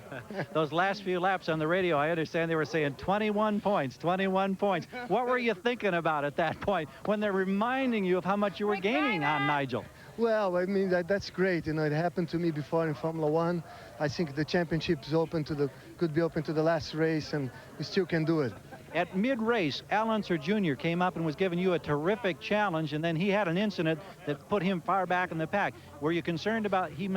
Those last few laps on the radio, I understand they were saying 21 points, 21 points. What were you thinking about at that point when they're reminding you of how much you were gaining on Nigel? Well, I mean, that's great. You know, it happened to me before in Formula One. I think the championship is open to could be open to the last race, and we still can do it. At mid-race, Al Unser Jr. came up and was giving you a terrific challenge, and then he had an incident that put him far back in the pack. Were you concerned about he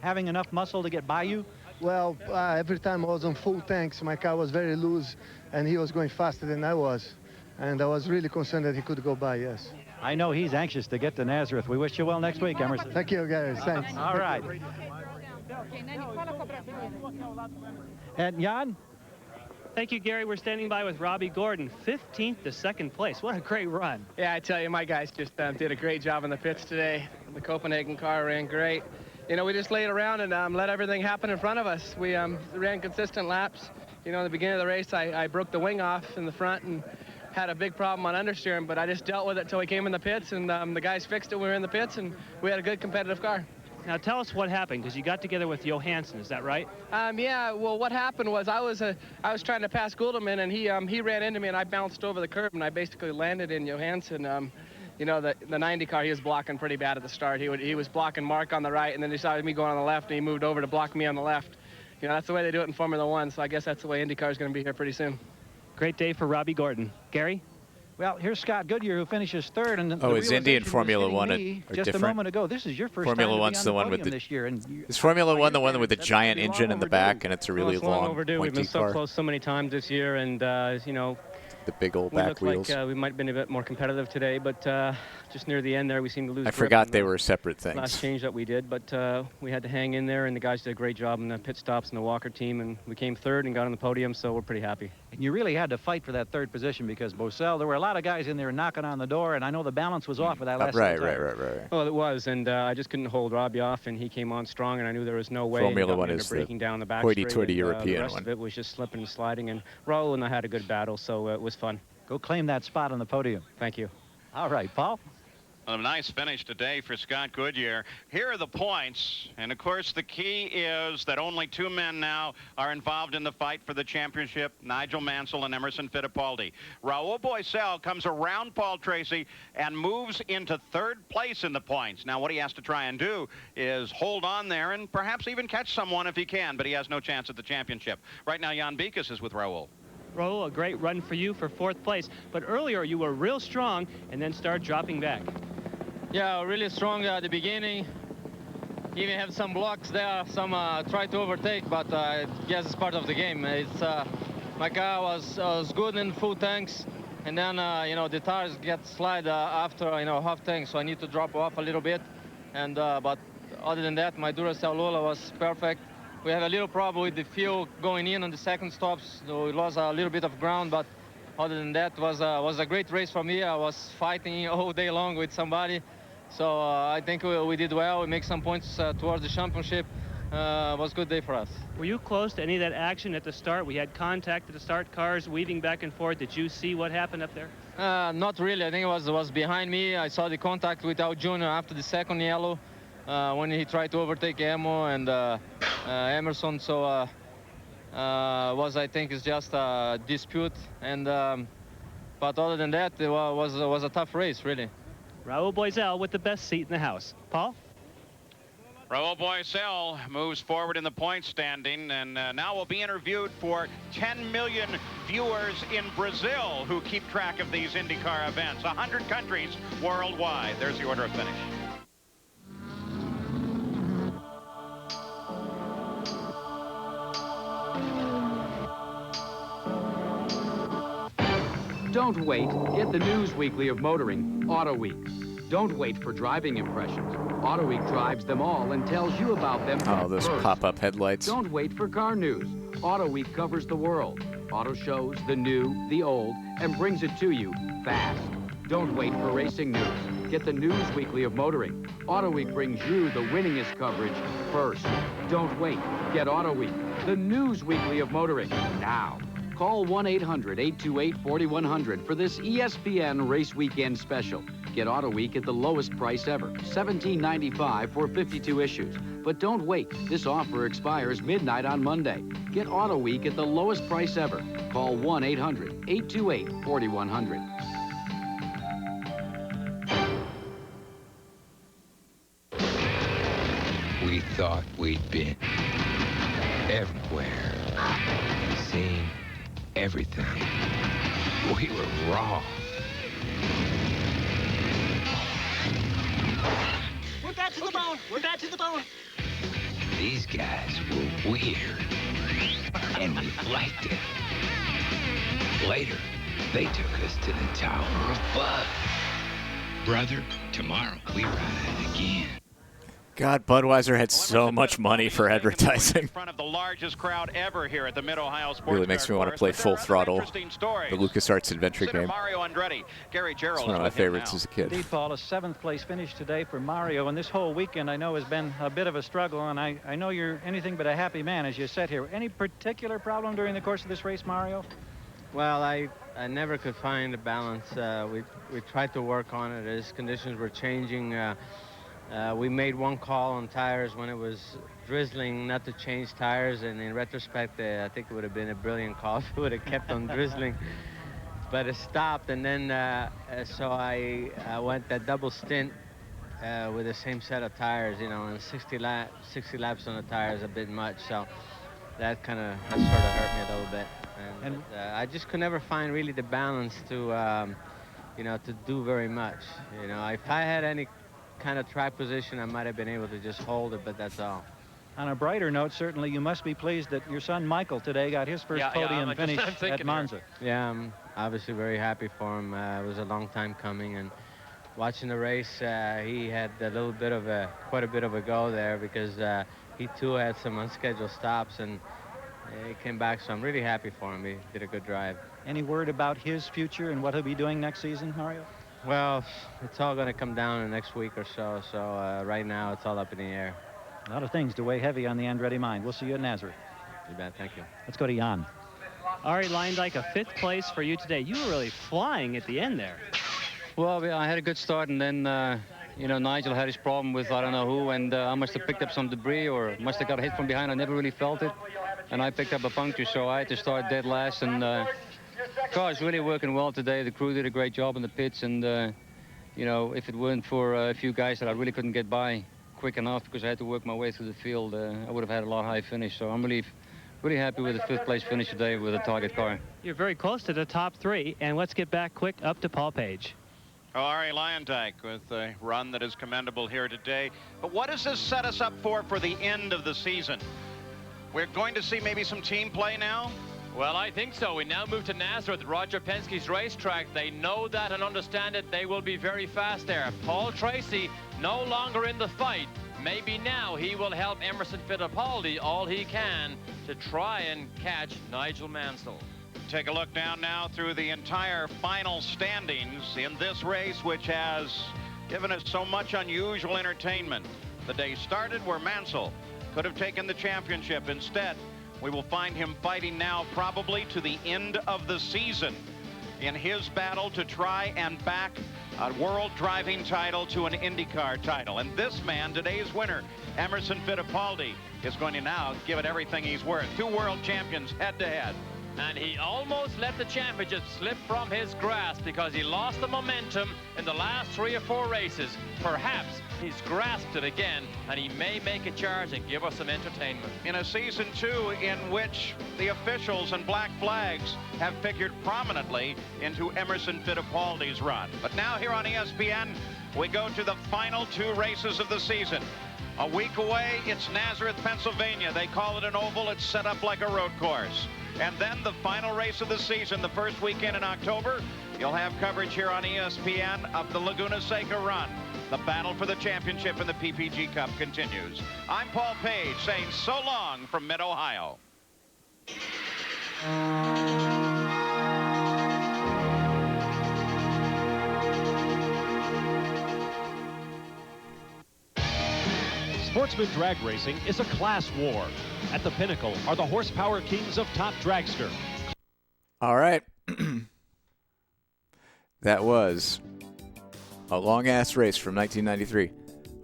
having enough muscle to get by you? Well, every time I was on full tanks, my car was very loose, and he was going faster than I was. And I was really concerned that he could go by, yes. I know he's anxious to get to Nazareth. We wish you well next week, Emerson. Thank you, guys. Thanks. All right. And Jan? Thank you, Gary. We're standing by with Robbie Gordon, 15th to second place. What a great run. Yeah, I tell you, my guys just did a great job in the pits today. The Copenhagen car ran great. You know, we just laid around and let everything happen in front of us. We ran consistent laps. You know, in the beginning of the race, I broke the wing off in the front and had a big problem on understeering, but I just dealt with it till we came in the pits, and the guys fixed it when we were in the pits, and we had a good competitive car. Now tell us what happened, because you got together with Johansson, is that right? Yeah, well, what happened was I was trying to pass Goulderman, and he ran into me, and I bounced over the curb, and I basically landed in Johansson. You know, the 90 car, he was blocking pretty bad at the start. He was blocking Mark on the right, and then he saw me going on the left, and he moved over to block me on the left. You know, that's the way they do it in Formula One, so I guess that's the way IndyCar is going to be here pretty soon. Great day for Robbie Gordon. Gary? Well, here's Scott Goodyear, who finishes third. And is Indy and Formula One are just different? A moment ago. This is your first Formula time One's to be the on one with the this year. And is Formula One the one with the giant engine in the back, and it's a really it's long long overdue. We've been pointy so car? close so many times this year, and you know, the big old we back looked wheels. like we might have been a bit more competitive today, but just near the end there, we seemed to lose. I grip forgot on they the were separate things. Last change that we did, but we had to hang in there, and the guys did a great job in the pit stops and the Walker team, and we came third and got on the podium, so we're pretty happy. And you really had to fight for that third position because Bosell, there were a lot of guys in there knocking on the door, and I know the balance was off with that last Right. Well, it was, and I just couldn't hold Robbie off, and he came on strong, and I knew there was no way. Formula One is breaking the down the back hoity-toity European the rest one. of it was just slipping and sliding, and Raul and I had a good battle, so it was fun. Go claim that spot on the podium. Thank you. All right, Paul. A nice finish today for Scott Goodyear. Here are the points, and of course the key is that only two men now are involved in the fight for the championship, Nigel Mansell and Emerson Fittipaldi. Raul Boesel comes around Paul Tracy and moves into third place in the points. Now what he has to try and do is hold on there and perhaps even catch someone if he can, but he has no chance at the championship. Right now Jan Beekes is with Raul. Raul, a great run for you for fourth place, but earlier you were real strong and then started dropping back. Yeah, really strong at the beginning. Even have some blocks there, some try to overtake, but I guess it's part of the game. It's my car was good in full tanks, and then you know, the tires get slide after half tank, so I need to drop off a little bit. And but other than that, my Duracell Lola was perfect. We have a little problem with the fuel going in on the second stops, so we lost a little bit of ground, but other than that, was a great race for me. I was fighting all day long with somebody. So I think we did well. We make some points towards the championship. It was a good day for us. Were you close to any of that action at the start? We had contact at the start, cars weaving back and forth. Did you see what happened up there? Not really. I think it was behind me. I saw the contact with Al Jr. after the second yellow when he tried to overtake Emo and Emerson. So I think it's just a dispute. And but other than that, it was a tough race, really. Raul Boesel with the best seat in the house. Paul? Raul Boesel moves forward in the point standing, and now will be interviewed for 10 million viewers in Brazil who keep track of these IndyCar events. 100 countries worldwide. There's the order of finish. Don't wait. Get the news weekly of motoring, Auto Week. Don't wait for driving impressions. Auto Week drives them all and tells you about them those first. pop-up headlights. Don't wait for car news. Auto Week covers the world. Auto shows, the new, the old, and brings it to you fast. Don't wait for racing news. Get the news weekly of motoring. Auto Week brings you the winningest coverage first. Don't wait. Get Auto Week, the news weekly of motoring, now. Call 1-800-828-4100 for this ESPN Race Weekend special. Get Auto Week at the lowest price ever, $17.95 for 52 issues. But don't wait. This offer expires midnight on Monday. Get Auto Week at the lowest price ever. Call 1-800-828-4100. We thought we'd been everywhere, seen everything. We were wrong. We're back to the bone. We're back to the bone. These guys were weird, and we liked it. Later, they took us to the Tower of Bud. Brother, tomorrow we ride again. God, Budweiser had so much money for advertising. In front of the largest crowd ever here at the Mid-Ohio Sports Really makes me want to play Full Throttle, the LucasArts adventure game. Mario Andretti, Gary It's Gerald one of my favorites as a kid. Indeed, Paul, a 7th place finish today for Mario, and this whole weekend I know has been a bit of a struggle, and I know you're anything but a happy man as you sit here. Any particular problem during the course of this race, Mario? Well, I never could find a balance. We tried to work on it as conditions were changing. We made one call on tires when it was drizzling not to change tires, and in retrospect, I think it would have been a brilliant call if it would have kept on drizzling. But it stopped, and then so I went that double stint with the same set of tires, you know, and 60 laps on the tire is a bit much, so that sort of hurt me a little bit. And I just could never find really the balance to, you know, to do very much. You know, if I had any kind of track position, I might have been able to just hold it, but that's all. On a brighter note, certainly you must be pleased that your son Michael today got his first podium finish at Monza. Yeah, I'm obviously very happy for him. It was a long time coming, and watching the race, he had a little bit of quite a bit of a go there, because he too had some unscheduled stops, and he came back, so I'm really happy for him. He did a good drive. Any word about his future and what he'll be doing next season, Mario? Well, it's all going to come down in the next week or so, so right now it's all up in the air. A lot of things to weigh heavy on the Andretti mind. We'll see you at Nazareth. You bet, thank you. Let's go to Jan. Ari Leindyke, a 5th place for you today. You were really flying at the end there. Well, I had a good start, and then, you know, Nigel had his problem with I don't know who, and I must have picked up some debris or must have got hit from behind. I never really felt it, and I picked up a puncture, so I had to start dead last, and car's really working well today. The crew did a great job in the pits, and, you know, if it weren't for a few guys that I really couldn't get by quick enough because I had to work my way through the field, I would have had a lot high finish. So I'm really happy with the 5th place finish today with a target car. You're very close to the top 3, and let's get back quick up to Paul Page. Oh, Ari Leindyke with a run that is commendable here today. But what does this set us up for the end of the season? We're going to see maybe some team play now? Well, I think so. We now move to Nazareth, Roger Penske's racetrack. They know that and understand it. They will be very fast there. Paul Tracy no longer in the fight. Maybe now he will help Emerson Fittipaldi all he can to try and catch Nigel Mansell. Take a look down now through the entire final standings in this race, which has given us so much unusual entertainment. The day started where Mansell could have taken the championship. Instead, we will find him fighting now probably to the end of the season in his battle to try and back a world driving title to an IndyCar title. And this man, today's winner, Emerson Fittipaldi, is going to now give it everything he's worth. 2 world champions head-to-head. And he almost let the championship slip from his grasp because he lost the momentum in the last 3 or 4 races. Perhaps he's grasped it again, and he may make a charge and give us some entertainment. In a season 2 in which the officials and black flags have figured prominently into Emerson Fittipaldi's run. But now here on ESPN, we go to the final 2 races of the season. A week away, it's Nazareth, Pennsylvania. They call it an oval. It's set up like a road course. And then the final race of the season, the first weekend in October, you'll have coverage here on ESPN of the Laguna Seca run. The battle for the championship in the PPG Cup continues. I'm Paul Page saying so long from Mid-Ohio. Sportsman drag racing is a class war. At the pinnacle are the horsepower kings of top dragster. All right. That was a long-ass race from 1993.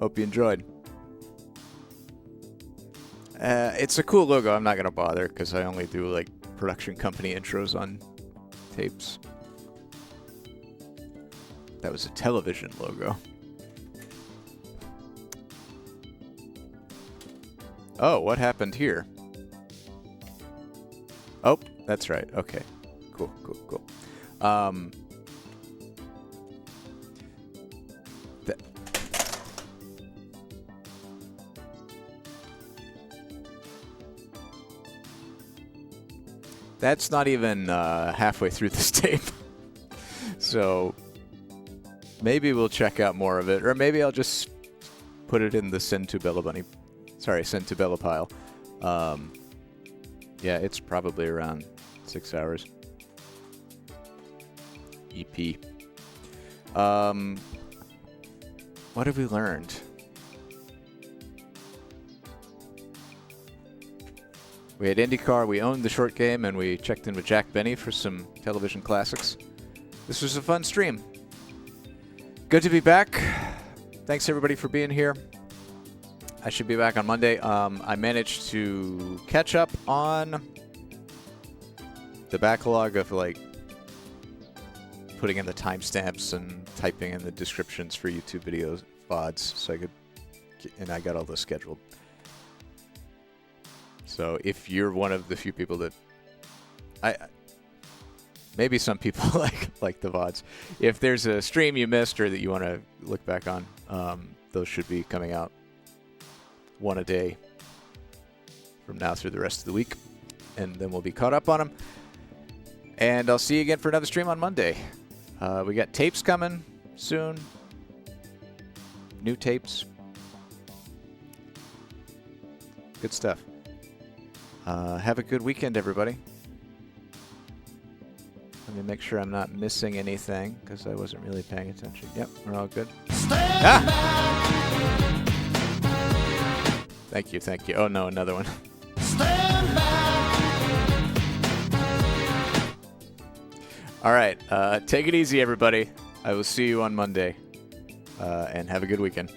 Hope you enjoyed. It's a cool logo. I'm not going to bother because I only do, like, production company intros on tapes. That was a television logo. Oh, what happened here? Oh, that's right. Okay. Cool. That's not even halfway through this tape. So maybe we'll check out more of it, or maybe I'll just put it in the send to Bella pile. Yeah, it's probably around 6 hours. EP. What have we learned? We had IndyCar, we owned the short game, and we checked in with Jack Benny for some television classics. This was a fun stream. Good to be back. Thanks everybody for being here. I should be back on Monday. I managed to catch up on the backlog of like putting in the timestamps and typing in the descriptions for YouTube videos, VODs, so I could, and I got all those scheduled. So if you're one of the few people that maybe some people like the VODs. If there's a stream you missed or that you want to look back on, those should be coming out one a day from now through the rest of the week, and then we'll be caught up on them. And I'll see you again for another stream on Monday. We got tapes coming soon. New tapes. Good stuff. Have a good weekend, everybody. Let me make sure I'm not missing anything, because I wasn't really paying attention. Yep, we're all good. Thank you, thank you. Oh no, another one. All right, take it easy, everybody. I will see you on Monday, and have a good weekend.